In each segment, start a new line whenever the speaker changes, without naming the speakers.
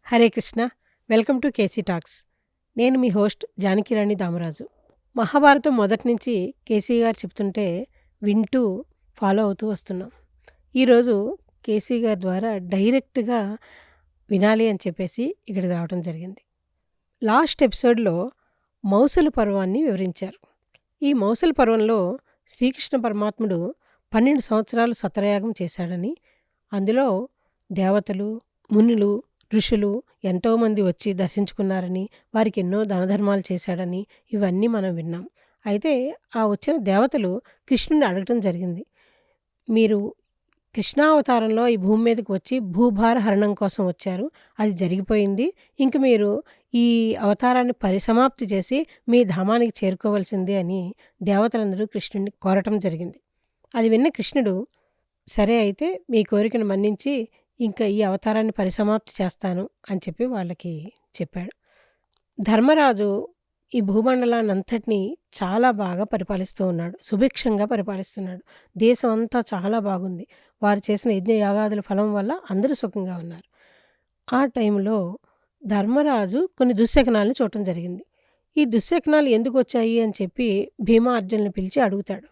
Hare Krishna. Welcome to KC talks. నేను మీ host Janakirani Damaraju. Mahabharatam మొదటి నుంచి కేసీ గారు చెప్తుంటే వింటూ ఫాలో అవుతూ వస్తున్నాం. ఈరోజు కేసీ గారి ద్వారా డైరెక్ట్‌గా వినాలి అని చెప్పేసి ఇక్కడికి రావడం జరిగింది. లాస్ట్ ఎపిసోడ్‌లో మౌసల పర్వాన్ని వివరించారు. ఈ మౌసల పర్వంలో శ్రీకృష్ణ పరమాత్ముడు 12 సంవత్సరాలు సత్రయాగం చేశాడని, అందులో దేవతలు, మునులు, ఋషులు ఎంతోమంది వచ్చి దర్శించుకున్నారని, వారికి ఎన్నో దానధర్మాలు చేశాడని ఇవన్నీ మనం విన్నాం. అయితే ఆ వచ్చిన దేవతలు కృష్ణుడిని అడగటం జరిగింది. మీరు కృష్ణావతారంలో ఈ భూమి మీదకి వచ్చి భూభార హరణం కోసం వచ్చారు. అది జరిగిపోయింది. ఇంక మీరు ఈ అవతారాన్ని పరిసమాప్తి చేసి మీ ధామానికి చేరుకోవాల్సిందే అని దేవతలందరూ కృష్ణుడిని కోరటం జరిగింది. అది విన్న కృష్ణుడు, సరే అయితే మీ కోరికను మన్నించి ఇంకా ఈ అవతారాన్ని పరిసమాప్తి చేస్తాను అని చెప్పి వాళ్ళకి చెప్పాడు. ధర్మరాజు ఈ భూమండలాన్నంతటినీ చాలా బాగా పరిపాలిస్తూ ఉన్నాడు. సుభిక్షంగా పరిపాలిస్తున్నాడు. దేశం అంతా చాలా బాగుంది. వారు చేసిన యజ్ఞ యాగాదుల ఫలం వల్ల అందరూ సుఖంగా ఉన్నారు. ఆ టైంలో ధర్మరాజు కొన్ని దుశ్శకునాలను చూడటం జరిగింది. ఈ దుశ్శకునాలు ఎందుకు వచ్చాయి అని చెప్పి భీమార్జునుని పిలిచి అడుగుతాడు.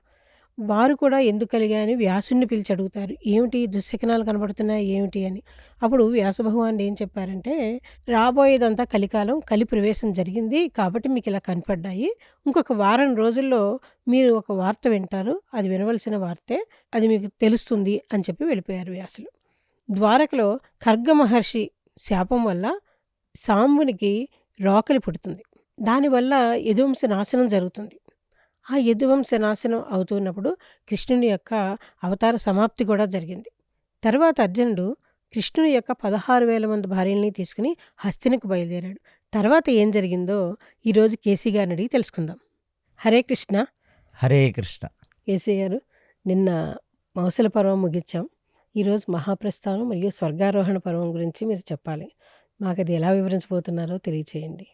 వారు కూడా ఎందుకు కలిగాయని వ్యాసుడిని పిలిచి అడుగుతారు. ఏమిటి దుశ్శకునాలు కనబడుతున్నాయి ఏమిటి అని. అప్పుడు వ్యాస భగవానుడు ఏం చెప్పారంటే, రాబోయేదంతా కలికాలం, కలి ప్రవేశం జరిగింది కాబట్టి మీకు ఇలా కనపడ్డాయి. ఇంకొక వారం రోజుల్లో మీరు ఒక వార్త వింటారు. అది వినవలసిన వార్తే, అది మీకు తెలుస్తుంది అని చెప్పి వెళ్ళిపోయారు వ్యాసులు. ద్వారకలో ఖర్గ మహర్షి శాపం వల్ల సాంబునికి రోకలి పుడుతుంది. దానివల్ల యదువంశ నాశనం జరుగుతుంది. ఆ యదువంశ నాశనం అవుతున్నప్పుడు కృష్ణుని యొక్క అవతార సమాప్తి కూడా జరిగింది. తర్వాత అర్జునుడు కృష్ణుని యొక్క 16,000 మంది భార్యల్ని తీసుకుని హస్తినకు బయలుదేరాడు. తర్వాత ఏం జరిగిందో ఈరోజు కేసీ గారిని అడిగి తెలుసుకుందాం. హరే కృష్ణ.
హరే కృష్ణ.
కేసీ గారు, నిన్న మౌసల పర్వం ముగించాం. ఈరోజు మహాప్రస్థానం మరియు స్వర్గారోహణ పర్వం గురించి మీరు చెప్పాలి. మాకు అది ఎలా వివరించబోతున్నారో తెలియచేయండి.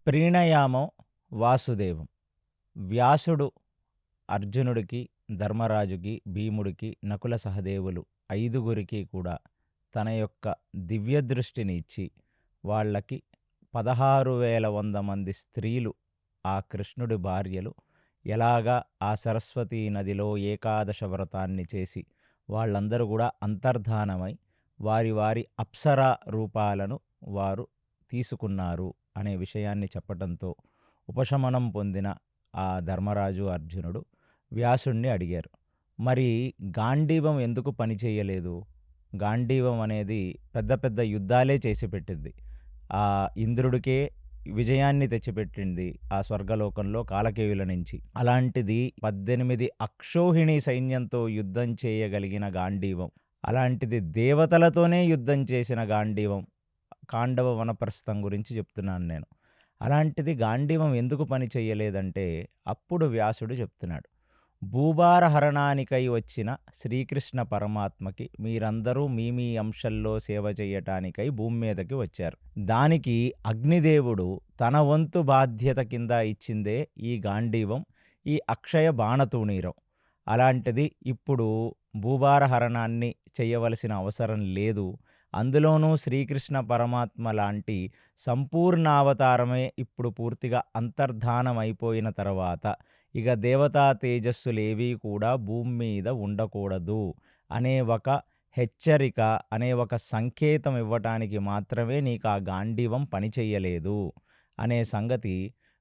ప్రీణయామం వాసుదేవం. వ్యాసుడు అర్జునుడికి, ధర్మరాజుకి, భీముడికి, నకుల సహదేవులు 5గురికి కూడా తన యొక్క దివ్య దృష్టిని ఇచ్చి వాళ్ళకి 16,100 మంది స్త్రీలు, ఆ కృష్ణుడి భార్యలు ఎలాగా ఆ సరస్వతీ నదిలో ఏకాదశ వ్రతాన్ని చేసి వాళ్ళందరూ కూడా అంతర్ధానమై వారి వారి అప్సరా రూపాలను వారు తీసుకున్నారు అనే విషయాన్ని చెప్పటంతో ఉపశమనం పొందిన ఆ ధర్మరాజు, అర్జునుడు వ్యాసుణ్ణి అడిగారు, మరి గాంధీవం ఎందుకు పనిచేయలేదు? గాంధీవం అనేది పెద్ద పెద్ద యుద్ధాలే చేసి పెట్టింది. ఆ ఇంద్రుడికే విజయాన్ని తెచ్చిపెట్టింది ఆ స్వర్గలోకంలో కాలకేయుల నుంచి. అలాంటిది 18 అక్షోహిణి సైన్యంతో యుద్ధం చేయగలిగిన గాంధీవం, అలాంటిది దేవతలతోనే యుద్ధం చేసిన గాంధీవం, కాండవ వనప్రస్థం గురించి చెప్తున్నాను నేను. అలాంటిది గాంధీవం ఎందుకు పని చేయలేదంటే అప్పుడు వ్యాసుడు చెప్తున్నాడు, భూభార హరణానికై వచ్చిన శ్రీకృష్ణ పరమాత్మకి మీరందరూ మీ మీ అంశల్లో సేవ చేయటానికై భూమి మీదకి వచ్చారు. దానికి అగ్నిదేవుడు తన వంతు బాధ్యత కింద ఇచ్చిందే ఈ గాంధీవం, ఈ అక్షయ బాణతూణీరం. అలాంటిది ఇప్పుడు భూభార హరణాన్ని చేయవలసిన అవసరం లేదు. అందులోనూ శ్రీకృష్ణ పరమాత్మ లాంటి సంపూర్ణావతారమే ఇప్పుడు పూర్తిగా అంతర్ధానం అయిపోయిన తర్వాత ఇక దేవతా తేజస్సులేవీ కూడా భూమి మీద ఉండకూడదు అనే ఒక హెచ్చరిక, అనే ఒక సంకేతం ఇవ్వటానికి మాత్రమే నీకు ఆ గాంధీవం పనిచెయ్యలేదు అనే సంగతి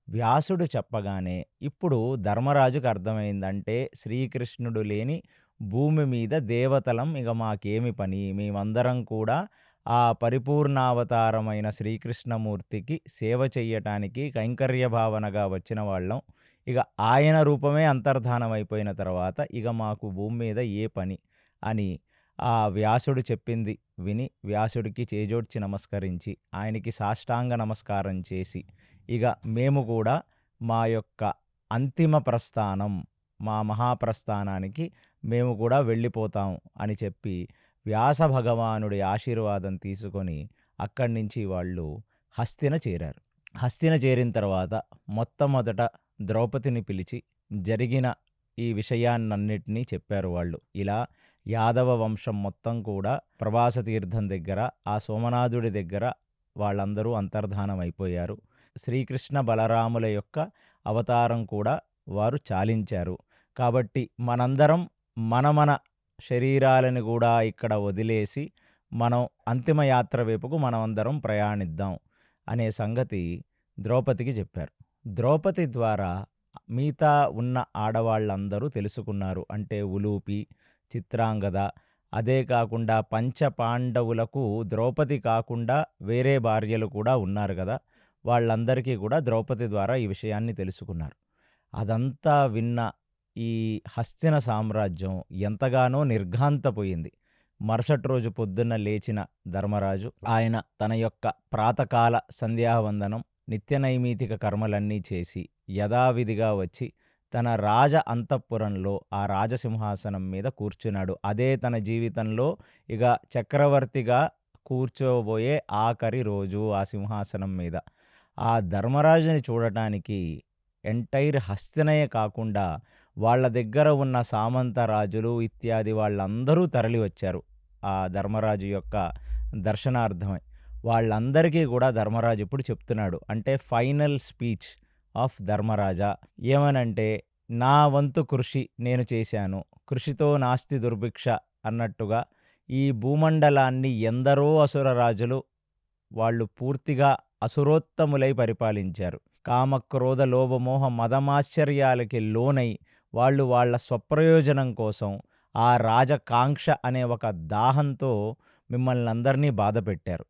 వ్యాసుడు చెప్పగానే ఇప్పుడు ధర్మరాజుకు అర్థమైందంటే శ్రీకృష్ణుడు లేని భూమి మీద దేవతలం ఇక మాకేమి పని, మేమందరం కూడా ఆ పరిపూర్ణావతారమైన శ్రీకృష్ణమూర్తికి సేవ చెయ్యటానికి కైంకర్య భావనగా వచ్చిన వాళ్ళం. ఇక ఆయన రూపమే అంతర్ధానం అయిపోయిన తర్వాత ఇక మాకు భూమి మీద ఏ పని అని ఆ వ్యాసుడు చెప్పింది విని వ్యాసుడికి చేజోడ్చి నమస్కరించి ఆయనకి సాష్టాంగ నమస్కారం చేసి ఇక మేము కూడా మా యొక్క అంతిమ ప్రస్థానం, మా మహాప్రస్థానానికి మేము కూడా వెళ్ళిపోతాం అని చెప్పి వ్యాస భగవానుడి ఆశీర్వాదం తీసుకొని అక్కడి నుంచి వాళ్ళు హస్తిన చేరారు. హస్తిన చేరిన తర్వాత మొట్టమొదట ద్రౌపదిని పిలిచి జరిగిన ఈ విషయాన్నన్నిటినీ చెప్పారు వాళ్ళు. ఇలా యాదవ వంశం మొత్తం కూడా ప్రభాస తీర్థం దగ్గర, ఆ సోమనాథుడి దగ్గర వాళ్ళందరూ అంతర్ధానం అయిపోయారు. శ్రీకృష్ణ బలరాముల యొక్క అవతారం కూడా వారు చాలించారు. కాబట్టి మనందరం మన శరీరాలను కూడా ఇక్కడ వదిలేసి మనం అంతిమ యాత్ర వైపుకు మనమందరం ప్రయాణిద్దాం అనే సంగతి ద్రౌపదికి చెప్పారు. ద్రౌపది ద్వారా మిగతా ఉన్న ఆడవాళ్ళందరూ తెలుసుకున్నారు. అంటే ఉలూపి, చిత్రాంగద, అదే కాకుండా పంచపాండవులకు ద్రౌపది కాకుండా వేరే భార్యలు కూడా ఉన్నారు కదా! వాళ్ళందరికీ కూడా ద్రౌపది ద్వారా ఈ విషయాన్ని తెలుసుకున్నారు. అదంతా విన్న ఈ హస్తిన సామ్రాజ్యం ఎంతగానో నిర్ఘాంతపోయింది. మరుసటి రోజు పొద్దున్న లేచిన ధర్మరాజు ఆయన తన యొక్క ప్రాతకాల సంధ్యావందనం, నిత్యనైమితిక కర్మలన్నీ చేసి యథావిధిగా వచ్చి తన రాజ అంతఃపురంలో ఆ రాజసింహాసనం మీద కూర్చున్నాడు. అదే తన జీవితంలో ఇక చక్రవర్తిగా కూర్చోబోయే ఆఖరి రోజు ఆ సింహాసనం మీద. ఆ ధర్మరాజుని చూడటానికి ఎంటైర్ హస్తినయే కాకుండా వాళ్ళ దగ్గర ఉన్న సామంత రాజులు ఇత్యాది వాళ్ళందరూ తరలి వచ్చారు ఆ ధర్మరాజు యొక్క దర్శనార్థమై. వాళ్ళందరికీ కూడా ధర్మరాజు ఇప్పుడు చెప్తున్నాడు. అంటే ఫైనల్ స్పీచ్ ఆఫ్ ధర్మరాజా ఏమనంటే, నా వంతు కృషి నేను చేశాను, కృషితో నాస్తి దుర్భిక్ష అన్నట్టుగా ఈ భూమండలాన్ని ఎందరో అసుర రాజులు వాళ్ళు పూర్తిగా అసురోత్తములై పరిపాలించారు. కామక్రోధ లోభమోహ మదమాశ్చర్యాలకి లోనై వాళ్ళు వాళ్ళ స్వప్రయోజనం కోసం ఆ రాజకాంక్ష అనే ఒక దాహంతో మిమ్మల్ని అందరినీ బాధ పెట్టారు.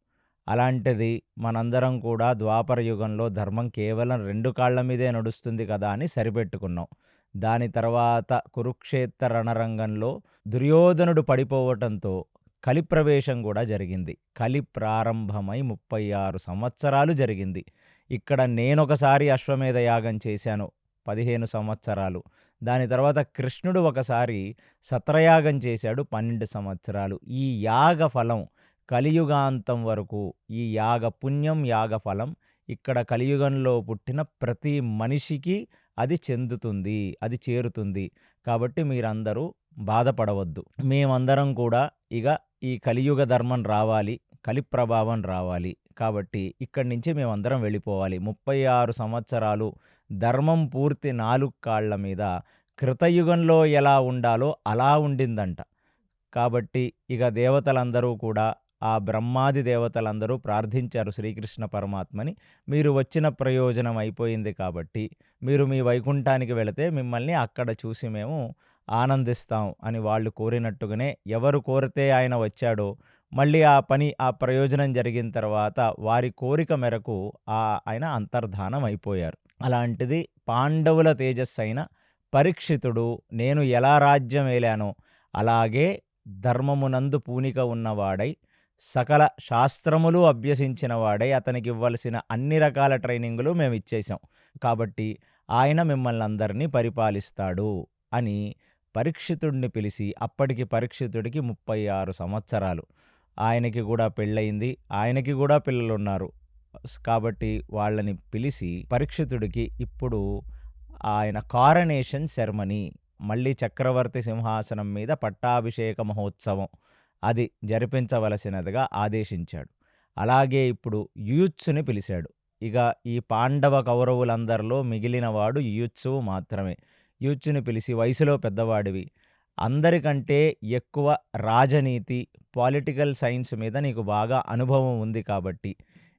అలాంటిది మనందరం కూడా ద్వాపర యుగంలో ధర్మం కేవలం 2 కాళ్ల మీదే నడుస్తుంది కదా అని సరిపెట్టుకున్నాం. దాని తర్వాత కురుక్షేత్ర రణరంగంలో దుర్యోధనుడు పడిపోవటంతో కలి ప్రవేశం కూడా జరిగింది. కలి ప్రారంభమై 36 సంవత్సరాలు జరిగింది. ఇక్కడ నేనొకసారి అశ్వమేధ యాగం చేశాను 15 సంవత్సరాలు. దాని తర్వాత కృష్ణుడు ఒకసారి సత్రయాగం చేశాడు 12 సంవత్సరాలు. ఈ యాగ ఫలం కలియుగాంతం వరకు, ఈ యాగ పుణ్యం యాగ ఫలం ఇక్కడ కలియుగంలో పుట్టిన ప్రతి మనిషికి అది చెందుతుంది, అది చేరుతుంది. కాబట్టి మీరందరూ బాధపడవద్దు. మేమందరం కూడా ఇక ఈ కలియుగ ధర్మం రావాలి, కలి ప్రభావం రావాలి. కాబట్టి ఇక్కడి నుంచి మేమందరం వెళ్ళిపోవాలి. 36 సంవత్సరాలు ధర్మం పూర్తి 4 కాళ్ల మీద కృతయుగంలో ఎలా ఉండాలో అలా ఉండిందంట. కాబట్టి ఇక దేవతలందరూ కూడా, ఆ బ్రహ్మాది దేవతలందరూ ప్రార్థించారు శ్రీకృష్ణ పరమాత్మని, మీరు వచ్చిన ప్రయోజనం అయిపోయింది కాబట్టి మీరు మీ వైకుంఠానికి వెళితే మిమ్మల్ని అక్కడ చూసి మేము ఆనందిస్తాం అని వాళ్ళు కోరినట్టుగానే ఎవరు కోరితే ఆయన వచ్చాడో మళ్ళీ ఆ ప్రయోజనం జరిగిన తర్వాత వారి కోరిక మేరకు ఆయన అంతర్ధానం అయిపోయారు. అలాంటిది పాండవుల తేజస్సు అయిన పరీక్షితుడు నేను ఎలా రాజ్యం ఏలానో అలాగే ధర్మమునందు పూనిక ఉన్నవాడై సకల శాస్త్రములు అభ్యసించిన వాడై అతనికి ఇవ్వాల్సిన అన్ని రకాల ట్రైనింగులు మేము ఇచ్చేసాం. కాబట్టి ఆయన మిమ్మల్ని అందరినీ పరిపాలిస్తాడు అని పరీక్షితుడిని పిలిచి, అప్పటికి పరీక్షితుడికి 36 సంవత్సరాలు. ఆయనకి కూడా పెళ్ళయింది, ఆయనకి కూడా పిల్లలున్నారు. కాబట్టి వాళ్ళని పిలిచి పరీక్షితుడికి ఇప్పుడు ఆయన కారనేషన్ సెరమనీ, మళ్ళీ చక్రవర్తి సింహాసనం మీద పట్టాభిషేక మహోత్సవం అది జరిపించవలసినదిగా ఆదేశించాడు. అలాగే ఇప్పుడు యూత్స్ని పిలిచాడు. ఇక ఈ పాండవ కౌరవులందరిలో మిగిలినవాడు యూత్సువు మాత్రమే. యూత్స్ని పిలిచి, వయసులో పెద్దవాడివి, అందరికంటే ఎక్కువ రాజనీతి, పొలిటికల్ సైన్స్ మీద నీకు బాగా అనుభవం ఉంది కాబట్టి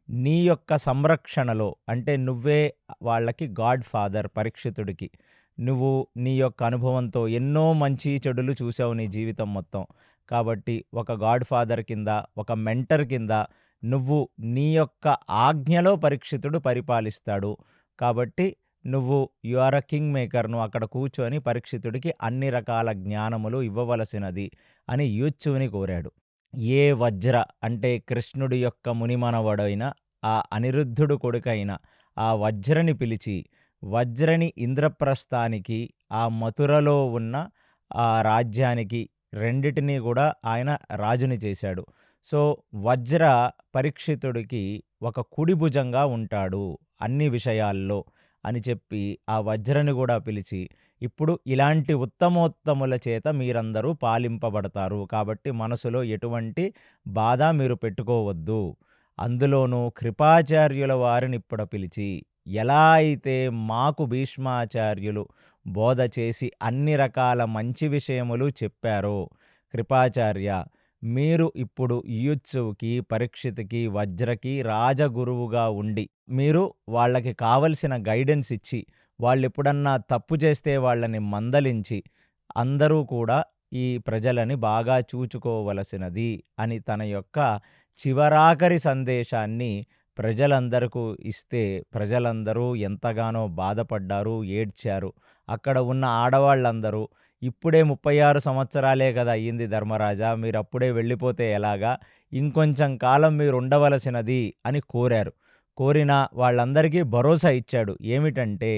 నీ యొక్క సంరక్షణలో, అంటే నువ్వే వాళ్ళకి గాడ్ ఫాదర్ పరీక్షితుడికి, నువ్వు నీ యొక్క అనుభవంతో ఎన్నో మంచి చెడులు చూసావు నీ జీవితం మొత్తం. కాబట్టి ఒక గాడ్ ఫాదర్ కింద, ఒక మెంటర్ కింద నువ్వు నీ యొక్క ఆజ్ఞలో పరీక్షితుడు పరిపాలిస్తాడు. కాబట్టి నువ్వు you are a king maker, నువ్వు అక్కడ కూర్చొని పరీక్షితుడికి అన్ని రకాల జ్ఞానములు ఇవ్వవలసినది అని యూత్సుని కోరాడు. ఏ వజ్ర అంటే కృష్ణుడి యొక్క మునిమనవడైన ఆ అనిరుద్ధుడు కొడుకైన ఆ వజ్రని పిలిచి, వజ్రని ఇంద్రప్రస్థానికి, ఆ మథురలో ఉన్న ఆ రాజ్యానికి రెండిటినీ కూడా ఆయన రాజుని చేశాడు. సో వజ్ర పరీక్షితుడికి ఒక కుడి భుజంగా ఉంటాడు అన్ని విషయాల్లో అని చెప్పి ఆ వజ్రని కూడా పిలిచి, ఇప్పుడు ఇలాంటి ఉత్తమోత్తముల చేత మీరందరూ పాలింపబడతారు. కాబట్టి మనసులో ఎటువంటి బాధ మీరు పెట్టుకోవద్దు అందులోనూ కృపాచార్యుల వారినిప్పుడ పిలిచి, ఎలా అయితే మాకు భీష్మాచార్యులు బోధ చేసి అన్ని రకాల మంచి విషయములు చెప్పారో, కృపాచార్య మీరు ఇప్పుడు యుయుత్సువుకి, పరీక్షిత్‌కి, వజ్రకి రాజగురువుగా ఉండి, మీరు వాళ్ళకి కావలసిన గైడెన్స్ ఇచ్చి, వాళ్ళెప్పుడన్నా తప్పు చేస్తే వాళ్ళని మందలించి, అందరూ కూడా ఈ ప్రజలని బాగా చూచుకోవలసినది అని తన యొక్క చివరాఖరి సందేశాన్ని ప్రజలందరకు ఇస్తే, ప్రజలందరూ ఎంతగానో బాధపడ్డారు, ఏడ్చారు. అక్కడ ఉన్న ఆడవాళ్ళందరూ, ఇప్పుడే 36 సంవత్సరాలే కదా అయ్యింది ధర్మరాజా, మీరప్పుడే వెళ్ళిపోతే ఎలాగా? ఇంకొంచెం కాలం మీరుండవలసినది అని కోరారు. కోరిన వాళ్ళందరికీ భరోసా ఇచ్చాడు. ఏమిటంటే,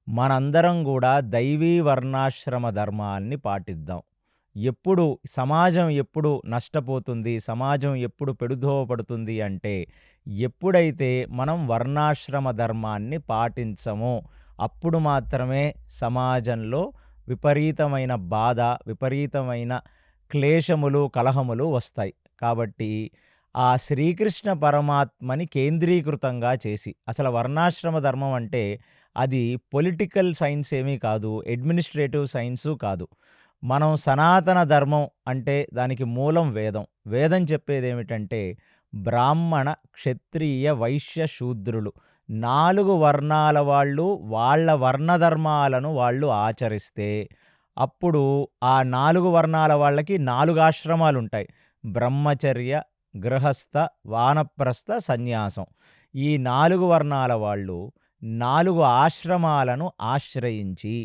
మనందరం గూడా దైవీ వర్ణాశ్రమ ధర్మాల్ని పాటిద్దాం. సమాజం ఎప్పుడు నష్టపోతుంది, సమాజం ఎప్పుడు పెడుదోవ పడుతుంది అంటే, ఎప్పుడైతే మనం వర్ణాశ్రమ ధర్మాన్ని పాటించమో, అప్పుడు మాత్రమే సమాజంలో విపరీతమైన బాధ, విపరీతమైన క్లేశములు, కలహములు వస్తాయి. కాబట్టి ఆ శ్రీకృష్ణ పరమాత్మని కేంద్రీకృతంగా చేసి, అసలు వర్ణాశ్రమ ధర్మం అంటే అది పొలిటికల్ సైన్స్ ఏమీ కాదు, అడ్మినిస్ట్రేటివ్ సైన్సు కాదు. మనం సనాతన ధర్మం అంటే దానికి మూలం వేదం. వేదం చెప్పేదేమిటంటే, బ్రాహ్మణ, క్షత్రియ, వైశ్య, శూద్రులు 4 వర్ణాల వాళ్ళు వాళ్ళ వర్ణధర్మాలను వాళ్ళు ఆచరిస్తే, అప్పుడు ఆ 4 వర్ణాల వాళ్ళకి 4 ఆశ్రమాలుంటాయి. బ్రహ్మచర్య, గృహస్థ, వానప్రస్థ, సన్యాసం. ఈ 4 వర్ణాల వాళ్ళు 4 ఆశ్రమాలను ఆశ్రయించి,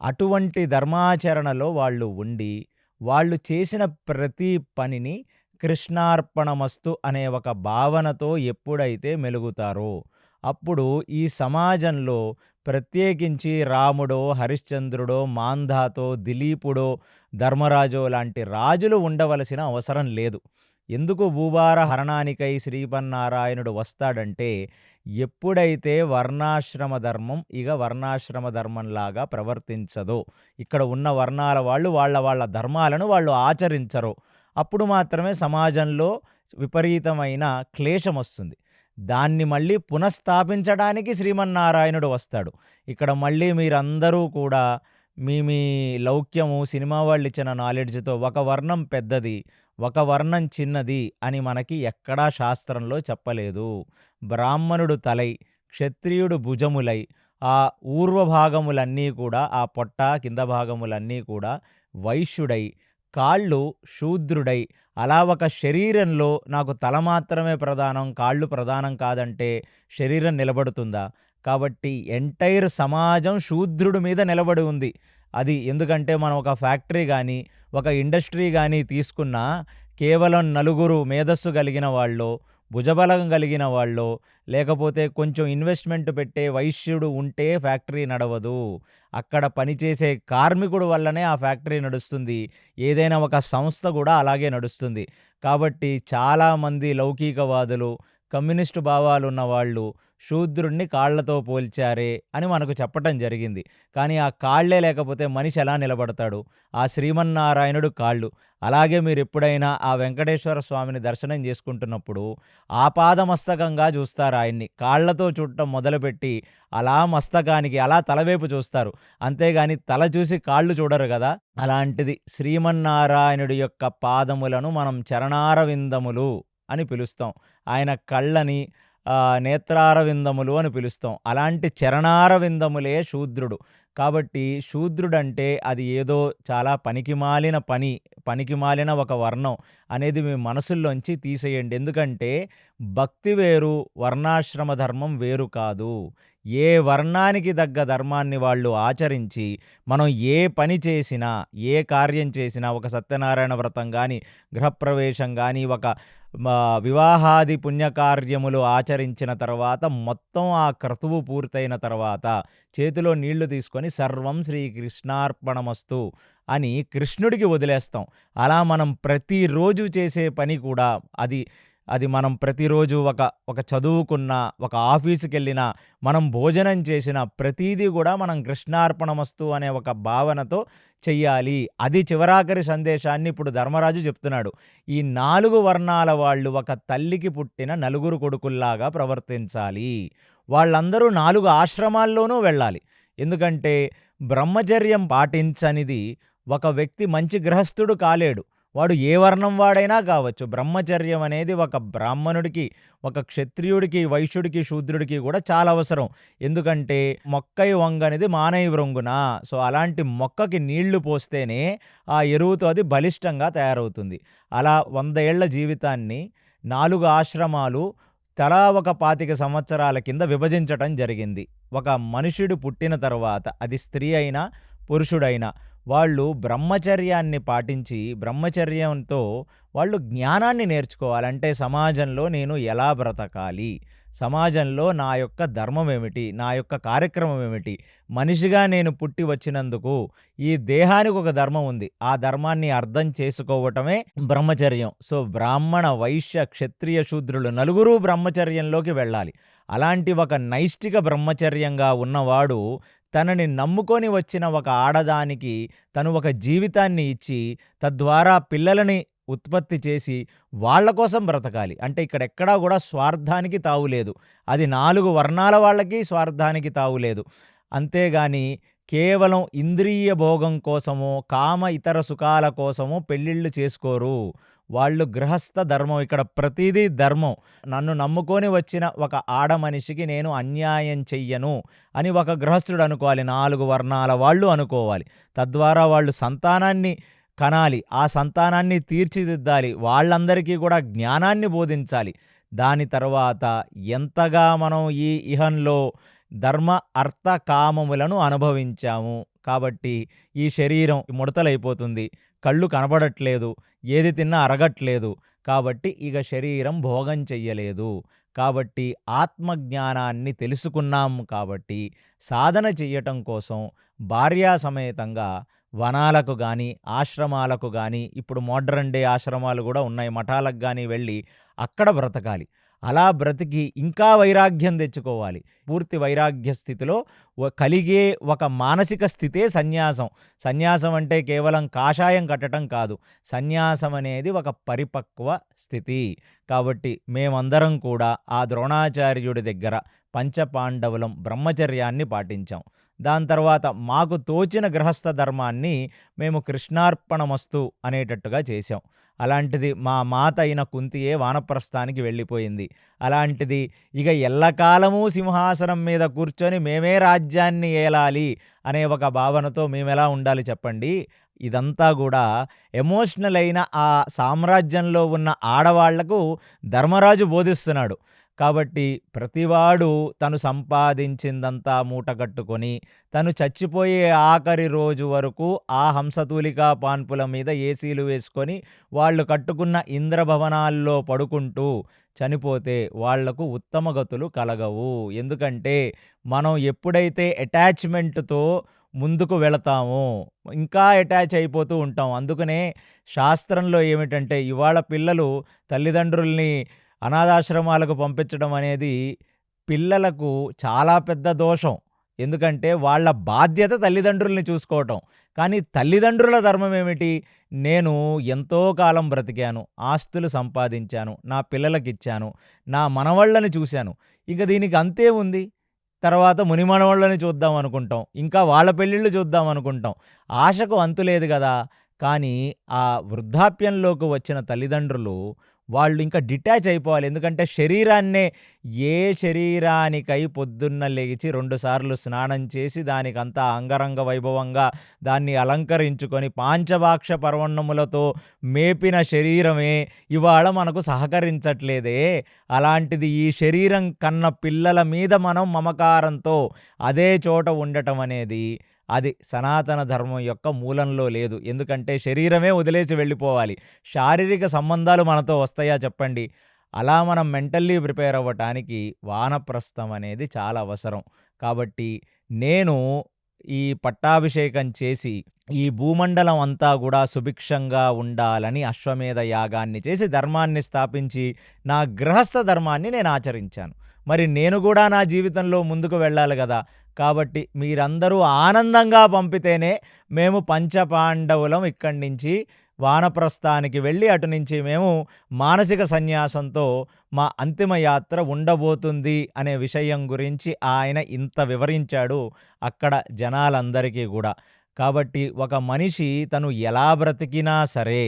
అటువంటి ధర్మాచరణలో వాళ్ళు ఉండి, వాళ్ళు చేసిన ప్రతి పనిని కృష్ణార్పణమస్తు అనే ఒక భావనతో ఎప్పుడైతే మెలుగుతారో, అప్పుడు ఈ సమాజంలో ప్రత్యేకించి రాముడో, హరిశ్చంద్రుడో, మాంధాతో, దిలీపుడో, ధర్మరాజో లాంటి రాజులు ఉండవలసిన అవసరం లేదు. ఎందుకు భూభార హరణానికై శ్రీమన్నారాయణుడు వస్తాడంటే, ఎప్పుడైతే వర్ణాశ్రమ ధర్మం వర్ణాశ్రమ ధర్మంలాగా ప్రవర్తించదో, ఇక్కడ ఉన్న వర్ణాల వాళ్ళు వాళ్ళ ధర్మాలను వాళ్ళు ఆచరించరో, అప్పుడు మాత్రమే సమాజంలో విపరీతమైన క్లేశమొస్తుంది. దాన్ని మళ్ళీ పునఃస్థాపించడానికి శ్రీమన్నారాయణుడు వస్తాడు. ఇక్కడ మళ్ళీ మీరందరూ కూడా మీ లౌక్యము, సినిమా వాళ్ళిచ్చిన నాలెడ్జ్‌తో ఒక వర్ణం పెద్దది, ఒక వర్ణం చిన్నది అని మనకి ఎక్కడా శాస్త్రంలో చెప్పలేదు. బ్రాహ్మణుడు తలై, క్షత్రియుడు భుజములై, ఆ ఊర్ధ్వభాగములన్నీ కూడా, ఆ పొట్ట కింద భాగములన్నీ కూడా వైశ్యుడై, కాళ్ళు శూద్రుడై, అలా ఒక శరీరంలో నాకు తల మాత్రమే ప్రధానం, కాళ్ళు ప్రధానం కాదంటే శరీరం నిలబడుతుందా? కాబట్టి ఎంటైర్ సమాజం శూద్రుడి మీద నిలబడి ఉంది. అది ఎందుకంటే మనం ఒక ఫ్యాక్టరీ గానీ, ఒక ఇండస్ట్రీ గానీ తీసుకున్నా, కేవలం నలుగురు మేధస్సు కలిగిన వాళ్ళో, భుజబలం కలిగిన వాళ్ళో, లేకపోతే కొంచెం ఇన్వెస్ట్‌మెంట్ పెట్టే వైశ్యుడు ఉంటే ఫ్యాక్టరీ నడవదు. అక్కడ పనిచేసే కార్మికుడు వల్లనే ఆ ఫ్యాక్టరీ నడుస్తుంది. ఏదైనా ఒక సంస్థ గూడా అలాగే నడుస్తుంది. కాబట్టి చాలామంది లౌకీకవాదులు, కమ్యూనిస్టు భావాలున్న వాళ్ళు శూద్రుడిని కాళ్ళతో పోల్చారే అని మనకు చెప్పటం జరిగింది. కానీ ఆ కాళ్ళే లేకపోతే మనిషి ఎలా నిలబడతాడు? ఆ శ్రీమన్నారాయణుడు కాళ్ళు. అలాగే మీరెప్పుడైనా ఆ వెంకటేశ్వర స్వామిని దర్శనం చేసుకుంటున్నప్పుడు ఆపాదమస్తకంగా చూస్తారు ఆయన్ని. కాళ్ళతో చూడటం మొదలుపెట్టి అలా మస్తకానికి, అలా తలవైపు చూస్తారు. అంతేగాని తల చూసి కాళ్ళు చూడరు గదా! అలాంటిది శ్రీమన్నారాయణుడి యొక్క పాదములను మనం చరణారవిందములు అని పిలుస్తాం. ఆయన కళ్ళని నేత్రారవిందములు అని పిలుస్తాం. అలాంటి చరణారవిందములే శూద్రుడు. కాబట్టి శూద్రుడంటే అది ఏదో చాలా పనికిమాలిన ఒక వర్ణం అనేది మీ మనసుల్లోంచి తీసేయండి. ఎందుకంటే భక్తి వేరు, వర్ణాశ్రమ ధర్మం వేరు కాదు. ఏ వర్ణానికి తగ్గ ధర్మాన్ని వాళ్ళు ఆచరించి, మనం ఏ పని చేసినా, ఏ కార్యం చేసినా, ఒక సత్యనారాయణ వ్రతం గానీ, గృహప్రవేశం గానీ, ఒక వివాహాది పుణ్యకార్యములు ఆచరించిన తర్వాత, మొత్తం ఆ క్రతువు పూర్తయిన తర్వాత చేతిలో నీళ్లు తీసుకొని సర్వం శ్రీకృష్ణార్పణమస్తు అని కృష్ణుడికి వదిలేస్తాం. అలా మనం ప్రతిరోజు చేసే పని కూడా అది అది మనం ప్రతిరోజు ఒక చదువుకున్న, ఒక ఆఫీసుకెళ్ళినా, మనం భోజనం చేసిన ప్రతీదీ గూడా మనం కృష్ణార్పణమస్తు అనే ఒక భావనతో చెయ్యాలి. అది చివరాఖరి సందేశాన్ని ఇప్పుడు ధర్మరాజు చెప్తున్నాడు. ఈ 4 వర్ణాల వాళ్ళు ఒక తల్లికి పుట్టిన నలుగురు కొడుకుల్లాగా ప్రవర్తించాలి. వాళ్ళందరూ 4 ఆశ్రమాల్లోనూ వెళ్ళాలి. ఎందుకంటే బ్రహ్మచర్యం పాటించనిది ఒక వ్యక్తి మంచి గృహస్థుడు కాలేడు. వాడు ఏ వర్ణం వాడైనా కావచ్చు. బ్రహ్మచర్యం అనేది ఒక బ్రాహ్మణుడికి, ఒక క్షత్రియుడికి, వైశ్యుడికి, శూద్రుడికి కూడా చాలా అవసరం. ఎందుకంటే మొక్కై వంగనిది మానై వ్రొంగున. సో అలాంటి మొక్కకి నీళ్లు పోస్తేనే ఆ ఎరువుతో అది బలిష్టంగా తయారవుతుంది. అలా 100 ఏళ్ల జీవితాన్ని 4 ఆశ్రమాలు తలా ఒక 25 సంవత్సరాల కింద విభజించటం జరిగింది. ఒక మనుష్యుడు పుట్టిన తర్వాత అది స్త్రీ అయినా, పురుషుడైనా వాళ్ళు బ్రహ్మచర్యాన్ని పాటించి, బ్రహ్మచర్యంతో వాళ్ళు జ్ఞానాన్ని నేర్చుకోవాలి. అంటే సమాజంలో నేను ఎలా బ్రతకాలి? సమాజంలో నా యొక్క ధర్మం ఏమిటి? నా యొక్క కార్యక్రమం ఏమిటి? మనిషిగా నేను పుట్టి వచ్చినందుకు ఈ దేహానికి ఒక ధర్మం ఉంది. ఆ ధర్మాన్ని అర్థం చేసుకోవటమే బ్రహ్మచర్యం. సో బ్రాహ్మణ, వైశ్య, క్షత్రియ, శూద్రులు నలుగురు బ్రహ్మచర్యంలోకి వెళ్ళాలి. అలాంటి ఒక నైష్టిక బ్రహ్మచర్యంగా ఉన్నవాడు తనని నమ్ముకొని వచ్చిన ఒక ఆడదానికి తను ఒక జీవితాన్ని ఇచ్చి, తద్వారా పిల్లలని ఉత్పత్తి చేసి వాళ్ళ కోసం బ్రతకాలి. అంటే ఇక్కడెక్కడా కూడా స్వార్థానికి తావులేదు. అది 4 వర్ణాల వాళ్ళకి స్వార్థానికి తావులేదు. అంతేగాని కేవలం ఇంద్రియ భోగం కోసమో, కామ ఇతర సుఖాల కోసమో పెళ్ళిళ్ళు చేసుకోరు. వాళ్ళు గృహస్థ ధర్మం. ఇక్కడ ప్రతీదీ ధర్మం. నన్ను నమ్ముకొని వచ్చిన ఒక ఆడ మనిషికి నేను అన్యాయం చెయ్యను అని ఒక గృహస్థుడు అనుకోవాలి. 4 వర్ణాల వాళ్ళు అనుకోవాలి. తద్వారా వాళ్ళు సంతానాన్ని కనాలి. ఆ సంతానాన్ని తీర్చిదిద్దాలి. వాళ్ళందరికీ కూడా జ్ఞానాన్ని బోధించాలి. దాని తర్వాత ఎంతగా మనం ఈ ఇహంలో ధర్మ, అర్థ, కామములను అనుభవించాము. కాబట్టి ఈ శరీరం ముడతలైపోతుంది. కళ్ళు కనబడట్లేదు. ఏది తిన్నా అరగట్లేదు. కాబట్టి ఇక శరీరం భోగం చెయ్యలేదు. కాబట్టి ఆత్మజ్ఞానాన్ని తెలుసుకున్నాం కాబట్టి సాధన చెయ్యటం కోసం భార్యా సమేతంగా వనాలకు గానీ, ఆశ్రమాలకు గానీ, ఇప్పుడు మోడ్రన్ డే ఆశ్రమాలు గూడా ఉన్నాయి. మఠాలకు గానీ వెళ్ళి అక్కడ బ్రతకాలి. అలా బ్రతికి ఇంకా వైరాగ్యం తెచ్చుకోవాలి. పూర్తి వైరాగ్య స్థితిలో కలిగే ఒక మానసిక స్థితే సన్యాసం. సన్యాసం అంటే కేవలం కాషాయం కట్టడం కాదు. సన్యాసం అనేది ఒక పరిపక్వ స్థితి. కాబట్టి మేమందరం కూడా ఆ ద్రోణాచార్యుడి దగ్గర పంచపాండవులం బ్రహ్మచర్యాన్ని పాటించాం. దాని తర్వాత మాకు తోచిన గృహస్థ ధర్మాన్ని మేము కృష్ణార్పణమస్తు అనేటట్టుగా చేశాం. అలాంటిది మా మాత అయిన కుంతియే వానప్రస్థానికి వెళ్ళిపోయింది. అలాంటిది ఇక ఎల్లకాలమూ సింహాసనం మీద కూర్చొని మేమే రాజ్యాన్ని ఏలాలి అనే ఒక భావనతో మేమెలా ఉండాలి చెప్పండి? ఇదంతా గూడా ఎమోషనల్ అయిన ఆ సామ్రాజ్యంలో ఉన్న ఆడవాళ్లకు ధర్మరాజు బోధిస్తున్నాడు. కాబట్టి ప్రతివాడు తను సంపాదించిందంతా మూటగట్టుకొని, తను చచ్చిపోయే ఆఖరి రోజు వరకు ఆ హంసతూలికా పాన్పుల మీద ఏసీలు వేసుకొని, వాళ్ళు కట్టుకున్న ఇంద్రభవనాల్లో పడుకుంటూ చనిపోతే వాళ్లకు ఉత్తమ గతులు కలగవు. ఎందుకంటే మనం ఎప్పుడైతే అటాచ్‌మెంట్‌తో ముందుకు వెళతామో, ఇంకా అటాచ్ అయిపోతూ ఉంటాం. అందుకనే శాస్త్రంలో ఏమిటంటే ఇవాళ పిల్లలు తల్లిదండ్రుల్ని అనాథాశ్రమాలకు పంపించడం అనేది పిల్లలకు చాలా పెద్ద దోషం. ఎందుకంటే వాళ్ళ బాధ్యత తల్లిదండ్రుల్ని చూసుకోవటం. కానీ తల్లిదండ్రుల ధర్మం ఏమిటి? నేను ఎంతో కాలం బ్రతికాను, ఆస్తులు సంపాదించాను, నా పిల్లలకిచ్చాను, నా మనవళ్ళని చూశాను. ఇక దీనికి అంతే ఉంది. తర్వాత మునిమనవళ్ళని చూద్దాం అనుకుంటాం. ఇంకా వాళ్ళ పెళ్ళిళ్ళు చూద్దాం అనుకుంటాం. ఆశకు అంతు లేదు గదా! కానీ ఆ వృద్ధాప్యంలోకి వచ్చిన తల్లిదండ్రులు వాళ్ళు ఇంకా డిటాచ్ అయిపోవాలి. ఎందుకంటే శరీరాన్నే ఏ శరీరానికై పొద్దున్న లెగిచి 2 సార్లు స్నానం చేసి దానికంతా అంగరంగ వైభవంగా దాన్ని అలంకరించుకొని పాంచభాక్ష పర్వణములతో మేపిన శరీరమే ఇవాళ మనకు సహకరించట్లేదే. అలాంటిది ఈ శరీరం కన్న పిల్లల మీద మనం మమకారంతో అదే చోట ఉండటం అనేది అది సనాతన ధర్మం యొక్క మూలంలో లేదు. ఎందుకంటే శరీరమే వదిలేసి వెళ్ళిపోవాలి. శారీరక సంబంధాలు మనతో వస్తాయా చెప్పండి? అలా మనం మెంటల్లీ ప్రిపేర్ అవ్వటానికి వానప్రస్థం అనేది చాలా అవసరం. కాబట్టి నేను ఈ పట్టాభిషేకం చేసి ఈ భూమండలం అంతా కూడా సుభిక్షంగా ఉండాలని అశ్వమేధ యాగాన్ని చేసి ధర్మాన్ని స్థాపించి నా గృహస్థ ధర్మాన్ని నేను ఆచరించాను. మరి నేను కూడా నా జీవితంలో ముందుకు వెళ్ళాలి కదా! కాబట్టి మీరందరూ ఆనందంగా పంపితేనే మేము పంచపాండవులం ఇక్కడి నుంచి వానప్రస్థానికి వెళ్ళి అటు నుంచి మేము మానసిక సన్యాసంతో మా అంతిమ యాత్ర ఉండబోతుంది అనే విషయం గురించి ఆయన ఇంత వివరించాడు అక్కడ జనాలందరికీ కూడా. కాబట్టి ఒక మనిషి తను ఎలా బ్రతికినా సరే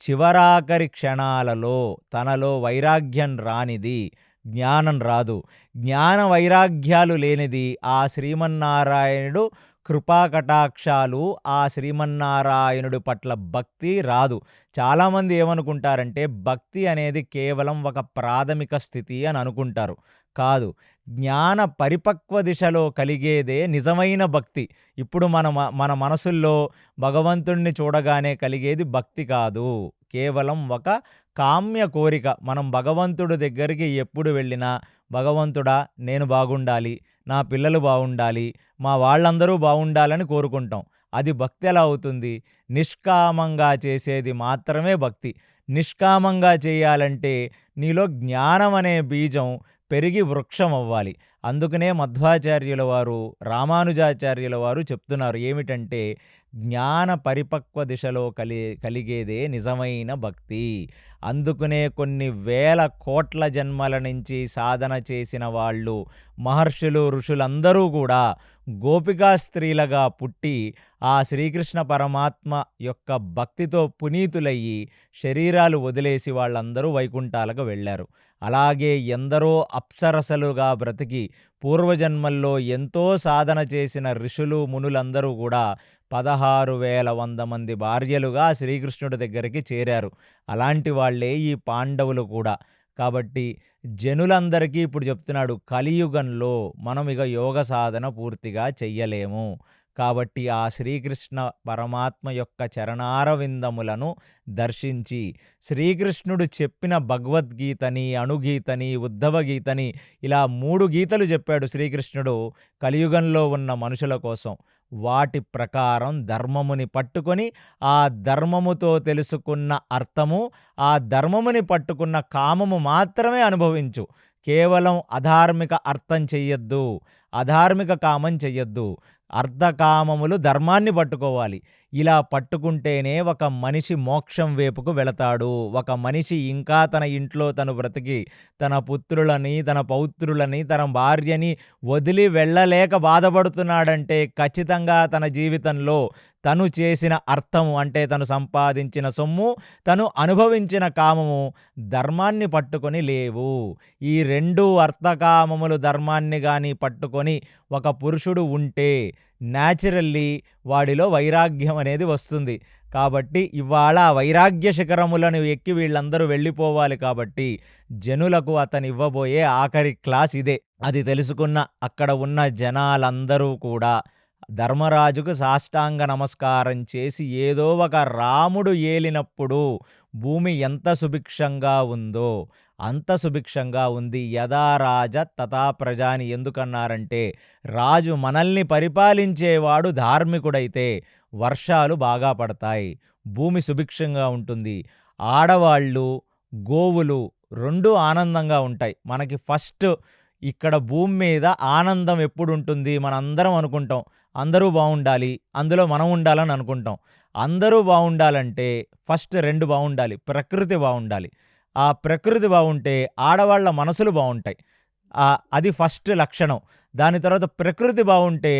చివరాఖరి క్షణాలలో తనలో వైరాగ్యం రానిది జ్ఞానం రాదు. జ్ఞాన వైరాగ్యాలు లేనిది ఆ శ్రీమన్నారాయణుడు కృపాకటాక్షాలు, ఆ శ్రీమన్నారాయణుడి పట్ల భక్తి రాదు. చాలామంది ఏమనుకుంటారంటే భక్తి అనేది కేవలం ఒక ప్రాథమిక స్థితి అని అనుకుంటారు. కాదు, జ్ఞాన పరిపక్వ దిశలో కలిగేదే నిజమైన భక్తి. ఇప్పుడు మన మనసుల్లో భగవంతుణ్ణి చూడగానే కలిగేది భక్తి కాదు, కేవలం ఒక కామ్య కోరిక. మనం భగవంతుడి దగ్గరికి ఎప్పుడు వెళ్ళినా భగవంతుడా నేను బాగుండాలి, నా పిల్లలు బాగుండాలి, మా వాళ్ళందరూ బాగుండాలని కోరుకుంటాం. అది భక్తి ఎలా అవుతుంది? నిష్కామంగా చేసేది మాత్రమే భక్తి. నిష్కామంగా చేయాలంటే నీలో జ్ఞానం అనే బీజం పెరిగి వృక్షం అవ్వాలి. అందుకనే మధ్వాచార్యుల వారు, రామానుజాచార్యుల వారు చెప్తున్నారు ఏమిటంటే జ్ఞాన పరిపక్వ దిశలో కలిగేదే నిజమైన భక్తి. అందుకనే కొన్ని వేల కోట్ల జన్మల నుంచి సాధన చేసిన వాళ్ళు, మహర్షులు, ఋషులందరూ కూడా గోపికా స్త్రీలుగా పుట్టి ఆ శ్రీకృష్ణ పరమాత్మ యొక్క భక్తితో పునీతులయ్యి శరీరాలు వదిలేసి వాళ్ళందరూ వైకుంఠాలకు వెళ్ళారు. అలాగే ఎందరో అప్సరసలుగా బ్రతికి పూర్వజన్మల్లో ఎంతో సాధన చేసిన ఋషులు, మునులందరూ కూడా 16,100 మంది భార్యలుగా శ్రీకృష్ణుడి దగ్గరికి చేరారు. అలాంటి వాళ్ళే ఈ పాండవులు కూడా. కాబట్టి జనులందరికీ ఇప్పుడు చెప్తున్నాడు, కలియుగంలో మనం ఇక యోగ సాధన పూర్తిగా చెయ్యలేము. కాబట్టి ఆ శ్రీకృష్ణ పరమాత్మ యొక్క చరణారవిందములను దర్శించి శ్రీకృష్ణుడు చెప్పిన భగవద్గీతని, అణుగీతని, ఉద్ధవ గీతని ఇలా 3 గీతలు చెప్పాడు శ్రీకృష్ణుడు కలియుగంలో ఉన్న మనుషుల కోసం. వాటి ప్రకారం ధర్మముని పట్టుకొని ఆ ధర్మముతో తెలుసుకున్న అర్థము, ఆ ధర్మముని పట్టుకున్న కామము మాత్రమే అనుభవించు. కేవలం అధార్మిక అర్థం చెయ్యొద్దు, అధార్మిక కామం చెయ్యొద్దు. అర్ధకామములు ధర్మాన్ని పట్టుకోవాలి. ఇలా పట్టుకుంటేనే ఒక మనిషి మోక్షం వైపుకు వెళతాడు. ఒక మనిషి ఇంకా తన ఇంట్లో తను బ్రతికి తన పుత్రులని, తన పౌత్రులని, తన భార్యని వదిలి వెళ్ళలేక బాధపడుతున్నాడంటే ఖచ్చితంగా తన జీవితంలో తను చేసిన అర్థము అంటే తను సంపాదించిన సొమ్ము, తను అనుభవించిన కామము ధర్మాన్ని పట్టుకొని లేవు. ఈ 2 అర్థకామములు ధర్మాన్ని కానీ పట్టుకొని ఒక పురుషుడు ఉంటే న్యాచురల్లీ వాడిలో వైరాగ్యం అనేది వస్తుంది. కాబట్టి ఇవాళ వైరాగ్య శిఖరములను ఎక్కి వీళ్ళందరూ వెళ్ళిపోవాలి. కాబట్టి జనులకు అతను ఇవ్వబోయే ఆఖరి క్లాస్ ఇదే. అది తెలుసుకున్న అక్కడ ఉన్న జనాలందరూ కూడా ధర్మరాజుకు సాష్టాంగ నమస్కారం చేసి ఏదో ఒక రాముడు ఏలినప్పుడు భూమి ఎంత సుభిక్షంగా ఉందో అంత సుభిక్షంగా ఉంది. యథా రాజ తథా ప్రజ అని ఎందుకన్నారంటే రాజు మనల్ని పరిపాలించేవాడు ధార్మికుడైతే వర్షాలు బాగా పడతాయి, భూమి సుభిక్షంగా ఉంటుంది, ఆడవాళ్ళు, గోవులు 2 ఆనందంగా ఉంటాయి. మనకి ఫస్ట్ ఇక్కడ భూమి మీద ఆనందం ఎప్పుడు ఉంటుంది? మనందరం అనుకుంటాం అందరూ బాగుండాలి, అందులో మనం ఉండాలని అనుకుంటాం. అందరూ బాగుండాలంటే ఫస్ట్ 2 బాగుండాలి. ప్రకృతి బాగుండాలి. ఆ ప్రకృతి బాగుంటే ఆడవాళ్ళ మనసులు బాగుంటాయి. అది ఫస్ట్ లక్షణం. దాని తర్వాత ప్రకృతి బాగుంటే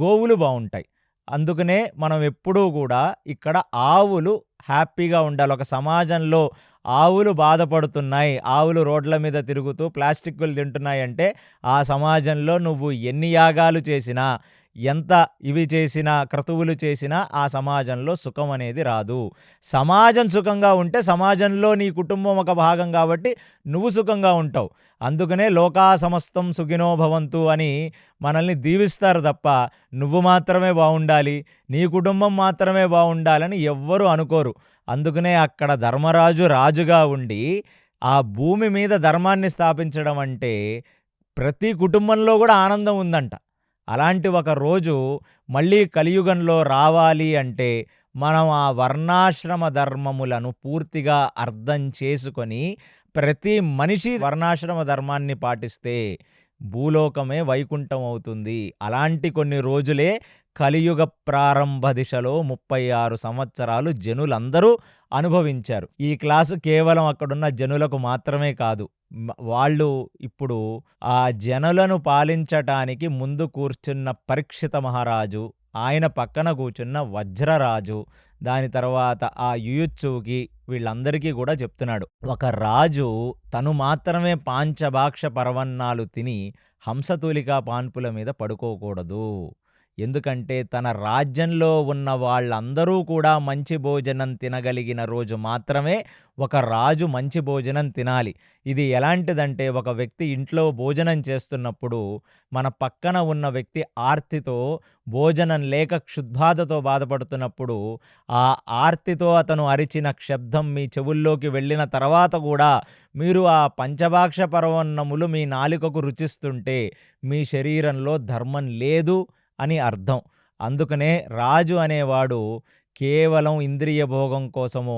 గోవులు బాగుంటాయి. అందుకనే మనం ఎప్పుడూ కూడా ఇక్కడ ఆవులు హ్యాపీగా ఉండాలి. ఒక సమాజంలో ఆవులు బాధపడుతున్నాయి, ఆవులు రోడ్ల మీద తిరుగుతూ ప్లాస్టిక్లు తింటున్నాయంటే ఆ సమాజంలో నువ్వు ఎన్ని యాగాలు చేసినా, ఎంత ఇవి చేసినా, క్రతువులు చేసినా ఆ సమాజంలో సుఖం అనేది రాదు. సమాజం సుఖంగా ఉంటే సమాజంలో నీ కుటుంబం ఒక భాగం కాబట్టి నువ్వు సుఖంగా ఉంటావు. అందుకనే లోకా సమస్తం సుఖినో భవంతు అని మనల్ని దీవిస్తారు తప్ప నువ్వు మాత్రమే బాగుండాలి, నీ కుటుంబం మాత్రమే బాగుండాలని ఎవ్వరూ అనుకోరు. అందుకనే అక్కడ ధర్మరాజు రాజుగా ఉండి ఆ భూమి మీద ధర్మాన్ని స్థాపించడం అంటే ప్రతి కుటుంబంలో కూడా ఆనందం ఉందంట. అలాంటి ఒక రోజు మళ్ళీ కలియుగంలో రావాలి అంటే మనం ఆ వర్ణాశ్రమ ధర్మములను పూర్తిగా అర్థం చేసుకొని ప్రతి మనిషి వర్ణాశ్రమ ధర్మాన్ని పాటిస్తే భూలోకమే వైకుంఠం అవుతుంది. అలాంటి కొన్ని రోజులే కలియుగ ప్రారంభ దిశలో 36 సంవత్సరాలు జనులందరూ అనుభవించారు. ఈ క్లాసు కేవలం అక్కడున్న జనులకు మాత్రమే కాదు. వాళ్ళు ఇప్పుడు ఆ జనులను పాలించటానికి ముందు కూర్చున్న పరీక్షిత మహారాజు, ఆయన పక్కన కూర్చున్న వజ్రరాజు, దాని తర్వాత ఆ యుయుత్సువుకి వీళ్ళందరికీ కూడా చెప్తున్నాడు. ఒక రాజు తను మాత్రమే పాంచభాక్ష పరవన్నాలు తిని హంసతూలికా పాన్పుల మీద పడుకోకూడదు. ఎందుకంటే తన రాజ్యంలో ఉన్న వాళ్ళందరూ కూడా మంచి భోజనం తినగలిగిన రోజు మాత్రమే ఒక రాజు మంచి భోజనం తినాలి. ఇది ఎలాంటిదంటే ఒక వ్యక్తి ఇంట్లో భోజనం చేస్తున్నప్పుడు మన పక్కన ఉన్న వ్యక్తి ఆర్తితో భోజనం లేక క్షుద్బాధతో బాధపడుతున్నప్పుడు ఆ ఆర్తితో అతను అరిచిన శబ్దం మీ చెవుల్లోకి వెళ్ళిన తర్వాత కూడా మీరు ఆ పంచభాక్ష పరవన్నములు మీ నాలుకకు రుచిస్తుంటే మీ శరీరంలో ధర్మం లేదు అని అర్థం. అందుకనే రాజు అనేవాడు కేవలం ఇంద్రియ భోగం కోసమో,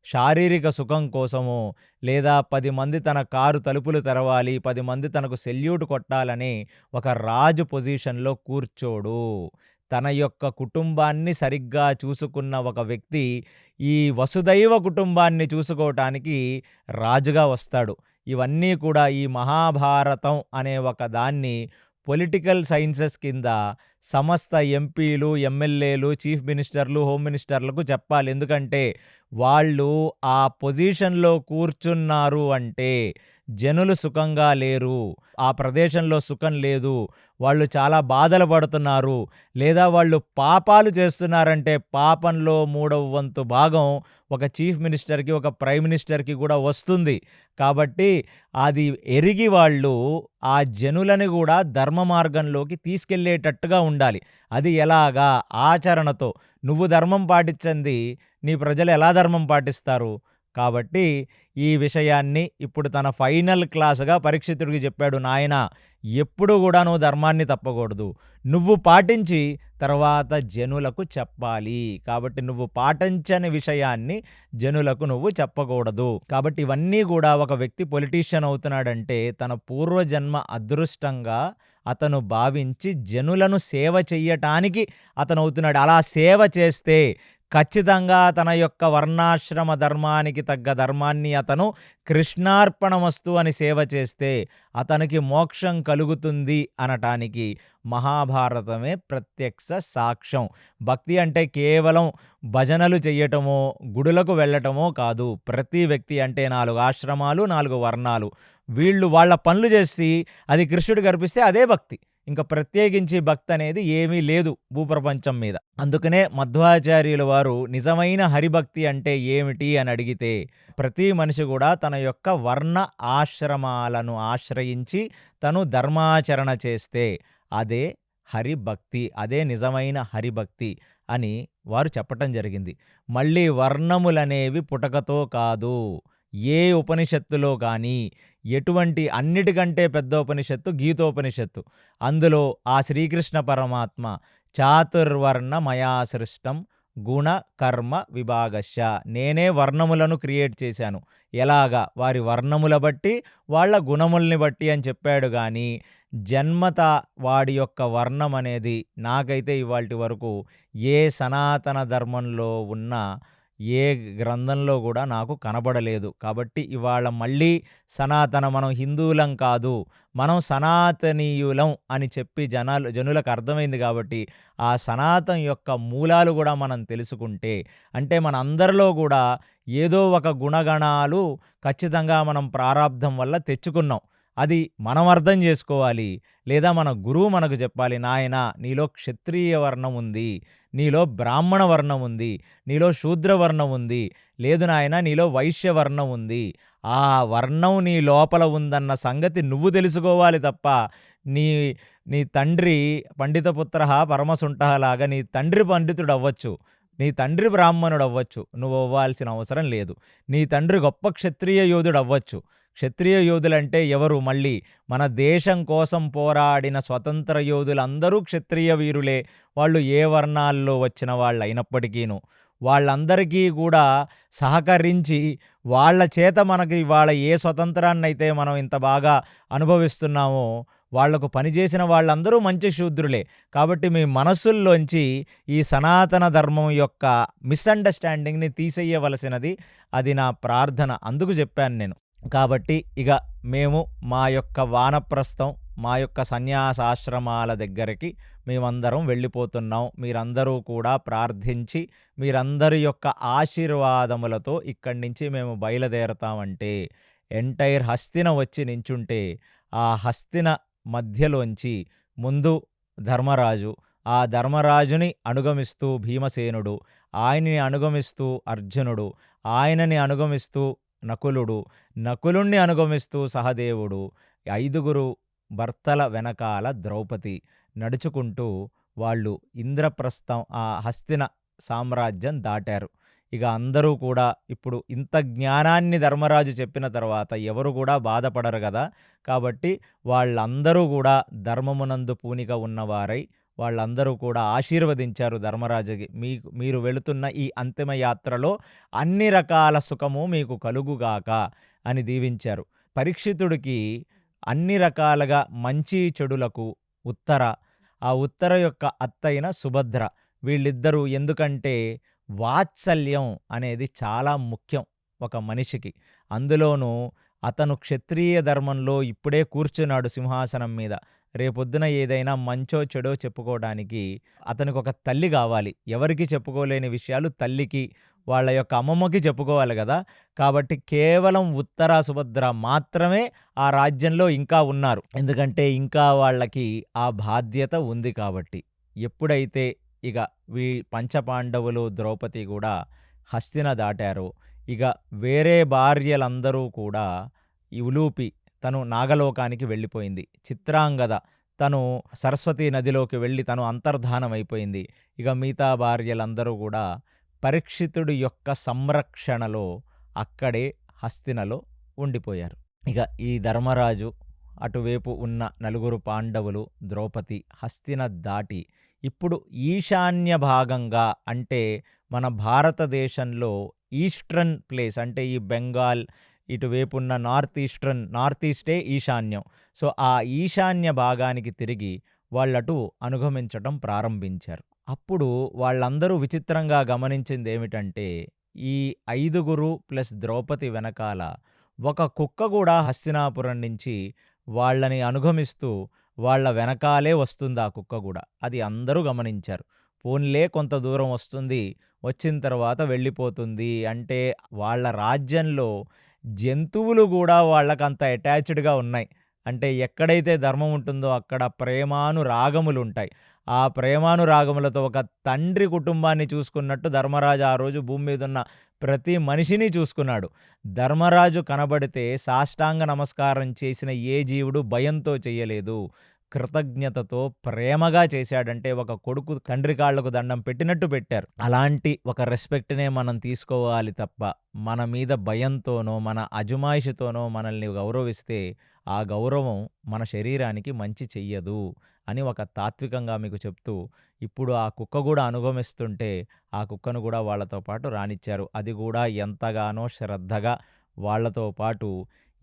శారీరక సుఖం కోసమో, లేదా 10 మంది తన కారు తలుపులు తెరవాలి, 10 మంది తనకు సెల్యూట్ కొట్టాలని ఒక రాజు పొజిషన్‌లో కూర్చోడు. తన యొక్క కుటుంబాన్ని సరిగ్గా చూసుకున్న ఒక వ్యక్తి ఈ వసుదైవ కుటుంబాన్ని చూసుకోవటానికి రాజుగా వస్తాడు. ఇవన్నీ కూడా ఈ మహాభారతం అనే ఒక దాన్ని పొలిటికల్ సైన్సెస్ కింద సమస్త ఎంపీలు, ఎమ్మెల్యేలు, చీఫ్ మినిస్టర్లు, హోమ్ మినిస్టర్లకు చెప్పాలి. ఎందుకంటే వాళ్ళు ఆ పొజిషన్‌లో కూర్చున్నారు అంటే జనులు సుఖంగా లేరు, ఆ ప్రదేశంలో సుఖం లేదు, వాళ్ళు చాలా బాధలు పడుతున్నారు, లేదా వాళ్ళు పాపాలు చేస్తున్నారంటే పాపంలో 3వ వంతు భాగం ఒక చీఫ్ మినిస్టర్‌కి, ఒక ప్రైమ్ మినిస్టర్‌కి కూడా వస్తుంది. కాబట్టి అది ఎరిగి వాళ్ళు ఆ జనులని కూడా ధర్మ మార్గంలోకి తీసుకెళ్ళేటట్టుగా ఉండాలి. అది ఎలాగా? ఆచరణతో. నువ్వు ధర్మం పాటించంది నీ ప్రజలు ఎలా ధర్మం పాటిస్తారు? కాబట్టి ఈ విషయాన్ని ఇప్పుడు తన ఫైనల్ క్లాస్‌గా పరీక్షితుడికి చెప్పాడు. నాయనా, ఎప్పుడు కూడా నువ్వు ధర్మాన్ని తప్పకూడదు. నువ్వు పాటించి తర్వాత జనులకు చెప్పాలి. కాబట్టి నువ్వు పాటించని విషయాన్ని జనులకు నువ్వు చెప్పకూడదు. కాబట్టి ఇవన్నీ కూడా ఒక వ్యక్తి పొలిటీషియన్ అవుతున్నాడంటే తన పూర్వజన్మ అదృష్టంగా అతను భావించి జనులను సేవ చెయ్యటానికి అతనవుతున్నాడు. అలా సేవ చేస్తే ఖచ్చితంగా తన యొక్క వర్ణాశ్రమ ధర్మానికి తగ్గ ధర్మాన్ని అతను కృష్ణార్పణమస్తు అని సేవ చేస్తే అతనికి మోక్షం కలుగుతుంది అనటానికి మహాభారతమే ప్రత్యక్ష సాక్ష్యం. భక్తి అంటే కేవలం భజనలు చెయ్యటమో, గుడులకు వెళ్ళటమో కాదు. ప్రతి వ్యక్తి అంటే 4 ఆశ్రమాలు, 4 వర్ణాలు, వీళ్ళు వాళ్ళ పనులు చేసి అది కృష్ణుడికి అర్పిస్తే అదే భక్తి. ఇంక ప్రత్యేకించి భక్తి అనేది ఏమీ లేదు భూప్రపంచం మీద. అందుకనే మధ్వాచార్యుల వారు నిజమైన హరిభక్తి అంటే ఏమిటి అని అడిగితే ప్రతి మనిషి కూడా తన యొక్క వర్ణ ఆశ్రమాలను ఆశ్రయించి తను ధర్మాచరణ చేస్తే అదే హరిభక్తి, అదే నిజమైన హరిభక్తి అని వారు చెప్పటం జరిగింది. మళ్ళీ వర్ణములనేవి పుటకతో కాదు. ఏ ఉపనిషత్తులో కానీ ఎటువంటి అన్నిటికంటే పెద్ద ఉపనిషత్తు గీతోపనిషత్తు. అందులో ఆ శ్రీకృష్ణ పరమాత్మ చాతుర్వర్ణ మయా సృష్టం గుణ కర్మ విభాగశ్చ, నేనే వర్ణములను క్రియేట్ చేశాను. ఎలాగా? వారి వర్ణముల బట్టి, వాళ్ళ గుణముల్ని బట్టి అని చెప్పాడు. కానీ జన్మత వాడి యొక్క వర్ణం అనేది నాకైతే ఇవాల్టి వరకు ఏ సనాతన ధర్మంలో ఉన్న ఏ గ్రంథంలో కూడా నాకు కనబడలేదు. కాబట్టి ఇవాళ మళ్ళీ మనం హిందువులం కాదు, మనం సనాతనీయులం అని చెప్పి జనులకు అర్థమైంది. కాబట్టి ఆ సనాతన్ యొక్క మూలాలు కూడా మనం తెలుసుకుంటే, అంటే మన అందరిలో కూడా ఏదో ఒక గుణగణాలు ఖచ్చితంగా మనం ప్రారాబ్ధం వల్ల తెచ్చుకున్నాం. అది మనం అర్థం చేసుకోవాలి, లేదా మన గురువు మనకు చెప్పాలి. నాయనా, నీలో క్షత్రియ వర్ణం ఉంది, నీలో బ్రాహ్మణ వర్ణం ఉంది, నీలో శూద్ర వర్ణం ఉంది, లేదు నాయనా నీలో వైశ్య వర్ణం ఉంది. ఆ వర్ణం నీ లోపల ఉందన్న సంగతి నువ్వు తెలుసుకోవాలి తప్ప నీ నీ తండ్రి పండితపుత్రః పరమసుంఠః లాగా నీ తండ్రి పండితుడు అవ్వచ్చు, నీ తండ్రి బ్రాహ్మణుడు అవ్వచ్చు, నువ్వు అవ్వాల్సిన అవసరం లేదు. నీ తండ్రి గొప్ప క్షత్రియ యోధుడు అవ్వచ్చు, క్షత్రియ యోధులంటే ఎవరు? మళ్ళీ మన దేశం కోసం పోరాడిన స్వతంత్ర యోధులందరూ క్షత్రియ వీరులే. వాళ్ళు ఏ వర్ణాల్లో వచ్చిన వాళ్ళైనప్పటికీను. వాళ్ళందరికీ గూడా సహకరించి వాళ్ళ చేత మనకి ఇవాళ ఏ స్వతంత్రాన్నైతే మనం ఇంత బాగా అనుభవిస్తున్నామో, వాళ్లకు పనిచేసిన వాళ్ళందరూ మంచి శూద్రులే. కాబట్టి మీ మనస్సుల్లోంచి ఈ సనాతన ధర్మం యొక్క మిస్‌అండర్‌స్టాండింగ్‌ని తీసేయవలసినది అది నా ప్రార్థన. అందుకు చెప్పాను నేను. కాబట్టి ఇక మేము మా యొక్క వానప్రస్థం, మా యొక్క సన్యాసాశ్రమాల దగ్గరికి మేమందరం వెళ్ళిపోతున్నాం. మీరందరూ కూడా ప్రార్థించి, మీరందరి యొక్క ఆశీర్వాదములతో ఇక్కడి నుంచి మేము బయలుదేరతామంటే, ఎంటైర్ హస్తిన వచ్చి నించుంటే, ఆ హస్తిన మధ్యలోంచి ముందు ధర్మరాజు, ఆ ధర్మరాజుని అనుగమిస్తూ భీమసేనుడు, ఆయనని అనుగమిస్తూ అర్జునుడు, ఆయనని అనుగమిస్తూ నకులుడు, నకులుణ్ణి అనుగమిస్తూ సహదేవుడు, 5గురు భర్తల వెనకాల ద్రౌపది నడుచుకుంటూ వాళ్ళు ఇంద్రప్రస్థం ఆ హస్తిన సామ్రాజ్యం దాటారు. ఇక అందరూ కూడా ఇప్పుడు ఇంత జ్ఞానాన్ని ధర్మరాజు చెప్పిన తర్వాత ఎవరు కూడా బాధపడరు గదా! కాబట్టి వాళ్ళందరూ గూడా ధర్మమునందు పూనిక ఉన్నవారై వాళ్ళందరూ కూడా ఆశీర్వదించారు ధర్మరాజుకి. మీరు వెళుతున్న ఈ అంతిమ యాత్రలో అన్ని రకాల సుఖము మీకు కలుగుగాక అని దీవించారు. పరీక్షితుడికి అన్ని రకాలుగా మంచి చెడులకు ఆ ఉత్తర యొక్క అత్తయిన సుభద్ర వీళ్ళిద్దరూ ఎందుకంటే వాత్సల్యం అనేది చాలా ముఖ్యం ఒక మనిషికి. అందులోనూ అతను క్షత్రియ ధర్మంలో ఇప్పుడే కూర్చున్నాడు సింహాసనం మీద. రేపొద్దున ఏదైనా మంచో చెడో చెప్పుకోవడానికి అతనికి ఒక తల్లి కావాలి. ఎవరికి చెప్పుకోలేని విషయాలు తల్లికి, వాళ్ళ యొక్క అమ్మమ్మకి చెప్పుకోవాలి కదా! కాబట్టి కేవలం ఉత్తర సుభద్ర మాత్రమే ఆ రాజ్యంలో ఇంకా ఉన్నారు. ఎందుకంటే ఇంకా వాళ్ళకి ఆ బాధ్యత ఉంది కాబట్టి. ఎప్పుడైతే ఇక పంచపాండవులు, ద్రౌపది కూడా హస్తిన దాటారో, ఇక వేరే భార్యలందరూ కూడా ఈ ఉలూపి తను నాగలోకానికి వెళ్ళిపోయింది. చిత్రాంగద తను సరస్వతీ నదిలోకి వెళ్ళి తను అంతర్ధానమైపోయింది. ఇక మిగతా భార్యలందరూ కూడా పరీక్షితుడి యొక్క సంరక్షణలో అక్కడే హస్తినలో ఉండిపోయారు. ఇక ఈ ధర్మరాజు, అటువైపు ఉన్న 4 పాండవులు, ద్రౌపది హస్తిన దాటి ఇప్పుడు ఈశాన్య భాగంగా అంటే మన భారతదేశంలో ఈస్టర్న్ ప్లేస్ అంటే ఈ బెంగాల్ ఇటువైపు ఉన్న నార్త్ ఈస్టే ఈశాన్యం. సో ఆ ఈశాన్య భాగానికి తిరిగి వాళ్ళటు అనుగమించటం ప్రారంభించారు. అప్పుడు వాళ్ళందరూ విచిత్రంగా గమనించింది ఏమిటంటే, ఈ 5గురు ప్లస్ ద్రౌపది వెనకాల ఒక కుక్క కూడా హస్తినాపురం నుంచి వాళ్ళని అనుగమిస్తూ వాళ్ళ వెనకాలే వస్తుంది. ఆ కుక్క కూడా అది అందరూ గమనించారు. పోన్లే కొంత దూరం వస్తుంది, వచ్చిన తర్వాత వెళ్ళిపోతుంది అంటే వాళ్ళ రాజ్యంలో జంతువులు కూడా వాళ్ళకంత అటాచ్డ్‌గా ఉన్నాయి. అంటే ఎక్కడైతే ధర్మం ఉంటుందో అక్కడ ప్రేమానురాగములుంటాయి. ఆ ప్రేమానురాగములతో ఒక తండ్రి కుటుంబాన్ని చూసుకున్నట్టు ధర్మరాజు ఆ రోజు భూమి మీదున్న ప్రతి మనిషిని చూసుకున్నాడు. ధర్మరాజు కనబడితే సాష్టాంగ నమస్కారం చేసిన ఏ జీవుడు భయంతో చెయ్యలేదు. కృతజ్ఞతతో ప్రేమగా చేశాడంటే ఒక కొడుకు తండ్రి కాళ్లకు దండం పెట్టినట్టు పెట్టారు. అలాంటి ఒక రెస్పెక్ట్‌నే మనం తీసుకోవాలి తప్ప, మన మీద భయంతోనో, మన అజమాయిషితోనో మనల్ని గౌరవిస్తే ఆ గౌరవం మన శరీరానికి మంచి చెయ్యదు అని ఒక తాత్వికంగా మీకు చెప్తూ, ఇప్పుడు ఆ కుక్క కూడా అనుగమిస్తుంటే ఆ కుక్కను కూడా వాళ్ళతో పాటు రానిచ్చారు. అది కూడా ఎంతగానో శ్రద్ధగా వాళ్ళతో పాటు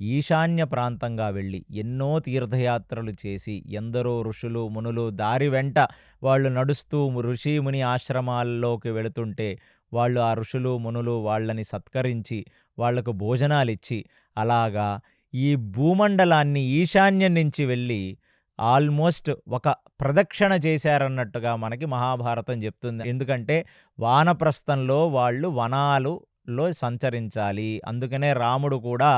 ఈశాన్య ప్రాంతంగా వెళ్ళి ఎన్నో తీర్థయాత్రలు చేసి ఎందరో ఋషులు, మునులు దారి వెంట వాళ్ళు నడుస్తూ ఋషి, ముని ఆశ్రమాల్లోకి వెళుతుంటే వాళ్ళు ఆ ఋషులు, మునులు వాళ్ళని సత్కరించి వాళ్లకు భోజనాలిచ్చి అలాగా ఈ భూమండలాన్ని ఈశాన్యం నుంచి వెళ్ళి ఆల్మోస్ట్ ఒక ప్రదక్షిణ చేశారన్నట్టుగా మనకి మహాభారతం చెప్తుంది. ఎందుకంటే వానప్రస్థంలో వాళ్ళు వనాలులో సంచరించాలి. అందుకనే రాముడు కూడా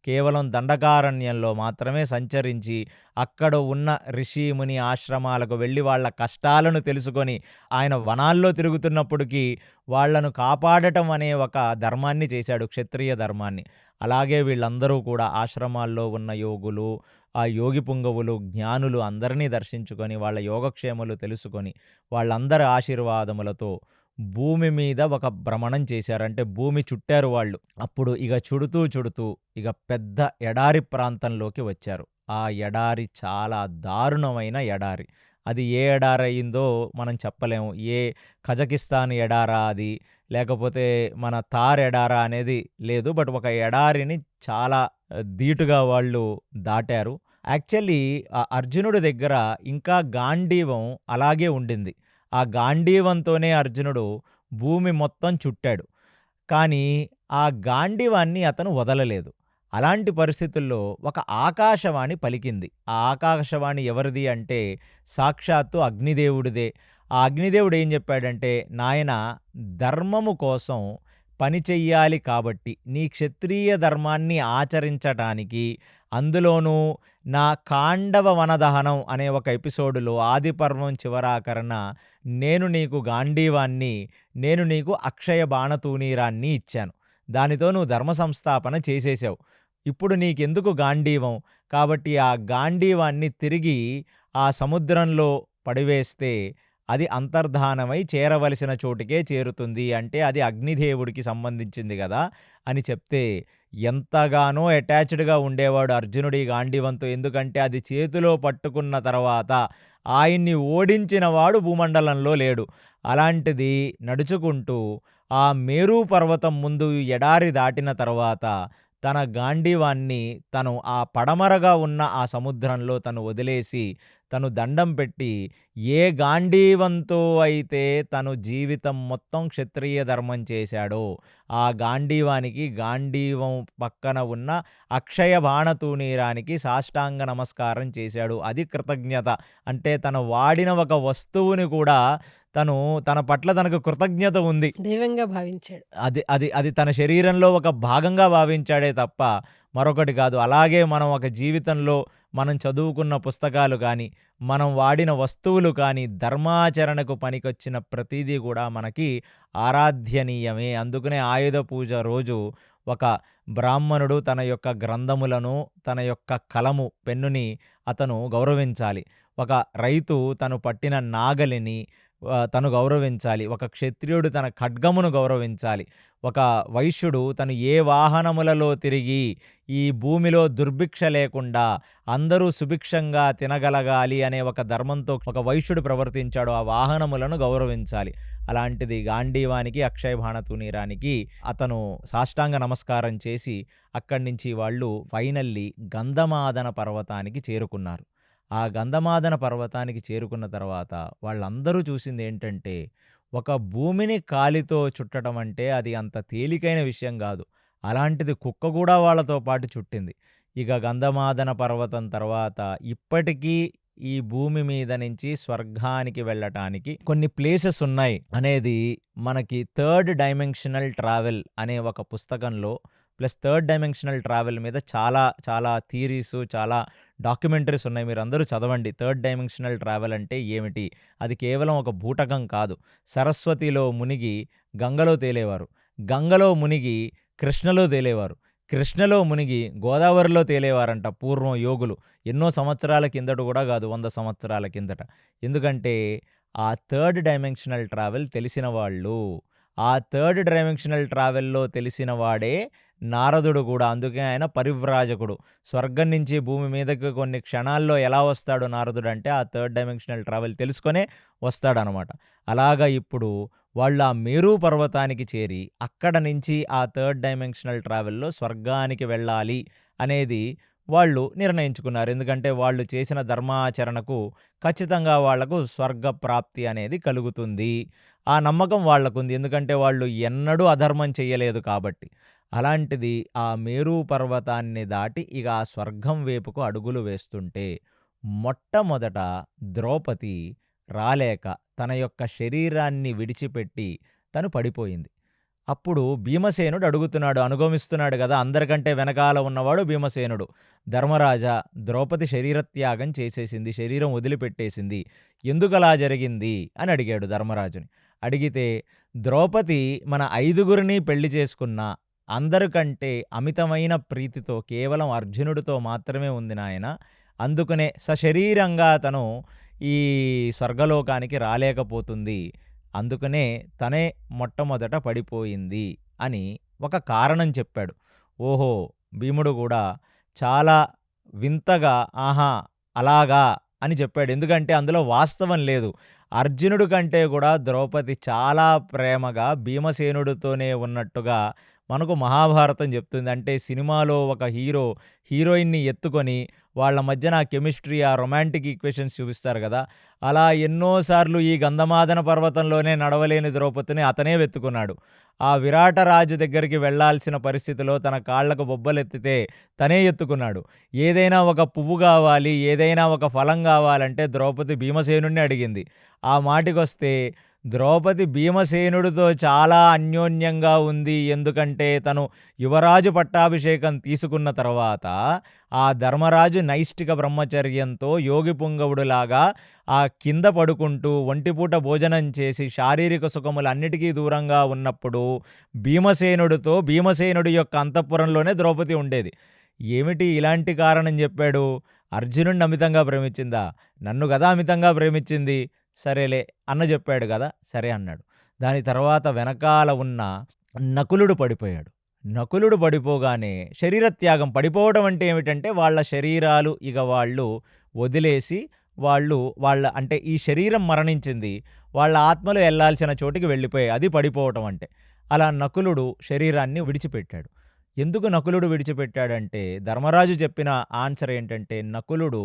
కేవలం దండకారణ్యంలో మాత్రమే సంచరించి అక్కడ ఉన్న ఋషి, ముని ఆశ్రమాలకు వెళ్ళి వాళ్ళ కష్టాలను తెలుసుకొని ఆయన వనాల్లో తిరుగుతున్నప్పటికీ వాళ్లను కాపాడటం అనే ఒక ధర్మాన్ని చేశాడు, క్షత్రియ ధర్మాన్ని. అలాగే వీళ్ళందరూ కూడా ఆశ్రమాల్లో ఉన్న యోగులు, ఆ యోగి పుంగవులు, జ్ఞానులు అందరినీ దర్శించుకొని వాళ్ళ యోగక్షేమాలు తెలుసుకొని వాళ్ళందరి ఆశీర్వాదములతో భూమి మీద ఒక భ్రమణం చేశారు. అంటే భూమి చుట్టారు వాళ్ళు. అప్పుడు ఇక చుడుతూ ఇక పెద్ద ఎడారి ప్రాంతంలోకి వచ్చారు. ఆ ఎడారి చాలా దారుణమైన ఎడారి. అది ఏ ఎడారయిందో మనం చెప్పలేము. ఏ కజకిస్తాన్ ఎడారా అది, లేకపోతే మన థార్ ఎడారా అనేది లేదు. బట్ ఒక ఎడారిని చాలా ధీటుగా వాళ్ళు దాటారు. యాక్చువల్లీ అర్జునుడి దగ్గర ఇంకా గాండీవం అలాగే ఉండింది. ఆ గాండీవంతోనే అర్జునుడు భూమి మొత్తం చుట్టాడు. కానీ ఆ గాండీవాన్ని అతను వదలలేదు. అలాంటి పరిస్థితుల్లో ఒక ఆకాశవాణి పలికింది. ఆ ఆకాశవాణి ఎవరిది అంటే సాక్షాత్తు అగ్నిదేవుడిదే. ఆ అగ్నిదేవుడు ఏం చెప్పాడంటే, నాయనా, ధర్మము కోసం పని చెయ్యాలి కాబట్టి నీ క్షత్రియ ధర్మాన్ని ఆచరించటానికి, అందులోనూ నా కాండవ వనదహనం అనే ఒక ఎపిసోడులో ఆదిపర్వం చివరాఖరణ నేను నీకు గాండీవాన్ని, నేను నీకు అక్షయ బాణతూణీరాన్ని ఇచ్చాను. దానితో నువ్వు ధర్మ సంస్థాపన చేసేసావు. ఇప్పుడు నీకెందుకు గాండీవం? కాబట్టి ఆ గాండీవాన్ని తిరిగి ఆ సముద్రంలో పడివేస్తే అది అంతర్ధానమై చేరవలసిన చోటికే చేరుతుంది. అంటే అది అగ్నిదేవుడికి సంబంధించింది గదా అని చెప్తే ఎంతగానో అటాచ్డ్‌గా ఉండేవాడు అర్జునుడు ఈ గాండీవంతో. ఎందుకంటే అది చేతిలో పట్టుకున్న తర్వాత ఆయన్ని ఓడించిన వాడు భూమండలంలో లేడు. అలాంటిది నడుచుకుంటూ ఆ మేరు పర్వతం ముందు ఎడారి దాటిన తర్వాత తన గాండీవాన్ని తను ఆ పడమరగా ఉన్న ఆ సముద్రంలో తను వదిలేసి, తను దండం పెట్టి, ఏ గాండీవంతో అయితే తను జీవితం మొత్తం క్షత్రియ ధర్మం చేశాడో, ఆ గాండీవానికి, గాండీవం పక్కన ఉన్న అక్షయ బాణతూణీరానికి సాష్టాంగ నమస్కారం చేశాడు. అది కృతజ్ఞత. అంటే తను వాడిన ఒక వస్తువుని కూడా తన పట్ల తనకు కృతజ్ఞత ఉంది.
దైవంగా భావించాడు.
అది తన శరీరంలో ఒక భాగంగా భావించాడే తప్ప మరొకటి కాదు. అలాగే మనం ఒక జీవితంలో మనం చదువుకున్న పుస్తకాలు కానీ, మనం వాడిన వస్తువులు కానీ, ధర్మాచరణకు పనికొచ్చిన ప్రతీదీ కూడా మనకి ఆరాధ్యనీయమే. అందుకనే ఆయుధ పూజ రోజు ఒక బ్రాహ్మణుడు తన యొక్క గ్రంథములను, తన యొక్క కలము, పెన్నుని అతను గౌరవించాలి. ఒక రైతు తను పట్టిన నాగలిని తను గౌరవించాలి. ఒక క్షత్రియుడు తన ఖడ్గమును గౌరవించాలి. ఒక వైశ్యుడు తను ఏ వాహనములలో తిరిగి ఈ భూమిలో దుర్భిక్ష లేకుండా అందరూ సుభిక్షంగా తినగలగాలి అనే ఒక ధర్మంతో ఒక వైశ్యుడు ప్రవర్తించాడో ఆ వాహనములను గౌరవించాలి. అలాంటిది గాండీవానికి, అక్షయ బాణతూణీరానికి అతను సాష్టాంగ నమస్కారం చేసి అక్కడి నుంచి వాళ్ళు ఫైనల్లీ గంధమాదన పర్వతానికి చేరుకున్నారు. ఆ గంధమాదన పర్వతానికి చేరుకున్న తర్వాత వాళ్ళందరూ చూసిందేంటంటే, ఒక భూమిని కాలితో చుట్టడం అంటే అది అంత తేలికైన విషయం గాదు. అలాంటిది కుక్క గూడా వాళ్ళతో పాటు చుట్టింది. ఇక గంధమాదన పర్వతం తర్వాత ఇప్పటికీ ఈ భూమి మీద నుంచి స్వర్గానికి వెళ్ళటానికి కొన్ని ప్లేసెస్ ఉన్నాయి అనేది మనకి థర్డ్ డైమెన్షనల్ ట్రావెల్ అనే ఒక పుస్తకంలో, ప్లస్ థర్డ్ డైమెన్షనల్ ట్రావెల్ మీద చాలా థియరీస్, చాలా డాక్యుమెంటరీస్ ఉన్నాయి. మీరందరూ చదవండి. థర్డ్ డైమెన్షనల్ ట్రావెల్ అంటే ఏమిటి? అది కేవలం ఒక బూటకం కాదు. సరస్వతిలో మునిగి గంగలో తేలేవారు. గంగలో మునిగి కృష్ణలో తేలేవారు. కృష్ణలో మునిగి గోదావరిలో తేలేవారంట పూర్వం యోగులు. ఎన్నో సంవత్సరాల కిందట కూడా కాదు, 100 సంవత్సరాల కిందట. ఎందుకంటే ఆ థర్డ్ డైమెన్షనల్ ట్రావెల్ తెలిసిన వాళ్ళు. ఆ థర్డ్ డైమెన్షనల్ ట్రావెల్‌లో తెలిసిన వాడే నారదుడు కూడా. అందుకే ఆయన పరివ్రాజకుడు. స్వర్గం నుంచి భూమి మీదకి కొన్ని క్షణాల్లో ఎలా వస్తాడు నారదుడంటే ఆ థర్డ్ డైమెన్షనల్ ట్రావెల్ తెలుసుకొనే వస్తాడనమాట. అలాగా ఇప్పుడు వాళ్ళు ఆ మేరు పర్వతానికి చేరి అక్కడ నుంచి ఆ థర్డ్ డైమెన్షనల్ ట్రావెల్‌లో స్వర్గానికి వెళ్ళాలి అనేది వాళ్ళు నిర్ణయించుకున్నారు. ఎందుకంటే వాళ్ళు చేసిన ధర్మాచరణకు ఖచ్చితంగా వాళ్లకు స్వర్గ ప్రాప్తి అనేది కలుగుతుంది. ఆ నమ్మకం వాళ్ళకుంది. ఎందుకంటే వాళ్ళు ఎన్నడూ అధర్మం చెయ్యలేదు కాబట్టి. అలాంటిది ఆ మేరు పర్వతాన్ని దాటి ఇక ఆ స్వర్గం వైపుకు అడుగులు వేస్తుంటే మొట్టమొదట ద్రౌపది రాలేక తన యొక్క శరీరాన్ని విడిచిపెట్టి తను పడిపోయింది. అప్పుడు భీమసేనుడు అడుగుతున్నాడు, అనుగమిస్తున్నాడు గదా! అందరికంటే వెనకాల ఉన్నవాడు భీమసేనుడు. ధర్మరాజా, ద్రౌపది శరీరత్యాగం చేసేసింది, శరీరం వదిలిపెట్టేసింది. ఎందుకలా జరిగింది అని అడిగాడు ధర్మరాజుని. అడిగితే ద్రౌపది మన 5గురిని పెళ్లి చేసుకున్నా అందరికంటే అమితమైన ప్రీతితో కేవలం అర్జునుడితో మాత్రమే ఉంది నాయన. అందుకనే సశరీరంగా తను ఈ స్వర్గలోకానికి రాలేకపోతుంది అందుకనే తనే మొట్టమొదట పడిపోయింది అని ఒక కారణం చెప్పాడు. ఓహో! భీముడు కూడా చాలా వింతగా ఆహా! అలాగా అని చెప్పాడు. ఎందుకంటే అందులో వాస్తవం లేదు. అర్జునుడి కంటే కూడా ద్రౌపది చాలా ప్రేమగా భీమసేనుడితోనే ఉన్నట్టుగా మనకు మహాభారతం చెప్తుంది. అంటే సినిమాలో ఒక హీరో హీరోయిన్‌ని ఎత్తుకొని వాళ్ళ మధ్యన ఆ కెమిస్ట్రీ, ఆ రొమాంటిక్ ఈక్వేషన్స్ చూపిస్తారు గదా! అలా ఎన్నో సార్లు ఈ గంధమాదన పర్వతంలోనే నడవలేని ద్రౌపదిని అతనే వెతుకున్నాడు. ఆ విరాట రాజు దగ్గరికి వెళ్ళాల్సిన పరిస్థితిలో తన కాళ్ళకు బొబ్బలెత్తితే తనే ఎత్తుకున్నాడు. ఏదైనా ఒక పువ్వు గావాలి, ఏదైనా ఒక ఫలం గావాలంటే ద్రౌపది భీమసేనుడిని అడిగింది. ఆ మాటికొస్తే ద్రౌపది భీమసేనుడితో చాలా అన్యోన్యంగా ఉంది. ఎందుకంటే తను యువరాజు పట్టాభిషేకం తీసుకున్న తర్వాత ఆ ధర్మరాజు నైష్టిక బ్రహ్మచర్యంతో యోగి పుంగవుడులాగా ఆ కింద పడుకుంటూ ఒంటిపూట భోజనం చేసి శారీరక సుఖములన్నిటికీ దూరంగా ఉన్నప్పుడు భీమసేనుడి యొక్క అంతఃపురంలోనే ద్రౌపది ఉండేది. ఏమిటి ఇలాంటి కారణం చెప్పాడు? అర్జునుడిని అమితంగా ప్రేమించిందా? నన్ను గదా అమితంగా ప్రేమించింది. సరేలే అన్న చెప్పాడు గదా! సరే అన్నాడు. దాని తర్వాత వెనకాల ఉన్న నకులుడు పడిపోయాడు. నకులుడు పడిపోగానే శరీర త్యాగం పడిపోవడం అంటే ఏమిటంటే వాళ్ళ శరీరాలు ఇక వాళ్ళు వదిలేసి వాళ్ళ అంటే ఈ శరీరం మరణించింది. వాళ్ళ ఆత్మలు ఎళ్ళాల్సిన చోటికి వెళ్ళిపోయాయి. అది పడిపోవటం అంటే. అలా నకులుడు శరీరాన్ని విడిచిపెట్టాడు. ఎందుకు నకులుడు విడిచిపెట్టాడంటే ధర్మరాజు చెప్పిన ఆన్సర్ ఏంటంటే నకులుడు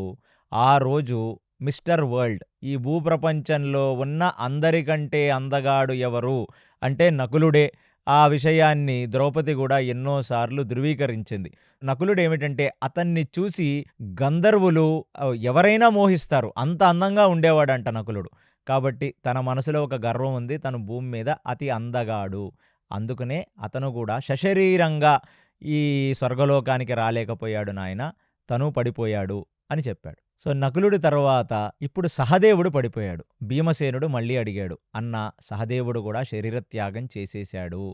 ఆ రోజు మిస్టర్ వరల్డ్ ఈ భూప్రపంచంలో ఉన్న అందరికంటే అందగాడు ఎవరు అంటే నకులుడే. ఆ విషయాన్ని ద్రౌపది కూడా ఎన్నో సార్లు ధృవీకరించింది. నకులుడేమిటంటే అతన్ని చూసి గంధర్వులు ఎవరైనా మోహిస్తారు. అంత అందంగా ఉండేవాడంట నకులుడు. కాబట్టి తన మనసులో ఒక గర్వం ఉంది. తను భూమి మీద అతి అందగాడు. అందుకనే అతను కూడా సశరీరంగా ఈ స్వర్గలోకానికి రాలేకపోయాడు నాయన. తను పడిపోయాడు అని చెప్పాడు. సో, నకులుడి తర్వాత ఇప్పుడు సహదేవుడు పడిపోయాడు. భీమసేనుడు మళ్ళీ అడిగాడు. అన్నా సహదేవుడు కూడా శరీర త్యాగం చేసేశాడు.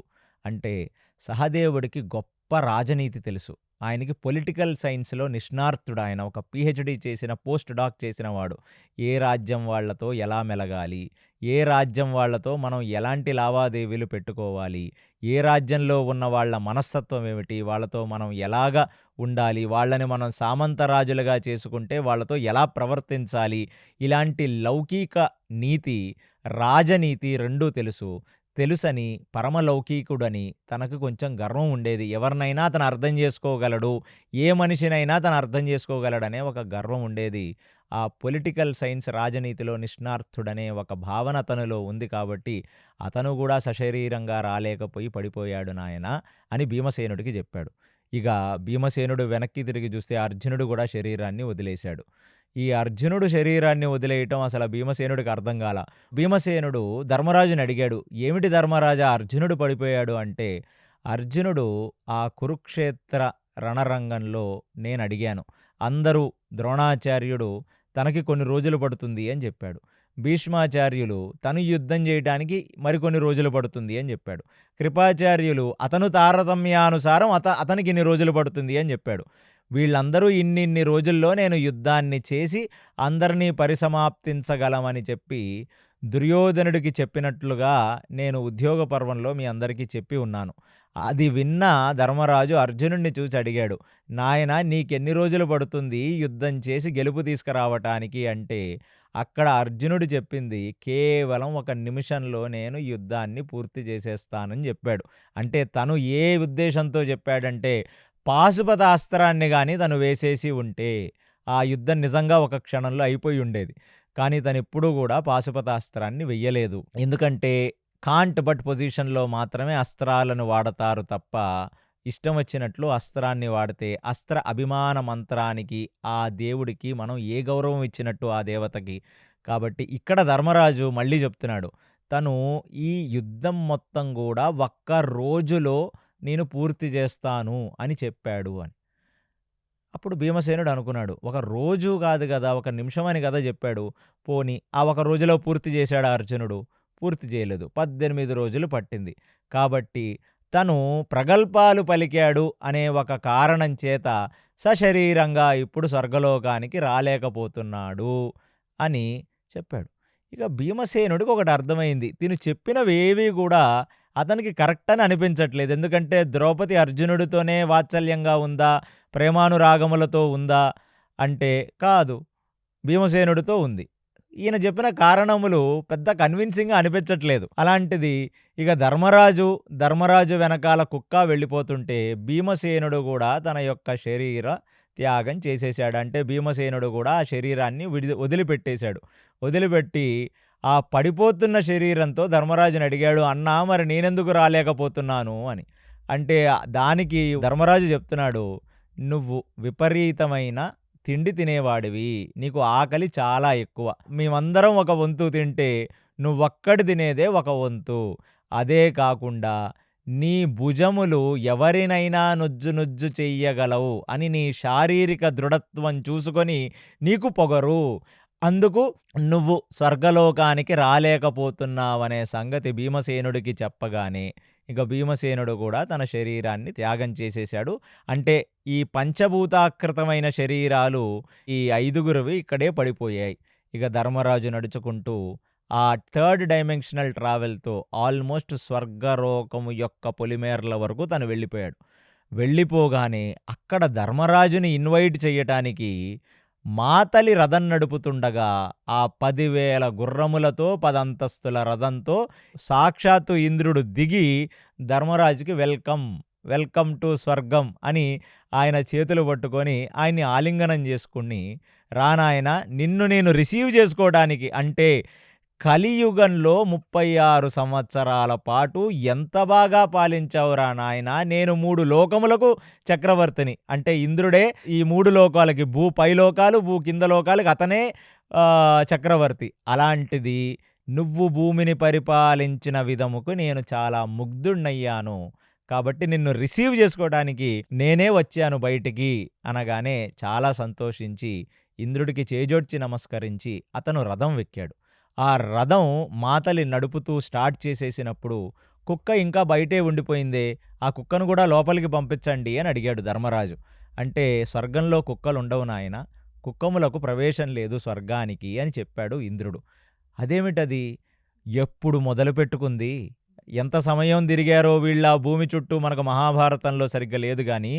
అంటే సహదేవుడికి గొప్ప రాజనీతి తెలుసు. ఆయనకి పొలిటికల్ సైన్స్‌లో నిష్ణాతుడాయన. ఒక పీహెచ్‌డీ చేసిన, పోస్ట్ డాక్ చేసినవాడు. ఏ రాజ్యం వాళ్ళతో ఎలా మెలగాలి? ఏ రాజ్యం వాళ్ళతో మనం ఎలాంటి లావాదేవీలు పెట్టుకోవాలి? ఏ రాజ్యంలో ఉన్న వాళ్ళ మనస్తత్వం ఏమిటి? వాళ్ళతో మనం ఎలాగా ఉండాలి? వాళ్ళని మనం సామంతరాజులుగా చేసుకుంటే వాళ్ళతో ఎలా ప్రవర్తించాలి? ఇలాంటి లౌకిక నీతి, రాజనీతి రెండూ తెలుసు. తెలుసని పరమలౌకీకుడని తనకు కొంచెం గర్వం ఉండేది. ఎవరినైనా తను అర్థం చేసుకోగలడు. ఏ మనిషినైనా తను అర్థం చేసుకోగలడనే ఒక గర్వం ఉండేది. ఆ పొలిటికల్ సైన్స్ రాజనీతిలో నిష్ణాతుడనే ఒక భావన అతనిలో ఉంది కాబట్టి అతను కూడా సశరీరంగా రాలేకపోయి పడిపోయాడు నాయనా అని భీమసేనుడికి చెప్పాడు. ఇక భీమసేనుడు వెనక్కి తిరిగి చూస్తే అర్జునుడు కూడా శరీరాన్ని వదిలేశాడు. ఈ అర్జునుడు శరీరాన్ని వదిలేయటం అసలు భీమసేనుడికి అర్థం కాల. భీమసేనుడు ధర్మరాజుని అడిగాడు. ఏమిటి ధర్మరాజా అర్జునుడు పడిపోయాడు అంటే, అర్జునుడు ఆ కురుక్షేత్ర రణరంగంలో నేనడిగాను. అందరూ ద్రోణాచార్యుడు తనకి కొన్ని రోజులు పడుతుంది అని చెప్పాడు. భీష్మాచార్యులు తను యుద్ధం చేయటానికి మరికొన్ని రోజులు పడుతుంది అని చెప్పాడు. కృపాచార్యులు అతను తారతమ్యానుసారం అతనికి ఇన్ని రోజులు పడుతుంది అని చెప్పాడు. వీళ్ళందరూ ఇన్నిన్ని రోజుల్లో నేను యుద్ధాన్ని చేసి అందరినీ పరిసమాప్తించగలమని చెప్పి దుర్యోధనుడికి చెప్పినట్లుగా నేను ఉద్యోగ పర్వంలో మీ అందరికీ చెప్పి ఉన్నాను. అది విన్న ధర్మరాజు అర్జునుడిని చూసి అడిగాడు. నాయనా నీకెన్ని రోజులు పడుతుంది యుద్ధం చేసి గెలుపు తీసుకురావటానికి అంటే అక్కడ అర్జునుడు చెప్పింది కేవలం 1 నిమిషంలో నేను యుద్ధాన్ని పూర్తి చేసేస్తానని చెప్పాడు. అంటే తను ఏ ఉద్దేశంతో చెప్పాడంటే పాశుపతాస్త్రాన్ని గాని తను వేసేసి ఉంటే ఆ యుద్ధం నిజంగా ఒక క్షణంలో అయిపోయి ఉండేది. కానీ తనెప్పుడూ గూడా పాశుపతాస్త్రాన్ని వెయ్యలేదు. ఎందుకంటే కాంట్ బట్ పొజిషన్‌లో మాత్రమే అస్త్రాలను వాడతారు తప్ప ఇష్టం వచ్చినట్లు అస్త్రాన్ని వాడితే అస్త్ర అభిమాన మంత్రానికి ఆ దేవుడికి మనం ఏ గౌరవం ఇచ్చినట్టు ఆ దేవతకి. కాబట్టి ఇక్కడ ధర్మరాజు మళ్ళీ చెప్తున్నాడు. తను ఈ యుద్ధం మొత్తం గూడా ఒక్క రోజులో నేను పూర్తి చేస్తాను అని చెప్పాడు అని. అప్పుడు భీమసేనుడు అనుకున్నాడు. ఒక రోజు కాదు గదా! ఒక నిమిషం అని గదా చెప్పాడు. పోనీ ఆ ఒక రోజులో పూర్తి చేశాడా అర్జునుడు? పూర్తి చేయలేదు. 18 రోజులు పట్టింది. కాబట్టి తను ప్రగల్భాలు పలికాడు అనే ఒక కారణం చేత సశరీరంగా ఇప్పుడు స్వర్గలోకానికి రాలేకపోతున్నాడు అని చెప్పాడు. ఇక భీమసేనుడికి ఒకటి అర్థమైంది. తిను చెప్పినవేవి గూడా అతనికి కరెక్ట్ అని అనిపించట్లేదు. ఎందుకంటే ద్రౌపది అర్జునుడితోనే వాత్సల్యంగా ఉందా? ప్రేమానురాగములతో ఉందా? అంటే కాదు. భీమసేనుడితో ఉంది. ఈయన చెప్పిన కారణములు పెద్ద కన్విన్సింగ్‌గా అనిపించట్లేదు. అలాంటిది ఇక ధర్మరాజు వెనకాల కుక్క వెళ్ళిపోతుంటే భీమసేనుడు గూడా తన యొక్క శరీర త్యాగం చేసేసాడు. అంటే భీమసేనుడు గూడా ఆ శరీరాన్ని వదిలిపెట్టేశాడు. వదిలిపెట్టి ఆ పడిపోతున్న శరీరంతో ధర్మరాజుని అడిగాడు, "అన్నా మరి నేనెందుకు రాలేకపోతున్నాను" అని. అంటే దానికి ధర్మరాజు చెప్తున్నాడు, "నువ్వు విపరీతమైన తిండి తినేవాడివి. నీకు ఆకలి చాలా ఎక్కువ. మేమందరం ఒక వంతు తింటే నువ్వొక్కడు తినేదే ఒక వంతు. అదే కాకుండా నీ భుజములు ఎవరినైనా నుజ్జు నుజ్జు చెయ్యగలవు అని నీ శారీరక దృఢత్వం చూసుకొని నీకు పొగరు. అందుకు నువ్వు స్వర్గలోకానికి రాలేకపోతున్నావనే సంగతి భీమసేనుడికి చెప్పగానే ఇక భీమసేనుడు కూడా తన శరీరాన్ని త్యాగం చేసేశాడు. అంటే ఈ పంచభూతాకృతమైన శరీరాలు ఈ ఐదుగురివి ఇక్కడే పడిపోయాయి. ఇక ధర్మరాజు నడుచుకుంటూ ఆ థర్డ్ డైమెన్షనల్ ట్రావెల్‌తో ఆల్మోస్ట్ స్వర్గలోకము యొక్క పొలిమేరల వరకు తను వెళ్ళిపోయాడు. వెళ్ళిపోగానే అక్కడ ధర్మరాజుని ఇన్వైట్ చెయ్యటానికి మాతలి రథం నడుపుతుండగా ఆ 10,000 గుర్రములతో 10 అంతస్తుల రథంతో సాక్షాత్తు ఇంద్రుడు దిగి ధర్మరాజుకి వెల్కమ్ టు స్వర్గం అని ఆయన చేతులు పట్టుకొని ఆయన్ని ఆలింగనం చేసుకుని, "రా నాయనా నిన్ను నేను రిసీవ్ చేసుకోవడానికి అంటే కలియుగంలో 36 సంవత్సరాల పాటు ఎంత బాగా పాలించావురా నాయనా! నేను 3 లోకములకు చక్రవర్తిని." అంటే ఇంద్రుడే ఈ 3 లోకాలకి పైలోకాలు, కింద లోకాలకి అతనే చక్రవర్తి. అలాంటిది నువ్వు భూమిని పరిపాలించిన విధముకు నేను చాలా ముగ్ధుడినయ్యాను. కాబట్టి నిన్ను రిసీవ్ చేసుకోవడానికి నేనే వచ్చాను బయటికి అనగానే చాలా సంతోషించి ఇంద్రుడికి చేజోడ్చి నమస్కరించి అతను రథం ఎక్కాడు. ఆ రథం మాతలి నడుపుతూ స్టార్ట్ చేసేసినప్పుడు కుక్క ఇంకా బయటే ఉండిపోయిందే, ఆ కుక్కను కూడా లోపలికి పంపించండి అని అడిగాడు ధర్మరాజు. అంటే స్వర్గంలో కుక్కలుండవు నాయనా, కుక్కములకు ప్రవేశం లేదు స్వర్గానికి అని చెప్పాడు ఇంద్రుడు. అదేమిటది? ఎప్పుడు మొదలుపెట్టుకుంది? ఎంత సమయం తిరిగారో వీళ్ళ భూమి చుట్టూ మనకు మహాభారతంలో సరిగ్గా లేదు గానీ,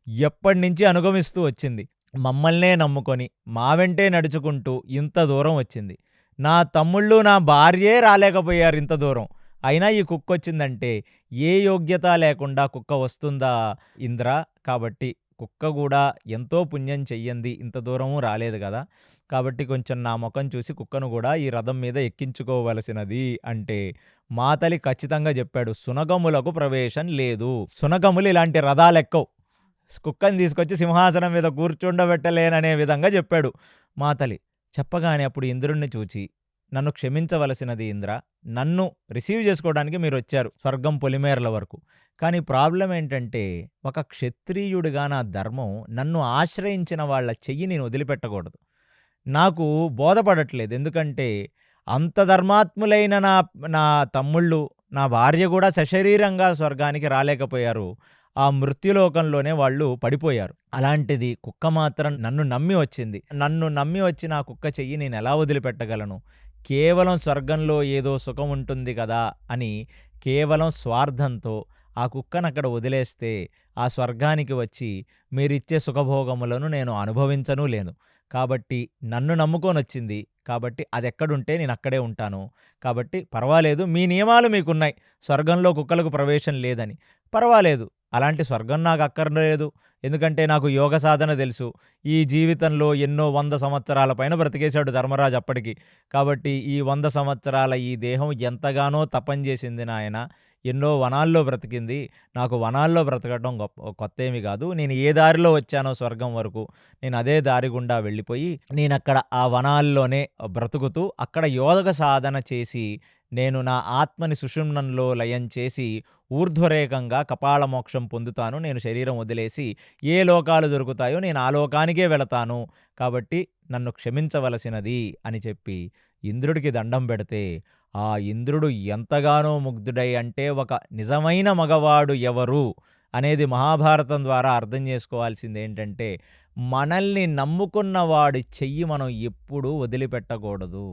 ఎప్పటినుంచి అనుగమిస్తూ వచ్చింది. మమ్మల్నే నమ్ముకొని, మా వెంటే నడుచుకుంటూ ఇంత దూరం వచ్చింది. నా తమ్ముళ్ళు, నా భార్యే రాలేకపోయారు ఇంత దూరం. అయినా ఈ కుక్కొచ్చిందంటే ఏ యోగ్యత లేకుండా కుక్క వస్తుందా ఇంద్రా? కాబట్టి కుక్క గూడా ఎంతో పుణ్యం చెయ్యంది ఇంత దూరము రాలేదు గదా! కాబట్టి కొంచెం నా మొఖం చూసి కుక్కను గూడా ఈ రథం మీద ఎక్కించుకోవలసినది అంటే, మాతలి ఖచ్చితంగా జెప్పాడు, "సునగములకు ప్రవేశం లేదు. సునగములు ఇలాంటి రథాలెక్కవు. కుక్కని తీసుకొచ్చి సింహాసనం మీద కూర్చుండబెట్టలేననే విధంగా చెప్పాడు మాతలి. చెప్పగానే అప్పుడు ఇంద్రుడిని చూచి, "నన్ను క్షమించవలసినది ఇంద్ర. నన్ను రిసీవ్ చేసుకోవడానికి మీరొచ్చారు స్వర్గం పొలిమేరల వరకు. కానీ ప్రాబ్లమ్ ఏంటంటే, ఒక క్షత్రియుడిగా నా ధర్మం నన్ను ఆశ్రయించిన వాళ్ళ చెయ్యి నేను వదిలిపెట్టకూడదు. నాకు బోధపడట్లేదు. ఎందుకంటే, అంత ధర్మాత్ములైన నా నా తమ్ముళ్ళు, నా భార్య గూడా సశరీరంగా స్వర్గానికి రాలేకపోయారు. ఆ మృత్యులోకంలోనే వాళ్ళు పడిపోయారు. అలాంటిది కుక్క మాత్రం నన్ను నమ్మి వచ్చింది. నన్ను నమ్మి వచ్చిన ఆ కుక్క చెయ్యి నేనెలా వదిలిపెట్టగలను? కేవలం స్వర్గంలో ఏదో సుఖం ఉంటుంది కదా అని కేవలం స్వార్థంతో ఆ కుక్కనక్కడ వదిలేస్తే ఆ స్వర్గానికి వచ్చి మీరిచ్చే సుఖభోగములను నేను అనుభవించనూ లేను. కాబట్టి నన్ను నమ్ముకొనొచ్చింది. కాబట్టి అదెక్కడుంటే నేనక్కడే ఉంటాను. కాబట్టి పర్వాలేదు, మీ నియమాలు మీకున్నాయి. స్వర్గంలో కుక్కలకు ప్రవేశం లేదని. పర్వాలేదు. అలాంటి స్వర్గం నాకక్కర్లేదు. ఎందుకంటే నాకు యోగ సాధన తెలుసు. ఈ జీవితంలో ఎన్నో 100 సంవత్సరాల పైన బ్రతికేశాడు ధర్మరాజు అప్పటికి. కాబట్టి ఈ 100 సంవత్సరాల ఈ దేహం ఎంతగానో తపం చేసింది నాయనా. ఎన్నో వనాల్లో బ్రతికింది. నాకు వనాల్లో బ్రతకడం కొత్తేమి గాదు. నేను ఏ దారిలో వచ్చానో స్వర్గం వరకు, నేను అదే దారి గుండా వెళ్ళిపోయి, నేనక్కడ ఆ వనాల్లోనే బ్రతుకుతూ, అక్కడ యోగ సాధన చేసి, నేను నా ఆత్మని సుషుమ్నంలో లయం చేసి, ఊర్ధ్వరేకంగా కపాల మోక్షం పొందుతాను. నేను శరీరం వదిలేసి, ఏ లోకాలు దొరుకుతాయో నేను ఆ లోకానికే వెళతాను. కాబట్టి నన్ను క్షమించవలసినది అని చెప్పి ఇంద్రుడికి దండం పెడితే, ఆ ఇంద్రుడు ఎంతగానో ముగ్ధుడై, అంటే ఒక నిజమైన మగవాడు ఎవరు అనేది మహాభారతం ద్వారా అర్థం చేసుకోవాల్సిందేంటంటే, మనల్ని నమ్ముకున్న వాడి చెయ్యి మనం ఎప్పుడూ వదిలిపెట్టకూడదు.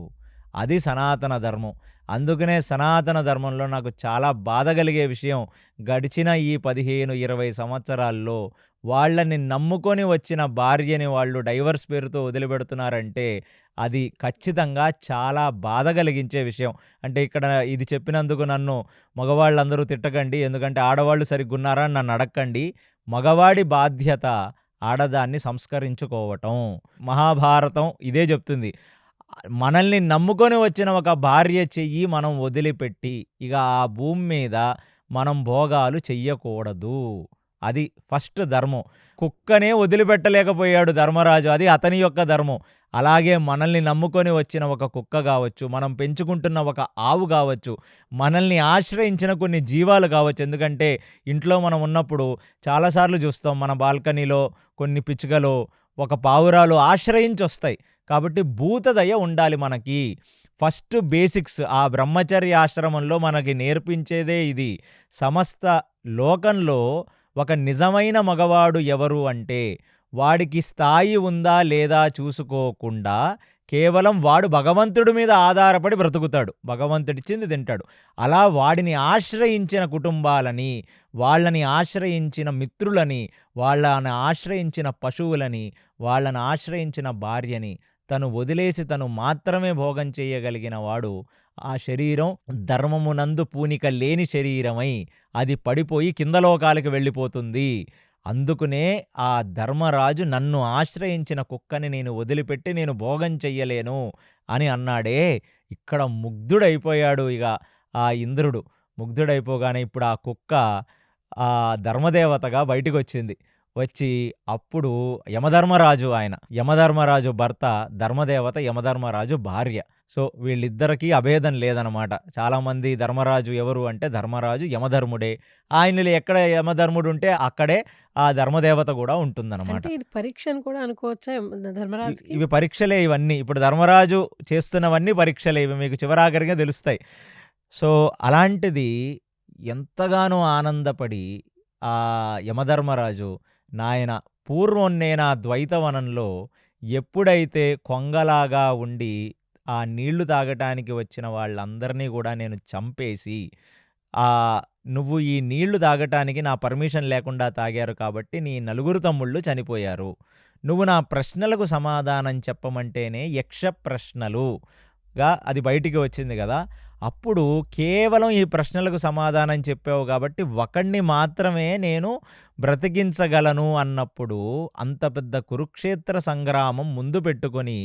అది సనాతన ధర్మం. అందుకనే సనాతన ధర్మంలో నాకు చాలా బాధ కలిగే విషయం, గడిచిన ఈ 15, 20 సంవత్సరాల్లో వాళ్ళని నమ్ముకొని వచ్చిన భార్యని వాళ్ళు డైవర్స్ పేరుతో వదిలిపెడుతున్నారంటే అది ఖచ్చితంగా చాలా బాధ కలిగించే విషయం. అంటే ఇక్కడ ఇది చెప్పినందుకు నన్ను మగవాళ్ళందరూ తిట్టకండి. ఎందుకంటే ఆడవాళ్ళు సరిగ్గున్నారా అని నన్ను అడక్కండి. మగవాడి బాధ్యత ఆడదాన్ని సంస్కరించుకోవటం. మహాభారతం ఇదే చెప్తుంది. మనల్ని నమ్ముకొని వచ్చిన ఒక భార్య చెయ్యి మనం వదిలిపెట్టి ఇక ఆ భూమి మీద మనం భోగాలు చెయ్యకూడదు. అది ఫస్ట్ ధర్మం. కుక్కనే వదిలిపెట్టలేకపోయాడు ధర్మరాజు. అది అతని యొక్క ధర్మం. అలాగే మనల్ని నమ్ముకొని వచ్చిన ఒక కుక్క కావచ్చు, మనం పెంచుకుంటున్న ఒక ఆవు కావచ్చు, మనల్ని ఆశ్రయించిన కొన్ని జీవాలు కావచ్చు. ఎందుకంటే ఇంట్లో మనం ఉన్నప్పుడు చాలాసార్లు చూస్తాం, మన బాల్కనీలో కొన్ని పిచ్చుకలు, ఒక పావురాలు ఆశ్రయించి వస్తాయి. కాబట్టి భూతదయ ఉండాలి మనకి. ఫస్ట్ బేసిక్స్ ఆ బ్రహ్మచర్య ఆశ్రమంలో మనకి నేర్పించేదే ఇది. సమస్త లోకంలో ఒక నిజమైన మగవాడు ఎవరు అంటే వాడికి స్థాయి ఉందా లేదా చూసుకోకుండా కేవలం వాడు భగవంతుడి మీద ఆధారపడి బ్రతుకుతాడు. భగవంతుడిచ్చింది తింటాడు. అలా వాడిని ఆశ్రయించిన కుటుంబాలని, వాళ్ళని ఆశ్రయించిన మిత్రులని, వాళ్ళని ఆశ్రయించిన పశువులని, వాళ్ళని ఆశ్రయించిన భార్యని తను వదిలేసి తను మాత్రమే భోగం చేయగలిగిన వాడు ఆ శరీరం ధర్మమునందు పూనిక లేని శరీరమై అది పడిపోయి కింద లోకాలకు వెళ్ళిపోతుంది. అందుకునే ఆ ధర్మరాజు నన్ను ఆశ్రయించిన కుక్కని నేను వదిలిపెట్టి నేను భోగం చెయ్యలేను అని అన్నాడే. ఇక్కడ ముగ్ధుడైపోయాడు ఇక ఆ ఇంద్రుడు. ముగ్ధుడైపోగానే ఇప్పుడు ఆ కుక్క ఆ ధర్మదేవతగా బయటికొచ్చింది. వచ్చి అప్పుడు యమధర్మరాజు ఆయన. యమధర్మరాజు భర్త ధర్మదేవత, యమధర్మరాజు భార్య. సో వీళ్ళిద్దరికీ అభేదం లేదనమాట. చాలామంది ధర్మరాజు ఎవరు అంటే ధర్మరాజు యమధర్ముడే. ఆయనలో ఎక్కడ యమధర్ముడు ఉంటే అక్కడే ఆ ధర్మదేవత కూడా ఉంటుందన్నమాట.
అంటే ఇది పరీక్ష అని కూడా అనుకోవచ్చా ధర్మరాజుకి?
ఇవి పరీక్షలే ఇవన్నీ. ఇప్పుడు ధర్మరాజు చేస్తున్నవన్నీ పరీక్షలే. ఇవి మీకు చివరాఖరిగా తెలుస్తాయి. సో అలాంటిది ఎంతగానో ఆనందపడి ఆ యమధర్మరాజు, నాయన పూర్వం నేను ఆ ద్వైతవనంలో ఎప్పుడైతే కొంగలాగా ఉండి ఆ నీళ్లు తాగటానికి వచ్చిన వాళ్ళందరినీ కూడా నేను చంపేసి నువ్వు ఈ నీళ్లు తాగటానికి నా పర్మిషన్ లేకుండా తాగారు కాబట్టి నీ నలుగురు తమ్ముళ్ళు చనిపోయారు. నువ్వు నా ప్రశ్నలకు సమాధానం చెప్పమంటేనే యక్ష ప్రశ్నలుగా అది బయటికి వచ్చింది కదా. అప్పుడు కేవలం ఈ ప్రశ్నలకు సమాధానం చెప్పావు కాబట్టి ఒకడిని మాత్రమే నేను బ్రతికించగలను అన్నప్పుడు అంత పెద్ద కురుక్షేత్ర సంగ్రామం ముందు పెట్టుకొని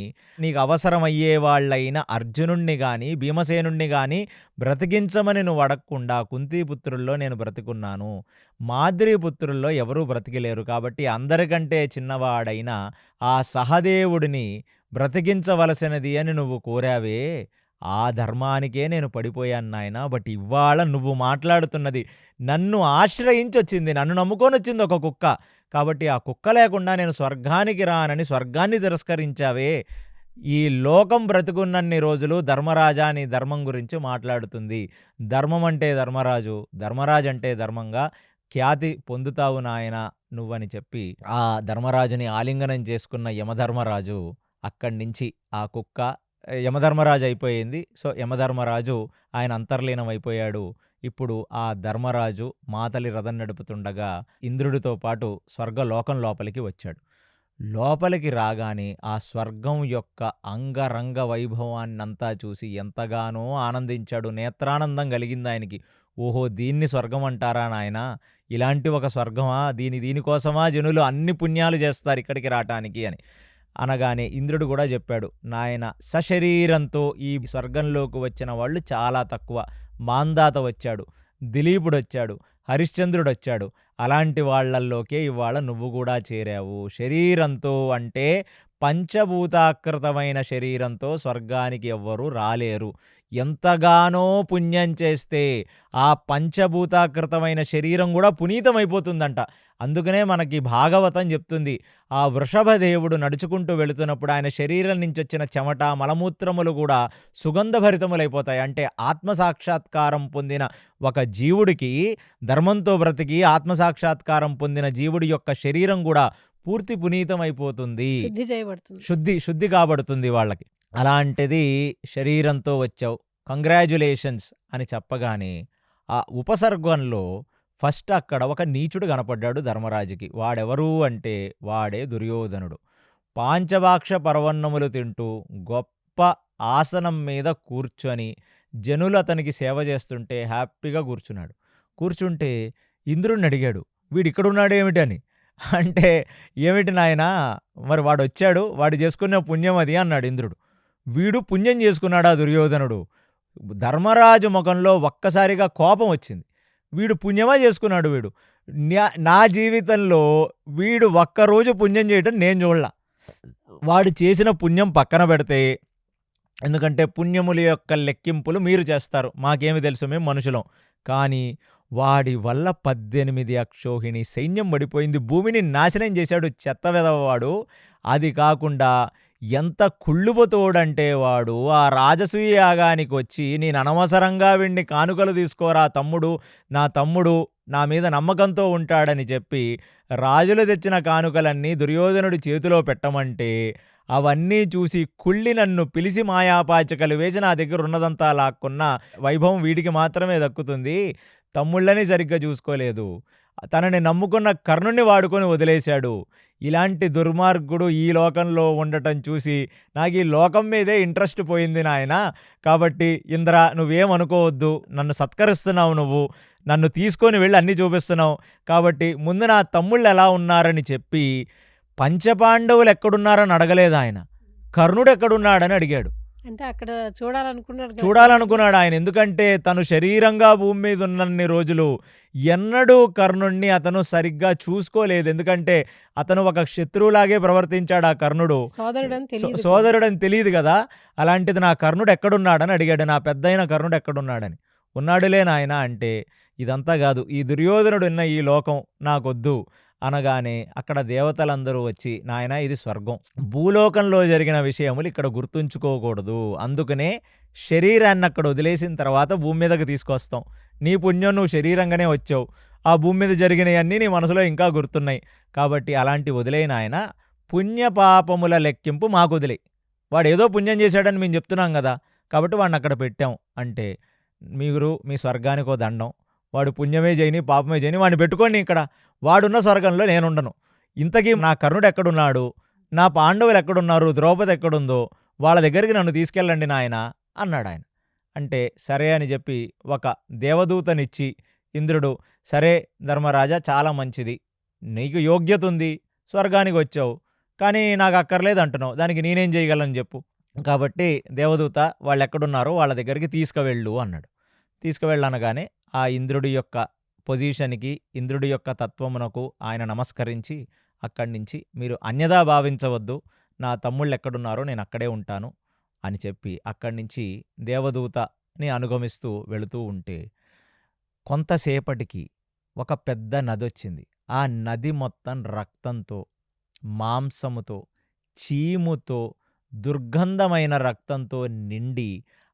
నీకు అవసరమయ్యే వాళ్ళైన అర్జునుణ్ణి కానీ భీమసేనుణ్ణి కానీ బ్రతికించమని నువ్వు అడగకుండా కుంతీపుత్రుల్లో నేను బ్రతికున్నాను, మాద్రీపుత్రుల్లో ఎవరూ బ్రతికిలేరు కాబట్టి అందరికంటే చిన్నవాడైన ఆ సహదేవుడిని బ్రతికించవలసినది అని నువ్వు కోరావే. ఆ ధర్మానికే నేను పడిపోయాను నాయనా. బట్ ఇవాళ నువ్వు మాట్లాడుతున్నది నన్ను ఆశ్రయించొచ్చింది, నన్ను నమ్ముకొనొచ్చింది ఒక కుక్క. కాబట్టి ఆ కుక్క లేకుండా నేను స్వర్గానికి రానని స్వర్గాన్ని తిరస్కరించావే. ఈ లోకం బ్రతుకున్నన్ని రోజులు ధర్మరాజా నీ ధర్మం గురించి మాట్లాడుతుంది. ధర్మం అంటే ధర్మరాజు, ధర్మరాజు అంటే ధర్మంగా ఖ్యాతి పొందుతావు నాయనా నువ్వని చెప్పి ఆ ధర్మరాజుని ఆలింగనం చేసుకున్న యమధర్మరాజు అక్కడి నుంచి ఆ కుక్క యమధర్మరాజు అయిపోయింది. సో యమధర్మరాజు ఆయన అంతర్లీనం అయిపోయాడు. ఇప్పుడు ఆ ధర్మరాజు మాతలి రథం నడుపుతుండగా ఇంద్రుడితో పాటు స్వర్గలోకం లోపలికి వచ్చాడు. లోపలికి రాగానే ఆ స్వర్గం యొక్క అంగరంగ వైభవాన్నంతా చూసి ఎంతగానో ఆనందించాడు. నేత్రానందం కలిగింది ఆయనకి. ఓహో, దీన్ని స్వర్గం అంటారా నాయనా? ఇలాంటి ఒక స్వర్గమా? దీనికోసమా జనులు అన్ని పుణ్యాలు చేస్తారు ఇక్కడికి రావటానికి అని అనగానే ఇంద్రుడు కూడా చెప్పాడు, నాయన సశరీరంతో ఈ స్వర్గంలోకి వచ్చిన వాళ్ళు చాలా తక్కువ. మాందాత వచ్చాడు, దిలీపుడు వచ్చాడు, హరిశ్చంద్రుడు వచ్చాడు. అలాంటి వాళ్ళల్లోకే ఇవాళ నువ్వు కూడా చేరావు. శరీరంతో అంటే పంచభూతాకృతమైన శరీరంతో స్వర్గానికి ఎవ్వరూ రాలేరు. ఎంతగానో పుణ్యం చేస్తే ఆ పంచభూతాకృతమైన శరీరం కూడా పునీతమైపోతుందంట. అందుకనే మనకి భాగవతం చెప్తుంది, ఆ వృషభదేవుడు నడుచుకుంటూ వెళుతున్నప్పుడు ఆయన శరీరం నుంచి వచ్చిన చెమట మలమూత్రములు కూడా సుగంధభరితములైపోతాయి. అంటే ఆత్మసాక్షాత్కారం పొందిన ఒక జీవుడికి, ధర్మంతో బ్రతికి ఆత్మసాక్షాత్కారం పొందిన జీవుడి యొక్క శరీరం కూడా పూర్తి పునీతమైపోతుంది,
శుద్ధి చేయబడుతుంది.
శుద్ధి కాబడుతుంది వాళ్ళకి. అలాంటిది శరీరంతో వచ్చావు. కంగ్రాచ్యులేషన్స్ అని చెప్పగానే, ఆ ఉపసర్గంలో ఫస్ట్ అక్కడ ఒక నీచుడు కనపడ్డాడు ధర్మరాజుకి. వాడెవరు అంటే వాడే దుర్యోధనుడు. పాంచభాక్ష పరవన్నములు తింటూ గొప్ప ఆసనం మీద కూర్చొని జనులు అతనికి సేవ చేస్తుంటే హ్యాపీగా కూర్చున్నాడు. కూర్చుంటే ఇంద్రుడిని అడిగాడు, వీడిక్కడున్నాడేమిటని. అంటే, ఏమిటి నాయనా, మరి వాడొచ్చాడు, వాడు చేసుకున్న పుణ్యం అది అన్నాడు ఇంద్రుడు. వీడు పుణ్యం చేసుకున్నాడా దుర్యోధనుడు? ధర్మరాజు ముఖంలో ఒక్కసారిగా కోపం వచ్చింది. వీడు పుణ్యమా చేసుకున్నాడు వీడు. నా జీవితంలో వీడు ఒక్కరోజు పుణ్యం చేయటం నేను చూడలా. వాడు చేసిన పుణ్యం పక్కన పెడితే, ఎందుకంటే పుణ్యముల యొక్క లెక్కింపులు మీరు చేస్తారు, మాకేమి తెలుసు, మేము మనుషులం. కానీ వాడి వల్ల 18 అక్షోహిణి సైన్యం పడిపోయింది, భూమిని నాశనం చేశాడు చెత్త వెధవవాడు. అది కాకుండా ఎంత కుళ్ళుబోతోడంటే వాడు ఆ రాజసూయ యాగానికి వచ్చి, నేను అనవసరంగా వీడిని కానుకలు తీసుకోరా తమ్ముడు, నా తమ్ముడు నా మీద నమ్మకంతో ఉంటాడని చెప్పి రాజులు తెచ్చిన కానుకలన్నీ దుర్యోధనుడి చేతిలో పెట్టమంటే, అవన్నీ చూసి కుళ్ళి నన్ను పిలిచి మాయాపాచికలు వేసి నా దగ్గర ఉన్నదంతా లాక్కున్న వైభవం వీడికి మాత్రమే దక్కుతుంది. తమ్ముళ్ళని సరిగ్గా చూసుకోలేదు. తనని నమ్ముకున్న కర్ణుణ్ణి వాడుకొని వదిలేశాడు. ఇలాంటి దుర్మార్గుడు ఈ లోకంలో ఉండటం చూసి నాకు ఈ లోకం మీదే ఇంట్రెస్ట్ పోయింది నాయనా. కాబట్టి ఇంద్ర, నువ్వేమనుకోవద్దు, నన్ను సత్కరిస్తున్నావు, నువ్వు నన్ను తీసుకొని వెళ్ళి అన్నీ చూపిస్తున్నావు. కాబట్టి ముందు నా తమ్ముళ్ళు ఎలా ఉన్నారని చెప్పి, పంచపాండవులు ఎక్కడున్నారని అడగలేదు ఆయన, కర్ణుడు ఎక్కడున్నాడని అడిగాడు.
అంటే అక్కడ చూడాలనుకున్నాడు కదా.
చూడాలనుకున్నాడు ఆయన. ఎందుకంటే తను శరీరంగా భూమి మీద ఉన్నన్ని రోజులు ఎన్నడూ కర్ణుణ్ణి అతను సరిగ్గా చూసుకోలేదు. ఎందుకంటే అతను ఒక శత్రువులాగే ప్రవర్తించాడు ఆ కర్ణుడు. సోదరుడని తెలియదు కదా. అలాంటిది నా కర్ణుడు ఎక్కడున్నాడని అడిగాడు, నా పెద్దయిన కర్ణుడు ఎక్కడున్నాడని. ఉన్నాడులే నాయన అంటే, ఇదంతా కాదు, ఈ దుర్యోధనుడు ఉన్న ఈ లోకం నాకొద్దు అనగానే అక్కడ దేవతలందరూ వచ్చి, నాయనా ఇది స్వర్గం, భూలోకంలో జరిగిన విషయములు ఇక్కడ గుర్తుంచుకోకూడదు, అందుకనే శరీరాన్ని అక్కడ వదిలేసిన తర్వాత భూమి మీదకి తీసుకొస్తాం. నీ పుణ్యం, నువ్వు శరీరంగానే వచ్చావు, ఆ భూమి మీద జరిగినవన్నీ నీ మనసులో ఇంకా గుర్తున్నాయి. కాబట్టి అలాంటి వదిలేయన ఆయన, పుణ్యపాపముల లెక్కింపు మాకు వదిలే. వాడు ఏదో పుణ్యం చేశాడని మేము చెప్తున్నాం కదా, కాబట్టి వాడిని అక్కడ పెట్టాం అంటే, మీరు మీ స్వర్గానికో దండం, వాడు పుణ్యమే చేయని పాపమే చేయని వాడిని పెట్టుకోండి ఇక్కడ, వాడున్న స్వర్గంలో నేనుండను. ఇంతకీ నా కర్ణుడు ఎక్కడున్నాడు, నా పాండవులు ఎక్కడున్నారు, ద్రౌపది ఎక్కడుందో వాళ్ళ దగ్గరికి నన్ను తీసుకెళ్ళండి నాయన అన్నాడు ఆయన. అంటే సరే అని చెప్పి ఒక దేవదూతనిచ్చి ఇంద్రుడు, సరే ధర్మరాజా, చాలా మంచిది, నీకు యోగ్యత ఉంది, స్వర్గానికి వచ్చావు, కానీ నాకు అక్కర్లేదు అంటున్నావు, దానికి నేనేం చేయగలను చెప్పు. కాబట్టి దేవదూత వాళ్ళు ఎక్కడున్నారో వాళ్ళ దగ్గరికి తీసుకువెళ్ళు అన్నాడు. తీసుకువెళ్ళనగానే ఆ ఇంద్రుడి యొక్క పొజిషన్కి, ఇంద్రుడి యొక్క తత్వమునకు ఆయన నమస్కరించి, అక్కడి నుంచి మీరు అన్యదా భావించవద్దు, నా తమ్ముళ్ళు ఎక్కడున్నారో నేను అక్కడే ఉంటాను అని చెప్పి అక్కడి నుంచి దేవదూతని అనుగమిస్తూ వెళుతూ ఉంటే, కొంతసేపటికి ఒక పెద్ద నది వచ్చింది. ఆ నది మొత్తం రక్తంతో, మాంసముతో, చీముతో, దుర్గంధమైన రక్తంతో నిండి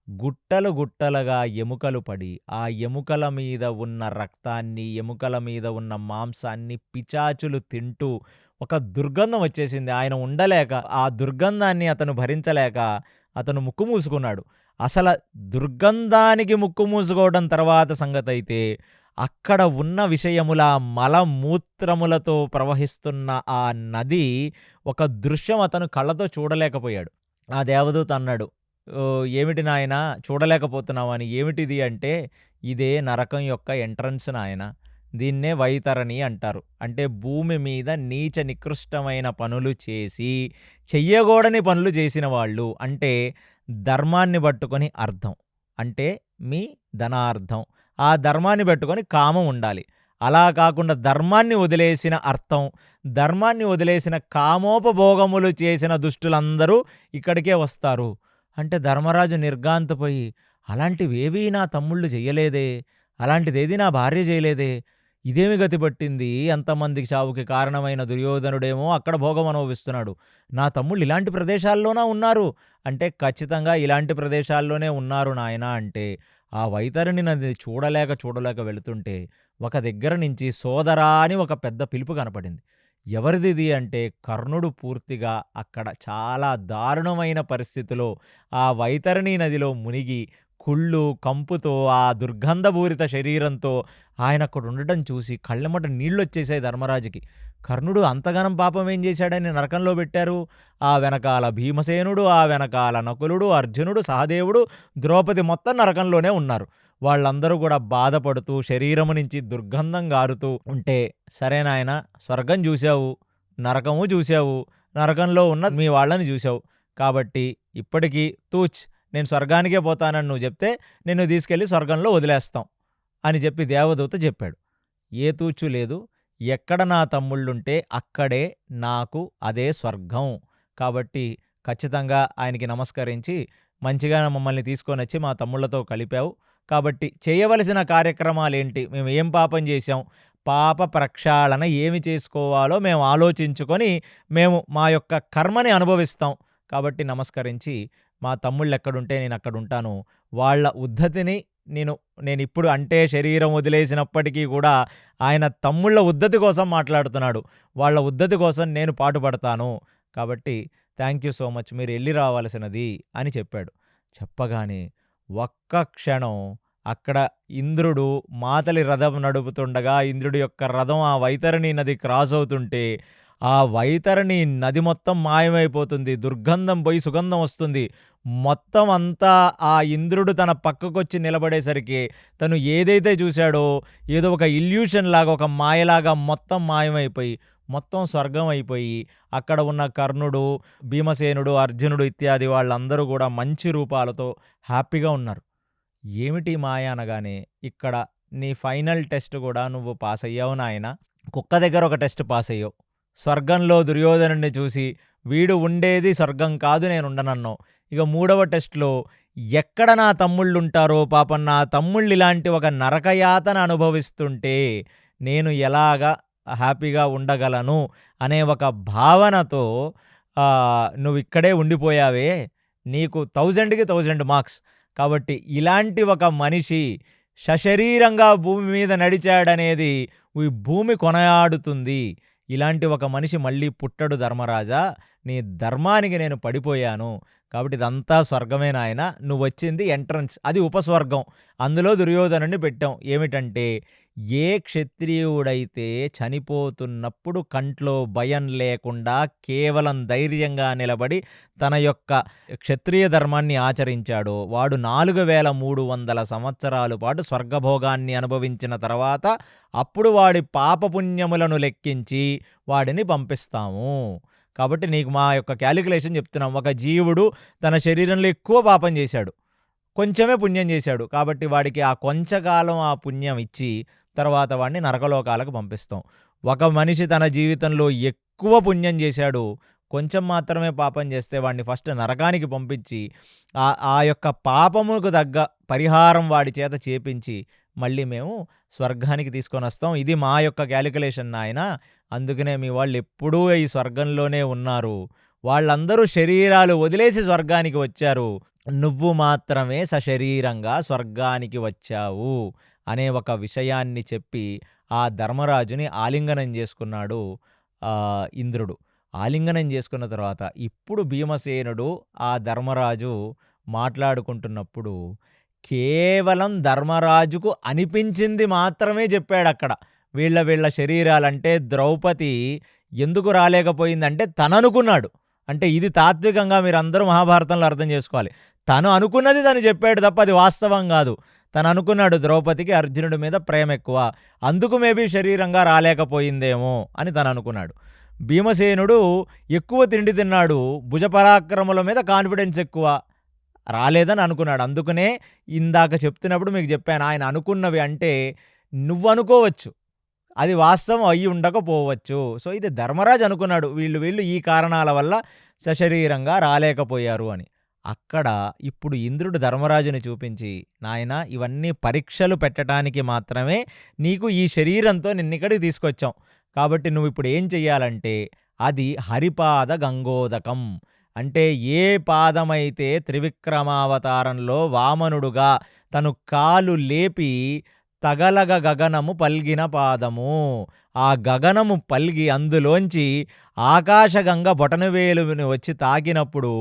గుట్టలు గుట్టలుగా ఎముకలు పడి, ఆ ఎముకల మీద ఉన్న రక్తాన్ని, ఎముకల మీద ఉన్న మాంసాన్ని పిచాచులు తింటూ ఒక దుర్గంధం వచ్చేసింది. ఆయన ఉండలేక, ఆ దుర్గంధాన్ని అతను భరించలేక అతను ముక్కు మూసుకున్నాడు. అసలు దుర్గంధానికి ముక్కు మూసుకోవడం తర్వాత సంగతైతే, అక్కడ ఉన్న విషయముల మలమూత్రములతో ప్రవహిస్తున్న ఆ నది ఒక దృశ్యం అతను కళ్ళతో చూడలేకపోయాడు. ఆ దేవదూత అన్నాడు, ఏమిటి నాయనా చూడలేకపోతున్నావు అని. ఏమిటిది అంటే, ఇదే నరకం యొక్క ఎంట్రన్స్ నాయన, దీన్నే వైతరణి అంటారు. అంటే భూమి మీద నీచ నికృష్టమైన పనులు చేసి, చెయ్యకూడని పనులు చేసిన వాళ్ళు, అంటే ధర్మాన్ని పట్టుకొని అర్థం, అంటే మీ ధనార్థం, ఆ ధర్మాన్ని పెట్టుకొని కామం ఉండాలి. అలా కాకుండా ధర్మాన్ని వదిలేసిన అర్థం, ధర్మాన్ని వదిలేసిన కామోపభోగములు చేసిన దుష్టులందరూ ఇక్కడికే వస్తారు అంటే, ధర్మరాజు నిర్ఘాంతపోయి, అలాంటివేవీ నా తమ్ముళ్ళు చెయ్యలేదే, అలాంటిదేది నా భార్య చేయలేదే, ఇదేమి గతి పట్టింది, ఎంతమందికి చావుకి కారణమైన దుర్యోధనుడేమో అక్కడ భోగం అనుభవిస్తున్నాడు, నా తమ్ముళ్ళు ఇలాంటి ప్రదేశాల్లోనా ఉన్నారు అంటే, ఖచ్చితంగా ఇలాంటి ప్రదేశాల్లోనే ఉన్నారు నాయనా అంటే, ఆ వైతరిని నది చూడలేక వెళుతుంటే ఒక దగ్గర నుంచి సోదరా అని ఒక పెద్ద పిలుపు కనపడింది. ఎవరిదిది అంటే కర్ణుడు పూర్తిగా అక్కడ చాలా దారుణమైన పరిస్థితిలో ఆ వైతరణి నదిలో మునిగి కుళ్ళు, కంపుతో ఆ దుర్గంధపూరిత శరీరంతో ఆయన అక్కడుండటం చూసి కళ్ళెమ్మట నీళ్ళొచ్చేసాయి ధర్మరాజుకి. కర్ణుడు అంతగనం పాపం ఏం చేశాడని నరకంలో పెట్టారు? ఆ వెనకాల భీమసేనుడు, ఆ వెనకాల నకులుడు, అర్జునుడు, సహదేవుడు, ద్రౌపది మొత్తం నరకంలోనే ఉన్నారు. వాళ్ళందరూ గూడా బాధపడుతూ శరీరము నుంచి దుర్గంధం గారుతూ ఉంటే, సరే నాయనా స్వర్గం జూశావు, నరకము జూశావు, నరకంలో ఉన్న మీ వాళ్ళని జూశావు. కాబట్టి ఇప్పటికి తూచ్ నేను స్వర్గానికే పోతానని నువ్వు జెప్తే నిన్ను తీసుకెళ్ళి స్వర్గంలో వదిలేస్తాం అని చెప్పి దేవదూత జెప్పాడు. ఏ తూచు లేదు. ఎక్కడ నా తమ్ముళ్ళుంటే అక్కడే నాకు అదే స్వర్గం. కాబట్టి ఖచ్చితంగా ఆయనకి నమస్కరించి మంచిగా మమ్మల్ని తీసుకొనొచ్చి మా తమ్ముళ్ళతో కలిపావు. కాబట్టి చేయవలసిన కార్యక్రమాలేంటి? మేము ఏం పాపం చేశాం? పాప ప్రక్షాళన ఏమి చేసుకోవాలో మేము ఆలోచించుకొని మేము మా యొక్క కర్మని అనుభవిస్తాం. కాబట్టి నమస్కరించి మా తమ్ముళ్ళెక్కడుంటే నేనక్కడుంటాను. వాళ్ళ ఉద్ధతిని నేనిప్పుడు అంటే శరీరం వదిలేసినప్పటికీ గూడా ఆయన తమ్ముళ్ళ ఉద్ధతి కోసం మాట్లాడుతున్నాడు. వాళ్ళ ఉద్ధతి కోసం నేను పాటుపడతాను. కాబట్టి థాంక్ యూ సో మచ్. మీరు ఎళ్లి రావాల్సినది అని చెప్పాడు. చెప్పగానే ఒక్క క్షణం అక్కడ ఇంద్రుడు మాతలి రథం నడుపుతుండగా ఇంద్రుడి యొక్క రథం ఆ వైతరణి నది క్రాస్ అవుతుంటే ఆ వైతరణి నది మొత్తం మాయమైపోతుంది. దుర్గంధం పోయి సుగంధం వస్తుంది. మొత్తం అంతా ఆ ఇంద్రుడు తన పక్కకొచ్చి నిలబడేసరికి తను ఏదైతే చూశాడో ఏదో ఒక ఇల్యూషన్ లాగా, ఒక మాయలాగా మొత్తం మాయమైపోయి, మొత్తం స్వర్గం అయిపోయి అక్కడ ఉన్న కర్ణుడు, భీమసేనుడు, అర్జునుడు ఇత్యాది వాళ్ళందరూ గూడా మంచి రూపాలతో హ్యాపీగా ఉన్నారు. ఏమిటి మాయ అనగానే, ఇక్కడ నీ ఫైనల్ టెస్ట్ గూడా నువ్వు పాసయ్యావు నాయనా. కుక్క దగ్గర ఒక టెస్ట్ పాసయ్యావు. స్వర్గంలో దుర్యోధనుడిని చూసి వీడు ఉండేది స్వర్గం కాదు నేనుండనన్నావు. ఇక మూడవ టెస్ట్‌లో ఎక్కడ నా తమ్ముళ్ళుంటారో పాపం నా తమ్ముళ్ళు ఇలాంటి ఒక నరకయాతన అనుభవిస్తుంటే నేను ఎలాగా హ్యాపీగా ఉండగలను అనే ఒక భావనతో నువ్విక్కడే ఉండిపోయావే. నీకు 1000కి 1000 మార్క్స్. కాబట్టి ఇలాంటి ఒక మనిషి సశరీరంగా భూమి మీద నడిచాడనేది ఈ భూమి కొనియాడుతుంది. ఇలాంటి ఒక మనిషి మళ్ళీ పుట్టడు ధర్మరాజా. నీ ధర్మానికి నేను పడిపోయాను. కాబట్టి ఇదంతా స్వర్గమే నాయనా. నువ్వొచ్చింది ఎంట్రన్స్. అది ఉపస్వర్గం. అందులో దుర్యోధనుడిని పెట్టాం. ఏమిటంటే, ఏ క్షత్రియుడైతే చనిపోతున్నప్పుడు కంట్లో భయం లేకుండా కేవలం ధైర్యంగా నిలబడి తన యొక్క క్షత్రియ ధర్మాన్ని ఆచరించాడో వాడు 4300 సంవత్సరాల పాటు స్వర్గభోగాన్ని అనుభవించిన తర్వాత అప్పుడు వాడి పాపపుణ్యములను లెక్కించి వాడిని పంపిస్తాము. కాబట్టి నీకు మా యొక్క క్యాలిక్యులేషన్ చెప్తున్నాం. ఒక జీవుడు తన శరీరంలో ఎక్కువ పాపం చేశాడు. కొంచెమే పుణ్యం చేశాడు. కాబట్టి వాడికి ఆ కొంచెకాలం ఆ పుణ్యం ఇచ్చి తర్వాత వాడిని నరకలోకాలకు పంపిస్తాం. ఒక మనిషి తన జీవితంలో ఎక్కువ పుణ్యం చేశాడు. కొంచెం మాత్రమే పాపం చేస్తే వాడిని ఫస్ట్ నరకానికి పంపించి ఆ యొక్క పాపముకు తగ్గ పరిహారం వాడి చేత చేపించి మళ్ళీ మేము స్వర్గానికి తీసుకొనొస్తాం. ఇది మా యొక్క క్యాలిక్యులేషన్ నాయనా. అందుకనే మీ వాళ్ళు ఎప్పుడూ ఈ స్వర్గంలోనే ఉన్నారు. వాళ్ళందరూ శరీరాలు వదిలేసి స్వర్గానికి వచ్చారు. నువ్వు మాత్రమే సశరీరంగా స్వర్గానికి వచ్చావు అనే ఒక విషయాన్ని చెప్పి ఆ ధర్మరాజుని ఆలింగనం చేసుకున్నాడు ఇంద్రుడు. ఆలింగనం చేసుకున్న తర్వాత ఇప్పుడు భీమసేనుడు ఆ ధర్మరాజు మాట్లాడుకుంటున్నప్పుడు కేవలం ధర్మరాజుకు అనిపించింది మాత్రమే చెప్పాడక్కడ. వీళ్ళ శరీరాలంటే ద్రౌపది ఎందుకు రాలేకపోయిందంటే తననుకున్నాడు. అంటే ఇది తాత్వికంగా మీరందరూ మహాభారతంలో అర్థం చేసుకోవాలి. తను అనుకున్నది తను చెప్పాడు తప్ప అది వాస్తవం కాదు. తను అనుకున్నాడు ద్రౌపదికి అర్జునుడి మీద ప్రేమ ఎక్కువ, అందుకు మేబీ శరీరంగా రాలేకపోయిందేమో అని తను అనుకున్నాడు. భీమసేనుడు ఎక్కువ తిండి తిన్నాడు, భుజపరాక్రముల మీద కాన్ఫిడెన్స్ ఎక్కువ, రాలేదని అనుకున్నాడు. అందుకనే ఇందాక చెప్తున్నప్పుడు మీకు చెప్పాను, ఆయన అనుకున్నవి అంటే నువ్వు అనుకోవచ్చు, అది వాస్తవం అయ్యి ఉండకపోవచ్చు. సో ఇది ధర్మరాజు అనుకున్నాడు, వీళ్ళు ఈ కారణాల వల్ల సశరీరంగా రాలేకపోయారు అని. అక్కడ ఇప్పుడు ఇంద్రుడు ధర్మరాజుని చూపించి, నాయనా ఇవన్నీ పరీక్షలు పెట్టడానికి మాత్రమే నీకు ఈ శరీరంతో నిన్నిక్కడికి తీసుకొచ్చాం. కాబట్టి నువ్వు ఇప్పుడు ఏం చెయ్యాలంటే అది హరిపాద గంగోదకం. అంటే ఏ పాదమైతే త్రివిక్రమావతారంలో వామనుడుగా తను కాలు లేపి తగలగ గగనము పల్గిన పాదము. ఆ గగనము పల్గి అందులోంచి ఆకాశగంగ బొటనవేలుని వచ్చి తాకినప్పుడు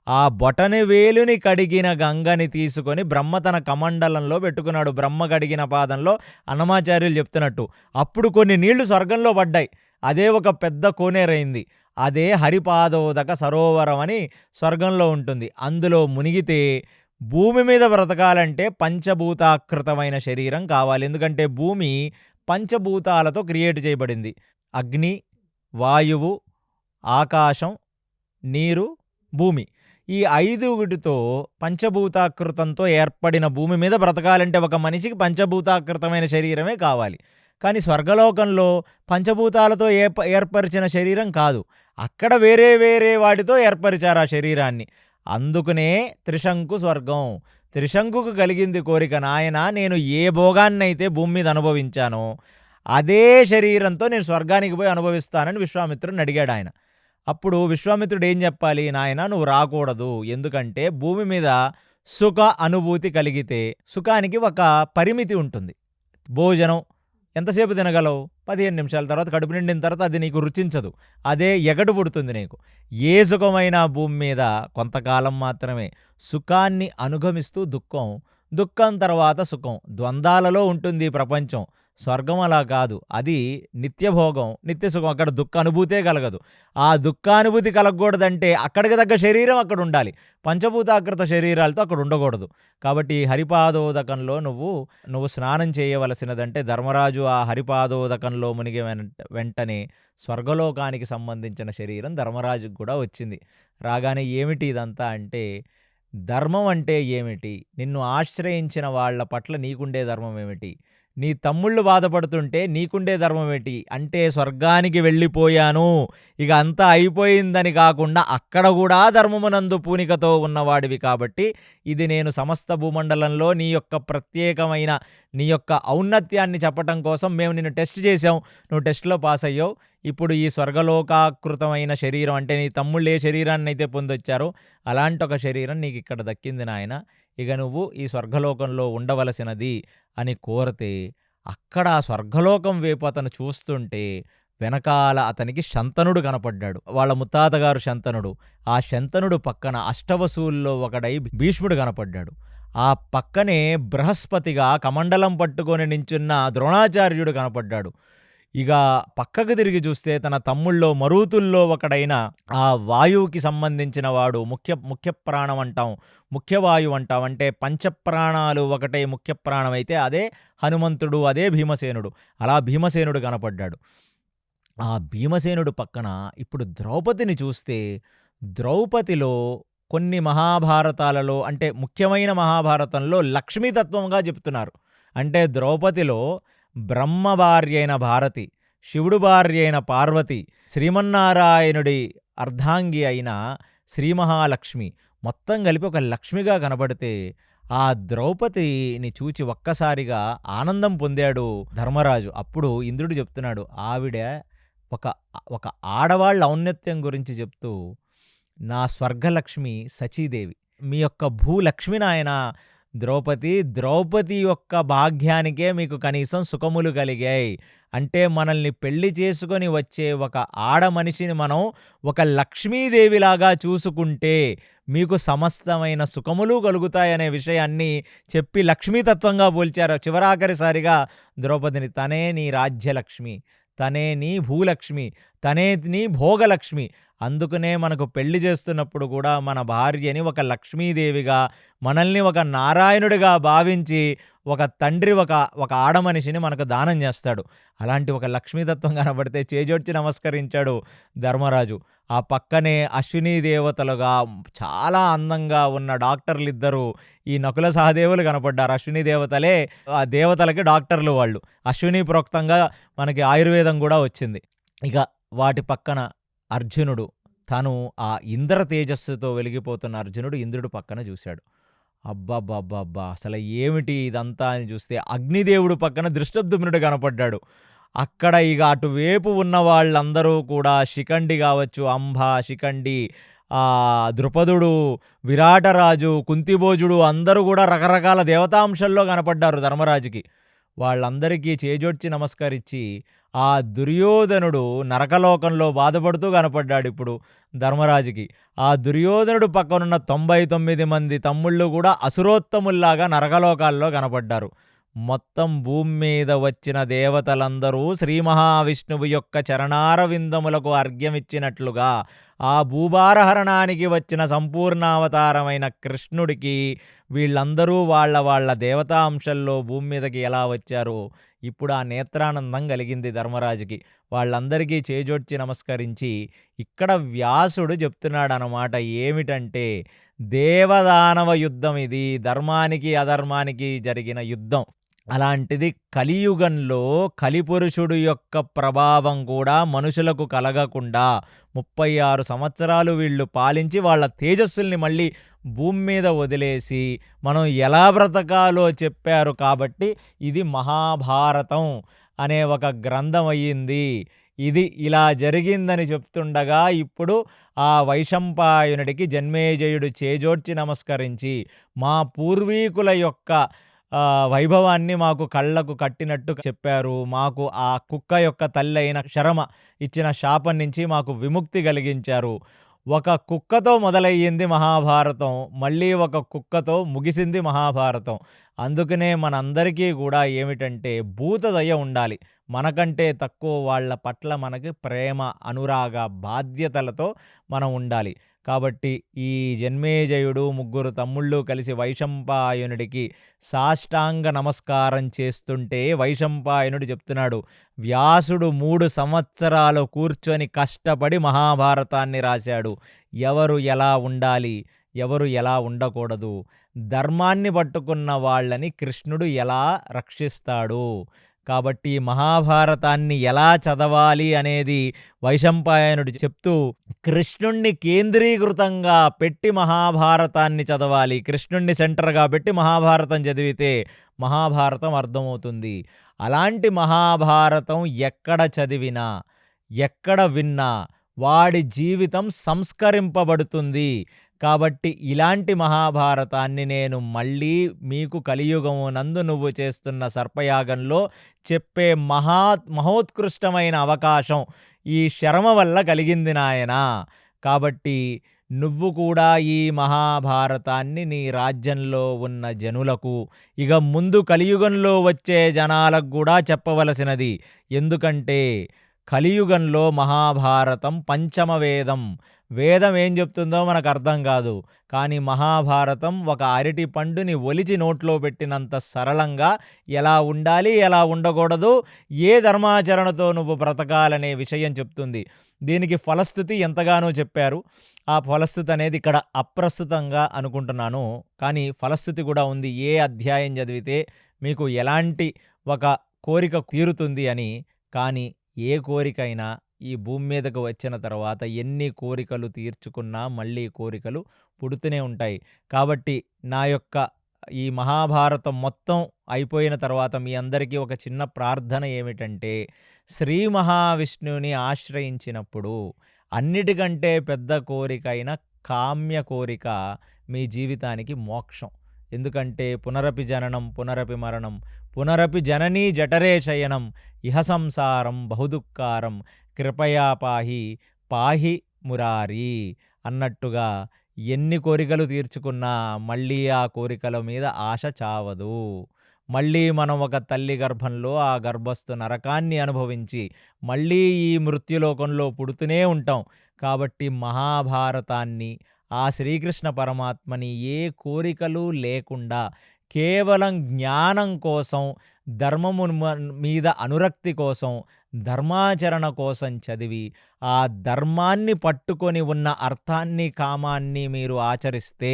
ఆ బొటనవేలుని కడిగిన గంగని తీసుకొని బ్రహ్మ తన కమండలంలో పెట్టుకున్నాడు. బ్రహ్మ కడిగిన పాదంలో అన్నమాచార్యులు చెప్తున్నట్టు. అప్పుడు కొన్ని నీళ్లు స్వర్గంలో పడ్డాయి. అదే ఒక పెద్ద కోనేరైంది. అదే హరిపాదోదక సరోవరం అని స్వర్గంలో ఉంటుంది. అందులో మునిగితే భూమి మీద బ్రతకాలంటే పంచభూతాకృతమైన శరీరం కావాలి. ఎందుకంటే భూమి పంచభూతాలతో క్రియేట్ చేయబడింది. అగ్ని, వాయువు, ఆకాశం, నీరు, భూమి. ఈ 5 పంచభూతాకృతంతో ఏర్పడిన భూమి మీద బ్రతకాలంటే ఒక మనిషికి పంచభూతాకృతమైన శరీరమే కావాలి. కానీ స్వర్గలోకంలో పంచభూతాలతో ఏర్పరిచిన శరీరం కాదు. అక్కడ వేరే వేరే వాటితో ఏర్పరిచారు ఆ శరీరాన్ని. అందుకనే త్రిశంకు స్వర్గం. త్రిశంకుకు కలిగింది కోరిక, నాయనా నేను ఏ భోగాన్నైతే భూమి మీద అనుభవించానో అదే శరీరంతో నేను స్వర్గానికి పోయి అనుభవిస్తానని విశ్వామిత్రుడిని అడిగాడు ఆయన. అప్పుడు విశ్వామిత్రుడు ఏం చెప్పాలి, నాయనా నువ్వు రాకూడదు. ఎందుకంటే భూమి మీద సుఖ అనుభూతి కలిగితే సుఖానికి ఒక పరిమితి ఉంటుంది. భోజనం ఎంతసేపు తినగలవు? 15 నిమిషాల తర్వాత కడుపు నిండిన తర్వాత అది నీకు రుచించదు. అదే ఎగటు పుడుతుంది నీకు. ఏ సుఖమైనా భూమి మీద కొంతకాలం మాత్రమే. సుఖాన్ని అనుగమిస్తూ దుఃఖం, దుఃఖం తర్వాత సుఖం, ద్వంద్వాలలో ఉంటుంది ఈ ప్రపంచం. స్వర్గం అలా కాదు. అది నిత్యభోగం, నిత్య సుఖం. అక్కడ దుఃఖ అనుభూతే కలగదు. ఆ దుఃఖానుభూతి కలగకూడదంటే అక్కడికి తగ్గ శరీరం అక్కడ ఉండాలి. పంచభూతాకృత శరీరాలతో అక్కడ ఉండకూడదు. కాబట్టి హరిపాదోదకంలో నువ్వు స్నానం చేయవలసినదంటే ధర్మరాజు ఆ హరిపాదోదకంలో మునిగి వెంటనే స్వర్గలోకానికి సంబంధించిన శరీరం ధర్మరాజుకు కూడా వచ్చింది. రాగానే ఏమిటి ఇదంతా అంటే, ధర్మం అంటే ఏమిటి, నిన్ను ఆశ్రయించిన వాళ్ళ పట్ల నీకుండే ధర్మం ఏమిటి, నీ తమ్ముళ్ళు బాధపడుతుంటే నీకుండే ధర్మం ఏంటి అంటే, స్వర్గానికి వెళ్ళిపోయాను ఇక అంతా అయిపోయిందని కాకుండా అక్కడ కూడా ధర్మమునందు పూనికతో ఉన్నవాడివి కాబట్టి ఇది నేను సమస్త భూమండలంలో నీ యొక్క ప్రత్యేకమైన నీ యొక్క ఔన్నత్యాన్ని చెప్పటం కోసం మేము నిన్ను టెస్ట్ చేసాం. నువ్వు టెస్ట్లో పాస్ అయ్యావు. ఇప్పుడు ఈ స్వర్గలోకాకృతమైన శరీరం అంటే నీ తమ్ముళ్ళు ఏ శరీరాన్ని అయితే పొందొచ్చారో అలాంటి ఒక శరీరం నీకు ఇక్కడ దక్కింది నాయన. ఇక నువ్వు ఈ స్వర్గలోకంలో ఉండవలసినది అని కోరితే, అక్కడ ఆ స్వర్గలోకం వైపు అతను చూస్తుంటే వెనకాల అతనికి శంతనుడు కనపడ్డాడు. వాళ్ళ ముత్తాతగారు శంతనుడు. ఆ శంతనుడు పక్కన అష్టవసువుల్లో ఒకడై భీష్ముడు కనపడ్డాడు. ఆ పక్కనే బృహస్పతిగా కమండలం పట్టుకొని నించున్న ద్రోణాచార్యుడు కనపడ్డాడు. ఇక పక్కకు తిరిగి చూస్తే తన తమ్ముళ్ళో మరూతుల్లో ఒకడైన ఆ వాయువుకి సంబంధించిన వాడు, ముఖ్య ప్రాణం అంటాం, ముఖ్యవాయువు అంటాం. అంటే పంచప్రాణాలు ఒకటే ముఖ్య ప్రాణం అయితే అదే హనుమంతుడు, అదే భీమసేనుడు. అలా భీమసేనుడు కనపడ్డాడు. ఆ భీమసేనుడు పక్కన ఇప్పుడు ద్రౌపదిని చూస్తే, ద్రౌపదిలో కొన్ని మహాభారతాలలో అంటే ముఖ్యమైన మహాభారతంలో లక్ష్మీతత్వంగా చెప్తున్నారు. అంటే ద్రౌపదిలో బ్రహ్మ భార్య అయిన భారతి, శివుడు భార్య అయిన పార్వతి, శ్రీమన్నారాయణుడి అర్ధాంగి అయిన శ్రీ మహాలక్ష్మి మొత్తం కలిపి ఒక లక్ష్మిగా కనబడితే, ఆ ద్రౌపదిని చూచి ఒక్కసారిగా ఆనందం పొందాడు ధర్మరాజు. అప్పుడు ఇంద్రుడు చెప్తున్నాడు, ఆవిడ ఒక ఆడవాళ్ళ ఔన్నత్యం గురించి చెప్తూ, నా స్వర్గలక్ష్మి సచీదేవి, మీ యొక్క భూలక్ష్మి నాయన ద్రౌపది యొక్క భాగ్యానికే మీకు కనీసం సుఖములు కలిగాయి. అంటే మనల్ని పెళ్లి చేసుకొని వచ్చే ఒక ఆడ మనిషిని మనం ఒక లక్ష్మీదేవిలాగా చూసుకుంటే మీకు సమస్తమైన సుఖములు కలుగుతాయనే విషయాన్ని చెప్పి లక్ష్మీతత్వంగా పోల్చారు. చివరాఖరిసారిగా ద్రౌపదిని, తనే నీ రాజ్యలక్ష్మి, తనే నీ భూలక్ష్మి, తనే నీ భోగలక్ష్మి. అందుకనే మనకు పెళ్లి చేస్తున్నప్పుడు కూడా మన భార్యని ఒక లక్ష్మీదేవిగా, మనల్ని ఒక నారాయణుడిగా భావించి ఒక తండ్రి ఒక ఆడమనిషిని మనకు దానం చేస్తాడు. అలాంటి ఒక లక్ష్మీతత్వం కనబడితే చేజోడ్చి నమస్కరించాడు ధర్మరాజు. ఆ పక్కనే అశ్వినీ దేవతలుగా చాలా అందంగా ఉన్న డాక్టర్లిద్దరూ ఈ నకుల సహదేవులు కనపడ్డారు. అశ్వినీ దేవతలే ఆ దేవతలకి డాక్టర్లు వాళ్ళు. అశ్వినీ ప్రోక్తంగా మనకి ఆయుర్వేదం కూడా వచ్చింది. ఇక వాటి పక్కన అర్జునుడు, తను ఆ ఇంద్ర తేజస్సుతో వెలిగిపోతున్న అర్జునుడు ఇంద్రుడు పక్కన చూశాడు. అబ్బబ్బబ్బబ్బా, అసలు ఏమిటి ఇదంతా అని చూస్తే అగ్నిదేవుడు పక్కన దృష్టద్యుమ్నుడు కనపడ్డాడు. అక్కడ ఇక అటువైపు ఉన్న వాళ్ళందరూ కూడా శిఖండి కావచ్చు, అంబ, శిఖండి, ద్రుపదుడు, విరాటరాజు, కుంతిభోజుడు అందరూ కూడా రకరకాల దేవతాంశల్లో కనపడ్డారు ధర్మరాజుకి. వాళ్ళందరికీ చేజోడ్చి నమస్కరించి, ఆ దుర్యోధనుడు నరకలోకంలో బాధపడుతూ కనపడ్డాడిప్పుడు ధర్మరాజుకి. ఆ దుర్యోధనుడు పక్కనున్న 99 మంది తమ్ముళ్ళు గూడా అసురోత్తముల్లాగా నరకలోకాల్లో కనపడ్డారు. మొత్తం భూమి మీద వచ్చిన దేవతలందరూ శ్రీ మహావిష్ణువు యొక్క చరణారవిందములకు అర్ఘ్యమిచ్చినట్లుగా, ఆ భూభారహరణానికి వచ్చిన సంపూర్ణావతారమైన కృష్ణుడికి వీళ్ళందరూ వాళ్ళ వాళ్ళ దేవతా అంశంలో భూమి మీదకి ఎలా వచ్చారో, ఇప్పుడు ఆ నేత్రానందం కలిగింది ధర్మరాజుకి. వాళ్ళందరికీ చేజోడ్చి నమస్కరించి, ఇక్కడ వ్యాసుడు చెప్తున్నాడనమాట. ఏమిటంటే, దేవదానవ యుద్ధం ఇది. ధర్మానికి, అధర్మానికి జరిగిన యుద్ధం. అలాంటిది కలియుగంలో కలిపురుషుడు యొక్క ప్రభావం కూడా మనుషులకు కలగకుండా 36 సంవత్సరాలు వీళ్ళు పాలించి వాళ్ళ తేజస్సుల్ని మళ్ళీ భూమి మీద వదిలేసి మనం ఎలా బ్రతకాలో చెప్పారు కాబట్టి ఇది మహాభారతం అనే ఒక గ్రంథం అయ్యింది. ఇది ఇలా జరిగిందని చెప్తుండగా ఇప్పుడు ఆ వైశంపాయనుడికి జన్మేజయుడు చేజోడ్చి నమస్కరించి, మా పూర్వీకుల యొక్క వైభవాన్ని మాకు కళ్ళకు కట్టినట్టు చెప్పారు. మాకు ఆ కుక్క యొక్క తల్లైన శరమ ఇచ్చిన శాపం నుంచి మాకు విముక్తి కలిగించారు. ఒక కుక్కతో మొదలయ్యింది మహాభారతం. మళ్ళీ ఒక కుక్కతో ముగిసింది మహాభారతం. అందుకనే మనందరికీ కూడా ఏమిటంటే భూతదయ ఉండాలి. మనకంటే తక్కువ వాళ్ళ పట్ల మనకి ప్రేమ, అనురాగ, బాధ్యతలతో మనం ఉండాలి. కాబట్టి ఈ జన్మేజయుడు, ముగ్గురు తమ్ముళ్ళు కలిసి వైశంపాయనుడికి సాష్టాంగ నమస్కారం చేస్తుంటే వైశంపాయనుడు చెప్తున్నాడు, వ్యాసుడు 3 సంవత్సరాలు కూర్చొని కష్టపడి మహాభారతాన్ని రాశాడు. ఎవరు ఎలా ఉండాలి, ఎవరు ఎలా ఉండకూడదు, ధర్మాన్ని పట్టుకున్న వాళ్ళని కృష్ణుడు ఎలా రక్షిస్తాడు, కాబట్టి మహాభారతాన్ని ఎలా చదవాలి అనేది వైశంపాయనుడు చెప్తూ, కృష్ణుణ్ణి కేంద్రీకృతంగా పెట్టి మహాభారతాన్ని చదవాలి. కృష్ణుణ్ణి సెంటర్‌గా పెట్టి మహాభారతం చదివితే మహాభారతం అర్థమవుతుంది. అలాంటి మహాభారతం ఎక్కడ చదివినా, ఎక్కడ విన్నా వాడి జీవితం సంస్కరింపబడుతుంది. కాబట్టి ఇలాంటి మహాభారతాన్ని నేను మళ్ళీ మీకు కలియుగమునందు నువ్వు చేస్తున్న సర్పయాగంలో చెప్పే మహోత్కృష్టమైన అవకాశం ఈ శరమ వల్ల కలిగింది నాయనా. కాబట్టి నువ్వు కూడా ఈ మహాభారతాన్ని నీ రాజ్యంలో ఉన్న జనులకు, ఇక ముందు కలియుగంలో వచ్చే జనాలకు కూడా చెప్పవలసినది. ఎందుకంటే కలియుగంలో మహాభారతం పంచమ వేదం. వేదం ఏం చెప్తుందో మనకు అర్థం కాదు. కానీ మహాభారతం ఒక అరటి పండుని ఒలిచి నోట్లో పెట్టినంత సరళంగా ఎలా ఉండాలి, ఎలా ఉండకూడదు, ఏ ధర్మాచరణతో నువ్వు బ్రతకాలనే విషయం చెప్తుంది. దీనికి ఫలశ్రుతి ఎంతగానో చెప్పారు. ఆ ఫలశ్రుతి అనేది ఇక్కడ అప్రస్తుతంగా అనుకుంటున్నాను. కానీ ఫలశ్రుతి కూడా ఉంది. ఏ అధ్యాయం చదివితే మీకు ఎలాంటి ఒక కోరిక తీరుతుంది అని. కానీ ఏ కోరికైనా ఈ భూమి మీదకు వచ్చిన తర్వాత ఎన్ని కోరికలు తీర్చుకున్నా మళ్ళీ కోరికలు పుడుతూనే ఉంటాయి. కాబట్టి నా యొక్క ఈ మహాభారతం మొత్తం అయిపోయిన తర్వాత మీ అందరికీ ఒక చిన్న ప్రార్థన ఏమిటంటే, శ్రీ మహావిష్ణువుని ఆశ్రయించినప్పుడు అన్నిటికంటే పెద్ద కోరికైన కామ్య కోరిక మీ జీవితానికి మోక్షం. ఎందుకంటే పునరపి జననం పునరపి మరణం పునరపి జననీ జఠరే శయనం ఇహ సంసారం బహుదుఃఖారం కృపయా పాహి పాహి మురారి అన్నట్టుగా ఎన్ని కోరికలు తీర్చుకున్నా మళ్ళీ ఆ కోరికల మీద ఆశ చావదు. మళ్ళీ మనం ఒక తల్లి గర్భంలో ఆ గర్భస్థ నరకాన్ని అనుభవించి మళ్ళీ ఈ మృత్యులోకంలో పుడుతూనే ఉంటాం. కాబట్టి మహాభారతాన్ని, ఆ శ్రీకృష్ణ పరమాత్మని ఏ కోరికలు లేకుండా కేవలం జ్ఞానం కోసం, ధర్మము మీద అనురక్తి కోసం, ధర్మాచరణ కోసం చదివి ఆ ధర్మాన్ని పట్టుకొని ఉన్న అర్థాన్ని, కామాన్ని మీరు ఆచరిస్తే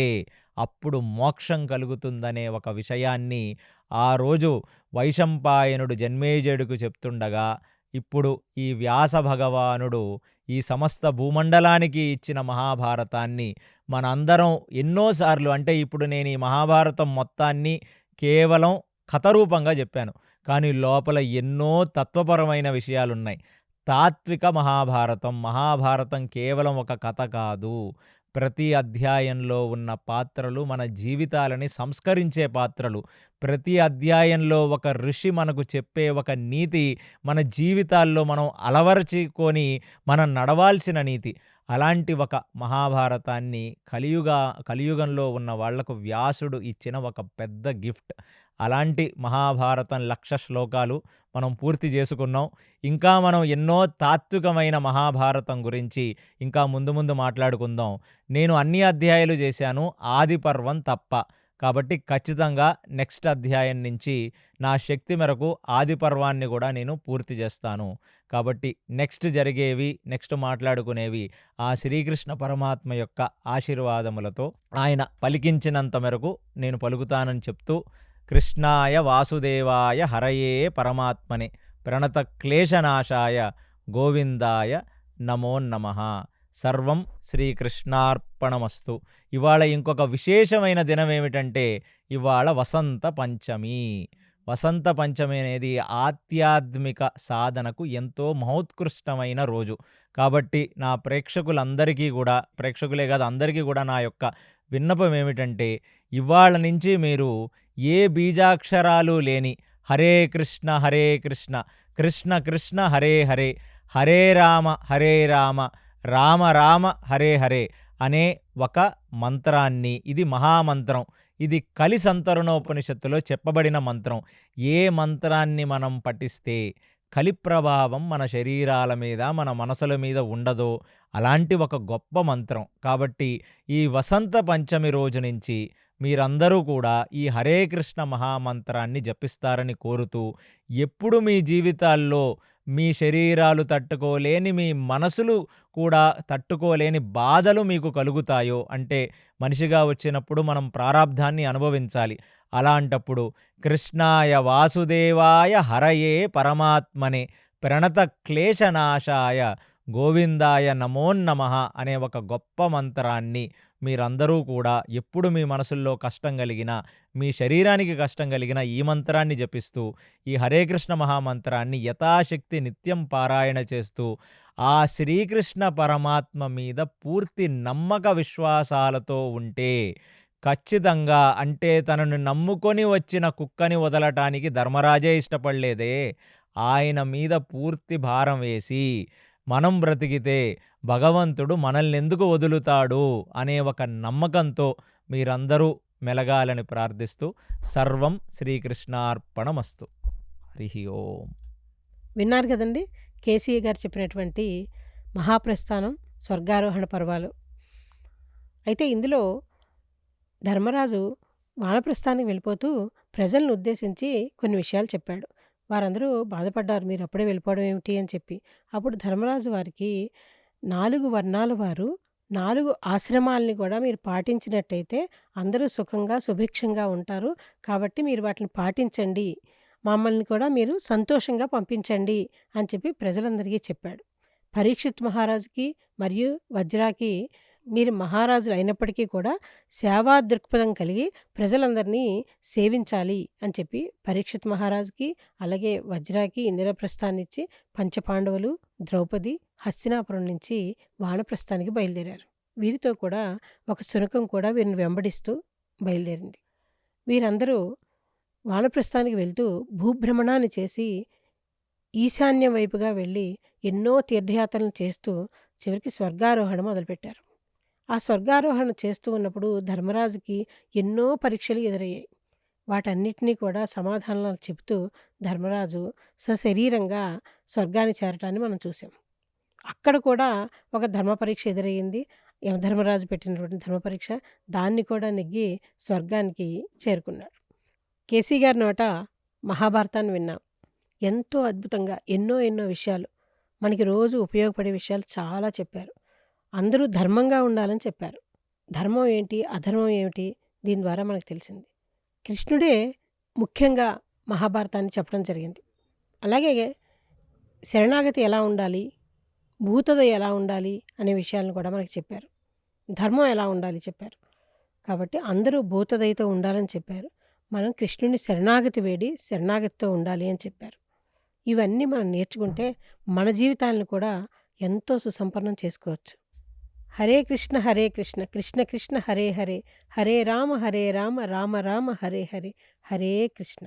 అప్పుడు మోక్షం కలుగుతుందనే ఒక విషయాన్ని ఆ రోజు వైశంపాయనుడు జన్మేజయుడికి చెప్తుండగా, ఇప్పుడు ఈ వ్యాస భగవానుడు ఈ సమస్త భూమండలానికి ఇచ్చిన మహాభారతాన్ని మనందరం ఎన్నోసార్లు, అంటే ఇప్పుడు నేను ఈ మహాభారతం మొత్తాన్ని కేవలం కథరూపంగా చెప్పాను. కానీ లోపల ఎన్నో తత్వపరమైన విషయాలున్నాయి. తాత్విక మహాభారతం. మహాభారతం కేవలం ఒక కథ కాదు. ప్రతి అధ్యాయంలో ఉన్న పాత్రలు మన జీవితాలని సంస్కరించే పాత్రలు. ప్రతి అధ్యాయంలో ఒక ఋషి మనకు చెప్పే ఒక నీతి మన జీవితాల్లో మనం అలవరచుకొని మనం నడవాల్సిన నీతి. అలాంటి ఒక మహాభారతాన్ని కలియుగంలో ఉన్న వాళ్లకు వ్యాసుడు ఇచ్చిన ఒక పెద్ద గిఫ్ట్. అలాంటి మహాభారతం 1,00,000 శ్లోకాలు మనం పూర్తి చేసుకున్నాం. ఇంకా మనం ఎన్నో తాత్వికమైన మహాభారతం గురించి ఇంకా ముందు ముందు మాట్లాడుకుందాం. నేను అన్ని అధ్యాయాలు చేశాను, ఆది పర్వం తప్ప. కాబట్టి ఖచ్చితంగా నెక్స్ట్ అధ్యాయం నుంచి నా శక్తి మేరకు ఆది పర్వాన్ని కూడా నేను పూర్తి చేస్తాను. కాబట్టి నెక్స్ట్ మాట్లాడుకునేవి ఆ శ్రీకృష్ణ పరమాత్మ యొక్క ఆశీర్వాదములతో ఆయన పలికించినంత మేరకు నేను పలుకుతానని చెప్తూ, కృష్ణాయ వాసుదేవాయ హరయే పరమాత్మనే ప్రణత క్లేశనాశాయ గోవిందాయ నమో నమః. సర్వం శ్రీకృష్ణార్పణమస్తు. ఇవాళ ఇంకొక విశేషమైన దినం ఏమిటంటే ఇవాళ వసంత పంచమి. వసంత పంచమి అనేది ఆధ్యాత్మిక సాధనకు ఎంతో మహోత్కృష్టమైన రోజు. కాబట్టి నా ప్రేక్షకులందరికీ కూడా, ప్రేక్షకులే కాదు అందరికీ కూడా నా యొక్క విన్నపం ఏమిటంటే, ఇవాళ నుంచి మీరు ఏ బీజాక్షరాలు లేని హరే కృష్ణ కృష్ణ కృష్ణ హరే హరే, హరే రామ రామ రామ హరే హరే అనే ఒక మంత్రాన్ని, ఇది మహామంత్రం, ఇది కలి సంతరణోపనిషత్తులో చెప్పబడిన మంత్రం. ఏ మంత్రాన్ని మనం పఠిస్తే కలి ప్రభావం మన శరీరాల మీద, మన మనసుల మీద ఉండదో అలాంటి ఒక గొప్ప మంత్రం. కాబట్టి ఈ వసంత పంచమి రోజు నుంచి మీరందరూ కూడా ఈ హరే కృష్ణ మహామంత్రాన్ని జపిస్తారని కోరుతూ, ఎప్పుడు మీ జీవితాల్లో మీ శరీరాలు తట్టుకోలేని, మీ మనసులు కూడా తట్టుకోలేని బాధలు మీకు కలుగుతాయో, అంటే మనిషిగా వచ్చినప్పుడు మనం ప్రారాబ్ధాన్ని అనుభవించాలి. అలాంటప్పుడు కృష్ణాయ వాసుదేవాయ హరయే పరమాత్మనే ప్రణత క్లేశనాశాయ గోవిందాయ నమో నమః అనే ఒక గొప్ప మంత్రాన్ని మీరందరూ కూడా ఎప్పుడు మీ మనసుల్లో కష్టం కలిగినా, మీ శరీరానికి కష్టం కలిగినా ఈ మంత్రాన్ని జపిస్తూ, ఈ హరే కృష్ణ మహామంత్రాన్ని యథాశక్తి నిత్యం పారాయణ చేస్తూ, ఆ శ్రీకృష్ణ పరమాత్మ మీద పూర్తి నమ్మక విశ్వాసాలతో ఉంటే ఖచ్చితంగా, అంటే తనను నమ్ముకొని వచ్చిన కుక్కని వదలటానికి ధర్మరాజే ఇష్టపడలేదే, ఆయన మీద పూర్తి భారం వేసి మనం బ్రతికితే భగవంతుడు మనల్నెందుకు వదులుతాడు అనే ఒక నమ్మకంతో మీరందరూ మెలగాలని ప్రార్థిస్తూ, సర్వం శ్రీకృష్ణార్పణమస్తు. హరి ఓం.
విన్నారు కదండి కేసీ గారు చెప్పినటువంటి మహాప్రస్థానం, స్వర్గారోహణ పర్వాలు. అయితే ఇందులో ధర్మరాజు వానప్రస్థానికి వెళ్ళిపోతూ ప్రజలను ఉద్దేశించి కొన్ని విషయాలు చెప్పాడు. వారందరూ బాధపడ్డారు, మీరు అప్పుడే వెళ్ళిపోవడం ఏమిటి అని చెప్పి. అప్పుడు ధర్మరాజు వారికి 4 వర్ణాల వారు 4 ఆశ్రమాలని కూడా మీరు పాటించినట్టయితే అందరూ సుఖంగా సుభిక్షంగా ఉంటారు. కాబట్టి మీరు వాటిని పాటించండి, మమ్మల్ని కూడా మీరు సంతోషంగా పంపించండి అని చెప్పి ప్రజలందరికీ చెప్పాడు. పరీక్షిత్ మహారాజుకి మరియు వజ్రాకి మీరు మహారాజులు అయినప్పటికీ కూడా సేవా దృక్పథం కలిగి ప్రజలందరినీ సేవించాలి అని చెప్పి పరీక్షిత్ మహారాజుకి అలాగే వజ్రాకి ఇంద్రప్రస్థాన్ని ఇచ్చి పంచపాండవులు, ద్రౌపది హస్తినాపురం నుంచి వానప్రస్థానికి బయలుదేరారు. వీరితో కూడా ఒక శునకం కూడా వీరిని వెంబడిస్తూ బయలుదేరింది. వీరందరూ వానప్రస్థానికి వెళ్తూ భూభ్రమణాన్ని చేసి ఈశాన్యం వైపుగా వెళ్ళి ఎన్నో తీర్థయాత్రలను చేస్తూ చివరికి స్వర్గారోహణ మొదలుపెట్టారు. ఆ స్వర్గారోహణ చేస్తూ ఉన్నప్పుడు ధర్మరాజుకి ఎన్నో పరీక్షలు ఎదురయ్యాయి. వాటన్నిటినీ కూడా సమాధానాలు చెబుతూ ధర్మరాజు సశరీరంగా స్వర్గాన్ని చేరటాన్ని మనం చూసాం. అక్కడ కూడా ఒక ధర్మ పరీక్ష ఎదురయ్యింది. యమధర్మరాజు పెట్టినటువంటి ధర్మ పరీక్ష, దాన్ని కూడా నెగ్గి స్వర్గానికి చేరుకున్నాడు. కేసీ గారి నోట మహాభారతాన్ని విన్నాం. ఎంతో అద్భుతంగా ఎన్నో విషయాలు, మనకి రోజు ఉపయోగపడే విషయాలు చాలా చెప్పారు. అందరూ ధర్మంగా ఉండాలని చెప్పారు. ధర్మం ఏంటి, అధర్మం ఏమిటి, దీని ద్వారా మనకు తెలిసింది. కృష్ణుడే ముఖ్యంగా మహాభారతాన్ని చెప్పడం జరిగింది. అలాగే శరణాగతి ఎలా ఉండాలి, భూతదయ ఎలా ఉండాలి అనే విషయాలను కూడా మనకి చెప్పారు. ధర్మం ఎలా ఉండాలి చెప్పారు. కాబట్టి అందరూ భూతదయతో ఉండాలని చెప్పారు. మనం కృష్ణుని శరణాగతి వేడి శరణాగతితో ఉండాలి అని చెప్పారు. ఇవన్నీ మనం నేర్చుకుంటే మన జీవితాలను కూడా ఎంతో సుసంపన్నం చేసుకోవచ్చు. హరే కృష్ణ హరే కృష్ణ కృష్ణ కృష్ణ హరే హరే హరే రామ రామ రామ రామ హరే హరే హరే కృష్ణ.